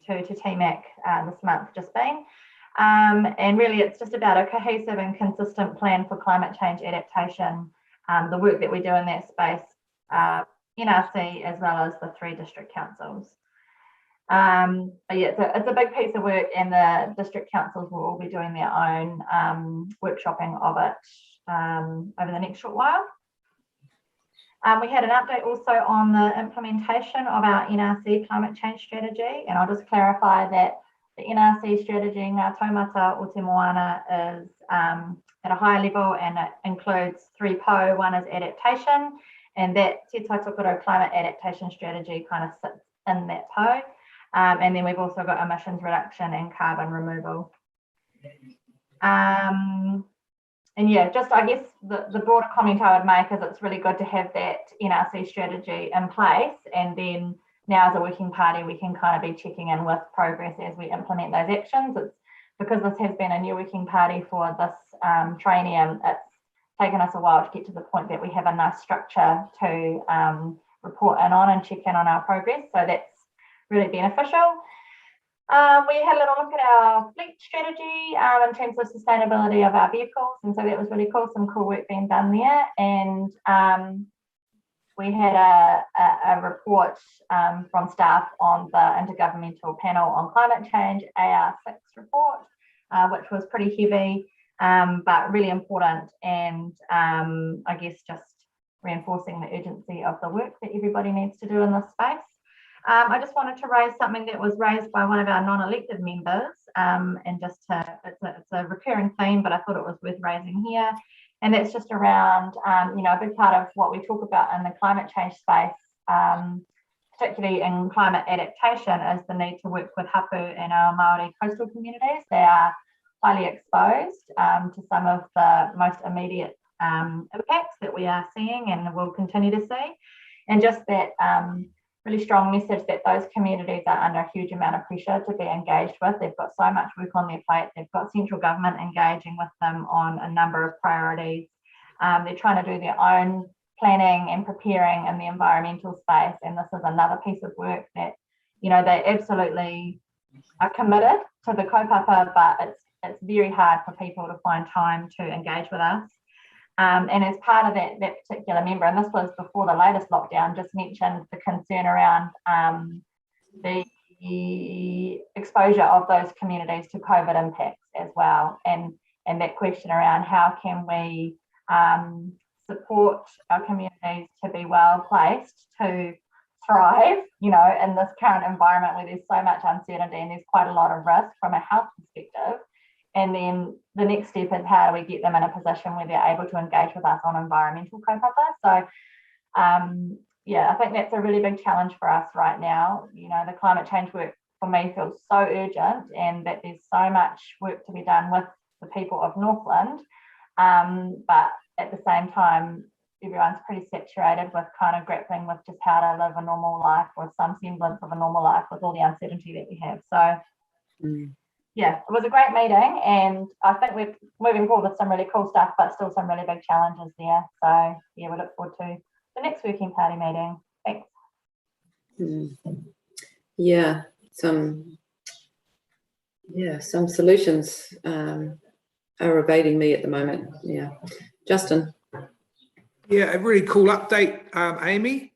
to TMAC this month just been. And really it's just about a cohesive and consistent plan for climate change adaptation, the work that we do in that space, NRC as well as the 3 district councils. But yeah, it's a big piece of work, and the district councils will all be doing their own workshopping of it over the next short while. We had an update also on the implementation of our NRC climate change strategy, and I'll just clarify that the NRC strategy, Ngā Taumata o Te Moana, is at a high level, and it includes 3 po. One is adaptation, and that Te Tai Tokerau climate adaptation strategy kind of sits in that po. And then we've also got emissions reduction and carbon removal. And yeah, just I guess the broader comment I would make is it's really good to have that NRC strategy in place, and then now as a working party we can kind of be checking in with progress as we implement those actions. It's because this has been a new working party for this triennium, it's taken us a while to get to the point that we have a nice structure to report in on and check in on our progress, so that's really beneficial. We had a little look at our fleet strategy in terms of sustainability of our vehicles, and so that was really cool, some cool work being done there. And we had a report from staff on the Intergovernmental Panel on Climate Change, AR6 report, which was pretty heavy, but really important, and I guess just reinforcing the urgency of the work that everybody needs to do in this space. I just wanted to raise something that was raised by one of our non-elected members, and just it's a recurring theme, but I thought it was worth raising here. And that's just around, you know, a big part of what we talk about in the climate change space, particularly in climate adaptation, is the need to work with hapu and our Māori coastal communities. They are highly exposed to some of the most immediate impacts that we are seeing and will continue to see. And just that really strong message that those communities are under a huge amount of pressure to be engaged with. They've got so much work on their plate. They've got central government engaging with them on a number of priorities. They're trying to do their own planning and preparing in the environmental space. And this is another piece of work that, you know, they absolutely are committed to the kaupapa, but it's very hard for people to find time to engage with us. And as part of that particular member, and this was before the latest lockdown, just mentioned the concern around the exposure of those communities to COVID impacts as well, and that question around how can we support our communities to be well placed to thrive, you know, in this current environment where there's so much uncertainty and there's quite a lot of risk from a health perspective. And then the next step is how do we get them in a position where they're able to engage with us on environmental kaupapa. So yeah, I think that's a really big challenge for us right now. You know, the climate change work for me feels so urgent, and that there's so much work to be done with the people of Northland. But at the same time, everyone's pretty saturated with kind of grappling with just how to live a normal life, or some semblance of a normal life, with all the uncertainty that we have. So yeah, it was a great meeting, and I think we're moving forward with some really cool stuff, but still some really big challenges there. So yeah, we look forward to the next working party meeting. Thanks. Yeah, some solutions are evading me at the moment. Yeah, Justin. Yeah, a really cool update, Amy.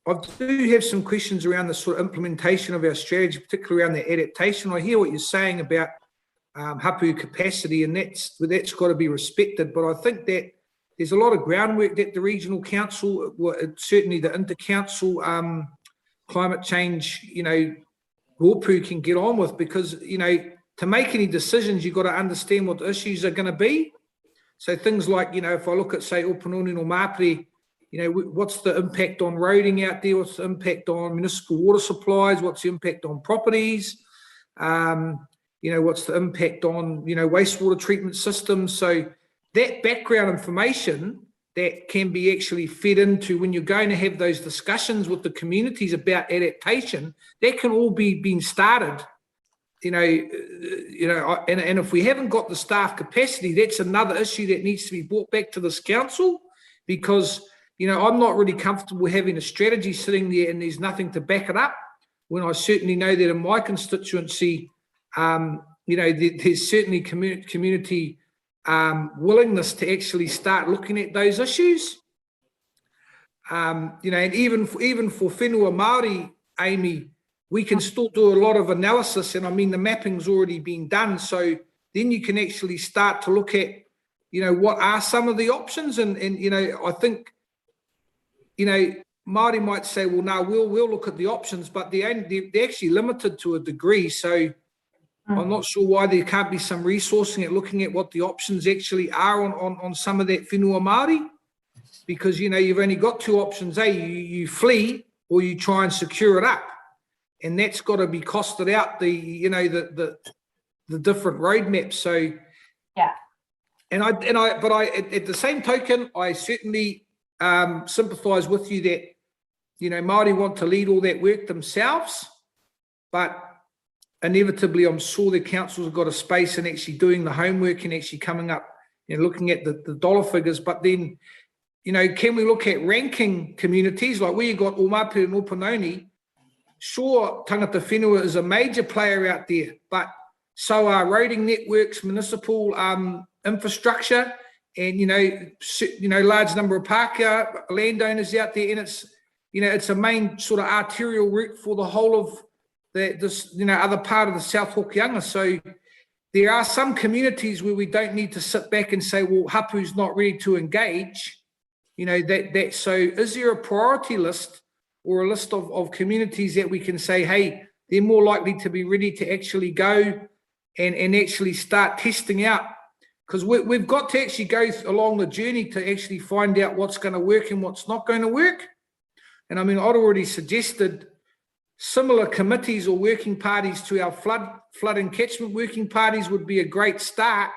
I do have some questions around the sort of implementation of our strategy, particularly around the adaptation. I hear what you're saying about hapu capacity, and that's got to be respected. But I think that there's a lot of groundwork that the regional council, certainly the inter-council climate change, you know, Gōpū can get on with, because, you know, to make any decisions, you've got to understand what the issues are going to be. So things like, you know, if I look at, say, Opanoni or Marty, you know, what's the impact on roading out there? What's the impact on municipal water supplies? What's the impact on properties? You know, what's the impact on, you know, wastewater treatment systems? So that background information that can be actually fed into when you're going to have those discussions with the communities about adaptation, that can all be being started. And if we haven't got the staff capacity, that's another issue that needs to be brought back to this council, because, you know, I'm not really comfortable having a strategy sitting there and there's nothing to back it up, when I certainly know that in my constituency, you know, there's certainly community willingness to actually start looking at those issues. You know, and even for whenua Māori, Amy, we can still do a lot of analysis, and I mean, the mapping's already been done. So then you can actually start to look at, you know, what are some of the options, and you know, I think you know, Marty might say, well, no, we'll look at the options, but they're actually limited to a degree. So I'm not sure why there can't be some resourcing at looking at what the options actually are on some of that whenua Māori, because, you know, you've only got two options, you flee or you try and secure it up, and that's got to be costed out, the different roadmaps. So yeah, but at the same token, I certainly sympathise with you that, you know, Māori want to lead all that work themselves, but inevitably, I'm sure the councils have got a space in actually doing the homework and actually coming up and looking at the dollar figures. But then, you know, can we look at ranking communities like where you got Omapu and Opanoni? Sure, tangata whenua is a major player out there, but so are roading networks, municipal infrastructure, and you know, large number of Pākehā landowners out there, and it's, you know, it's a main sort of arterial route for the whole of this, you know, other part of the South Hokianga. So there are some communities where we don't need to sit back and say, well, Hapu's not ready to engage. You know, so is there a priority list or a list of communities that we can say, hey, they're more likely to be ready to actually go and actually start testing out? Because we've got to actually go along the journey to actually find out what's going to work and what's not going to work. And I mean, I'd already suggested similar committees or working parties to our flood and catchment working parties would be a great start,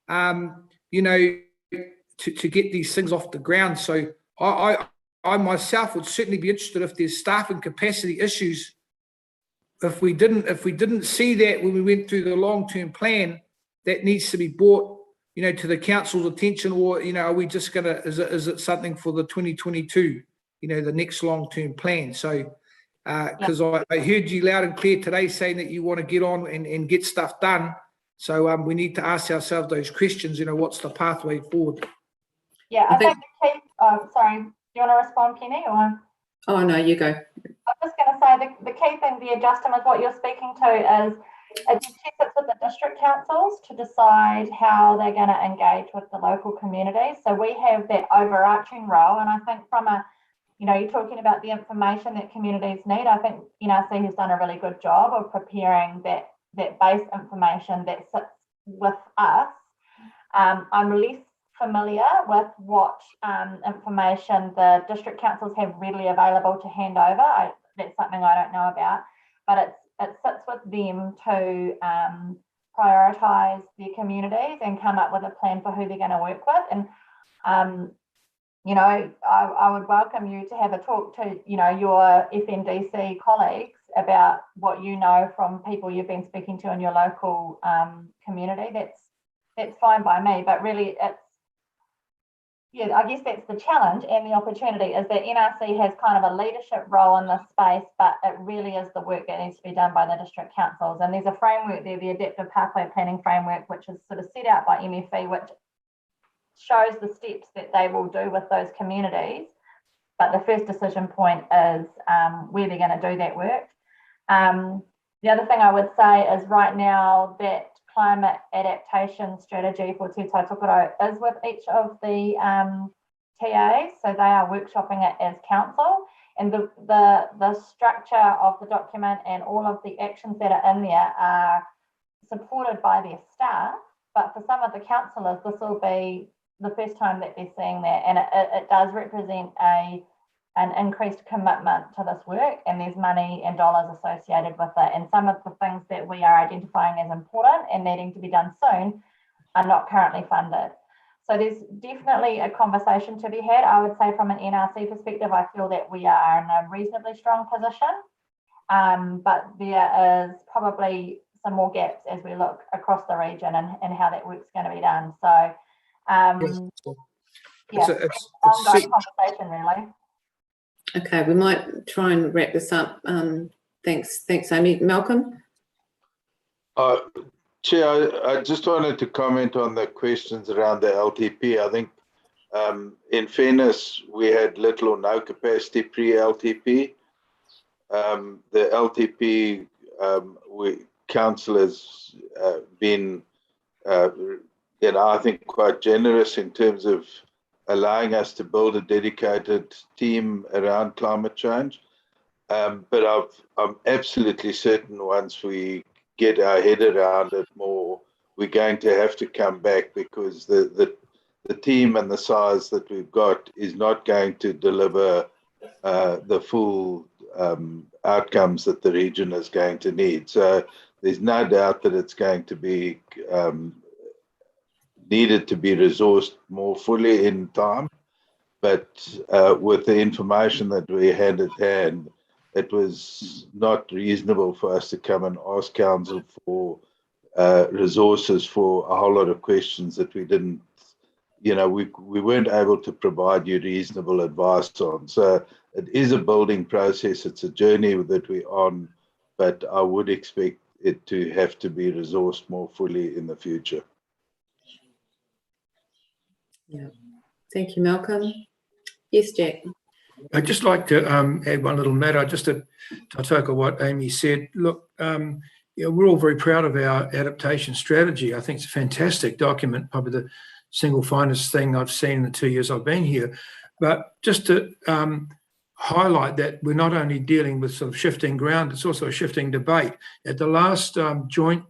you know, to get these things off the ground. So I myself would certainly be interested if there's staff and capacity issues. If we didn't see that when we went through the long-term plan, that needs to be brought, you know, to the council's attention, or, you know, are we just gonna, is it something for the 2022, you know, the next long-term plan? So because I heard you loud and clear today saying that you want to get on and get stuff done. So we need to ask ourselves those questions, you know, what's the pathway forward? Yeah, I think the key, sorry, do you want to respond, Penny? Or? Oh, no, you go. I was just going to say the key thing, the adjustment, what you're speaking to is it sits with the district councils to decide how they're going to engage with the local communities. So we have that overarching role, and I think from a, you know, you're talking about the information that communities need. I think NRC has done a really good job of preparing that base information that sits with us. I'm less familiar with what information the district councils have readily available to hand over. That's something I don't know about, but it sits with them to prioritise their communities and come up with a plan for who they're going to work with. And you know, I would welcome you to have a talk to, you know, your FNDC colleagues about what you know from people you've been speaking to in your local community. That's fine by me, but really it's, yeah, I guess that's the challenge and the opportunity, is that NRC has kind of a leadership role in this space, but it really is the work that needs to be done by the district councils. And there's a framework there, the Adaptive Pathway Planning Framework, which is sort of set out by MFE, which shows the steps that they will do with those communities. But the first decision point is where they're going to do that work. The other thing I would say is right now that climate adaptation strategy for Te Tai Tokerau is with each of the TAs, so they are workshopping it as council, and the structure of the document and all of the actions that are in there are supported by their staff. But for some of the councillors, this will be the first time that they're seeing that, and it does represent an increased commitment to this work, and there's money and dollars associated with it. And some of the things that we are identifying as important and needing to be done soon are not currently funded. So there's definitely a conversation to be had. I would say from an NRC perspective, I feel that we are in a reasonably strong position, but there is probably some more gaps as we look across the region and how that work's going to be done. So yeah, it's ongoing conversation really. Okay, we might try and wrap this up. Thanks, Amy. Malcolm? Chair, I just wanted to comment on the questions around the LTP. I think in fairness, we had little or no capacity pre-LTP. The LTP, council has been, I think quite generous in terms of allowing us to build a dedicated team around climate change. But I'm absolutely certain once we get our head around it more, we're going to have to come back, because the team and the size that we've got is not going to deliver the full outcomes that the region is going to need. So there's no doubt that it's going to be needed to be resourced more fully in time. But with the information that we had at hand, it was not reasonable for us to come and ask council for resources for a whole lot of questions that we didn't, we weren't able to provide you reasonable advice on. So it is a building process. It's a journey that we're on, but I would expect it to have to be resourced more fully in the future. Yeah. Thank you, Malcolm. Yes, Jack. I'd just like to add one little matter, just to talk of what Amy said. Look, we're all very proud of our adaptation strategy. I think it's a fantastic document, probably the single finest thing I've seen in the 2 years I've been here. But just to highlight that we're not only dealing with sort of shifting ground, it's also a shifting debate. At the last joint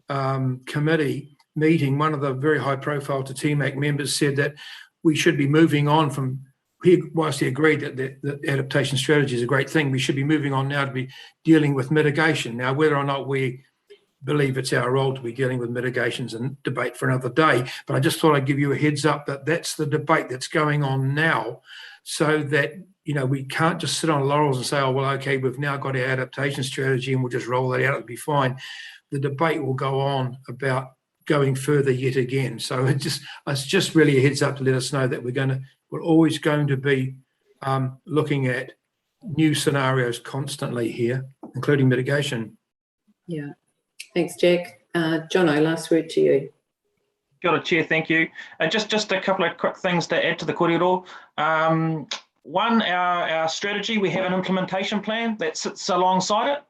committee meeting, one of the very high profile to TMAC members said that we should be moving on from, whilst he agreed that the adaptation strategy is a great thing, we should be moving on now to be dealing with mitigation. Now, whether or not we believe it's our role to be dealing with mitigations and debate for another day, but I just thought I'd give you a heads up that that's the debate that's going on now, so that, we can't just sit on laurels and say, oh, well, okay, we've now got our adaptation strategy and we'll just roll that out, it'll be fine. The debate will go on about going further yet again. So it's just really a heads up to let us know that we're always going to be looking at new scenarios constantly here, including mitigation. Yeah, thanks, Jack. Jono, last word to you. Got it, Chair, thank you. Just a couple of quick things to add to the kōrero. One, our strategy, we have an implementation plan that sits alongside it,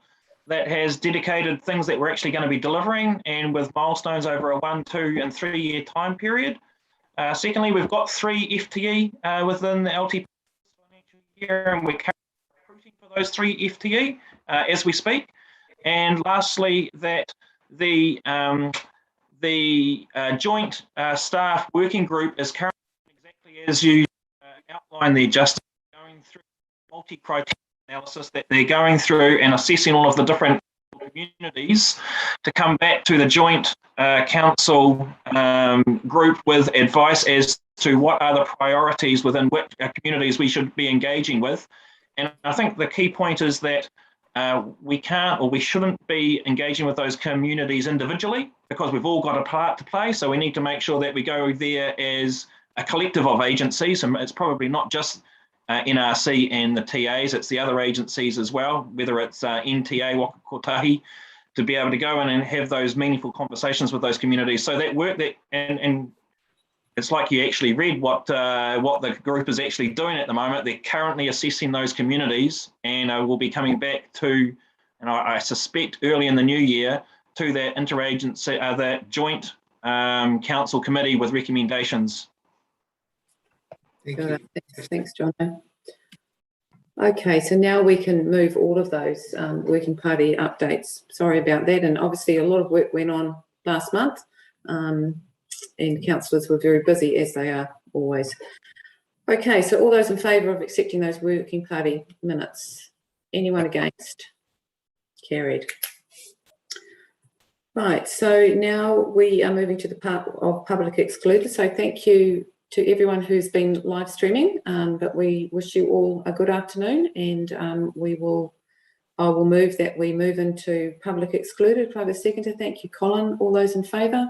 that has dedicated things that we're actually going to be delivering, and with milestones over a 1, 2 and 3 year time period. Secondly, we've got 3 FTE within the LTP financial year, and we're currently recruiting for those 3 FTE as we speak. And lastly, that the joint staff working group is currently, exactly as you outlined there, Justin, going through multi-criteria analysis that they're going through and assessing all of the different communities to come back to the joint council group with advice as to what are the priorities within which communities we should be engaging with. And I think the key point is that we can't, or we shouldn't be engaging with those communities individually, because we've all got a part to play. So we need to make sure that we go there as a collective of agencies, and it's probably not just NRC and the TAs, it's the other agencies as well, whether it's NTA, Waka Kotahi, to be able to go in and have those meaningful conversations with those communities. So that work that, and it's like you actually read what the group is actually doing at the moment. They're currently assessing those communities, and we'll be coming back to, and I suspect early in the new year, to that interagency, that joint council committee with recommendations. Thanks, John. Okay, so now we can move all of those working party updates. Sorry about that. And obviously a lot of work went on last month, and councillors were very busy, as they are always. Okay, so all those in favour of accepting those working party minutes? Anyone against? Carried. Right, so now we are moving to the part of public excluded. So thank you to everyone who's been live streaming, but we wish you all a good afternoon, and I will move that we move into public excluded. Can I have a second to thank you, Colin? All those in favour?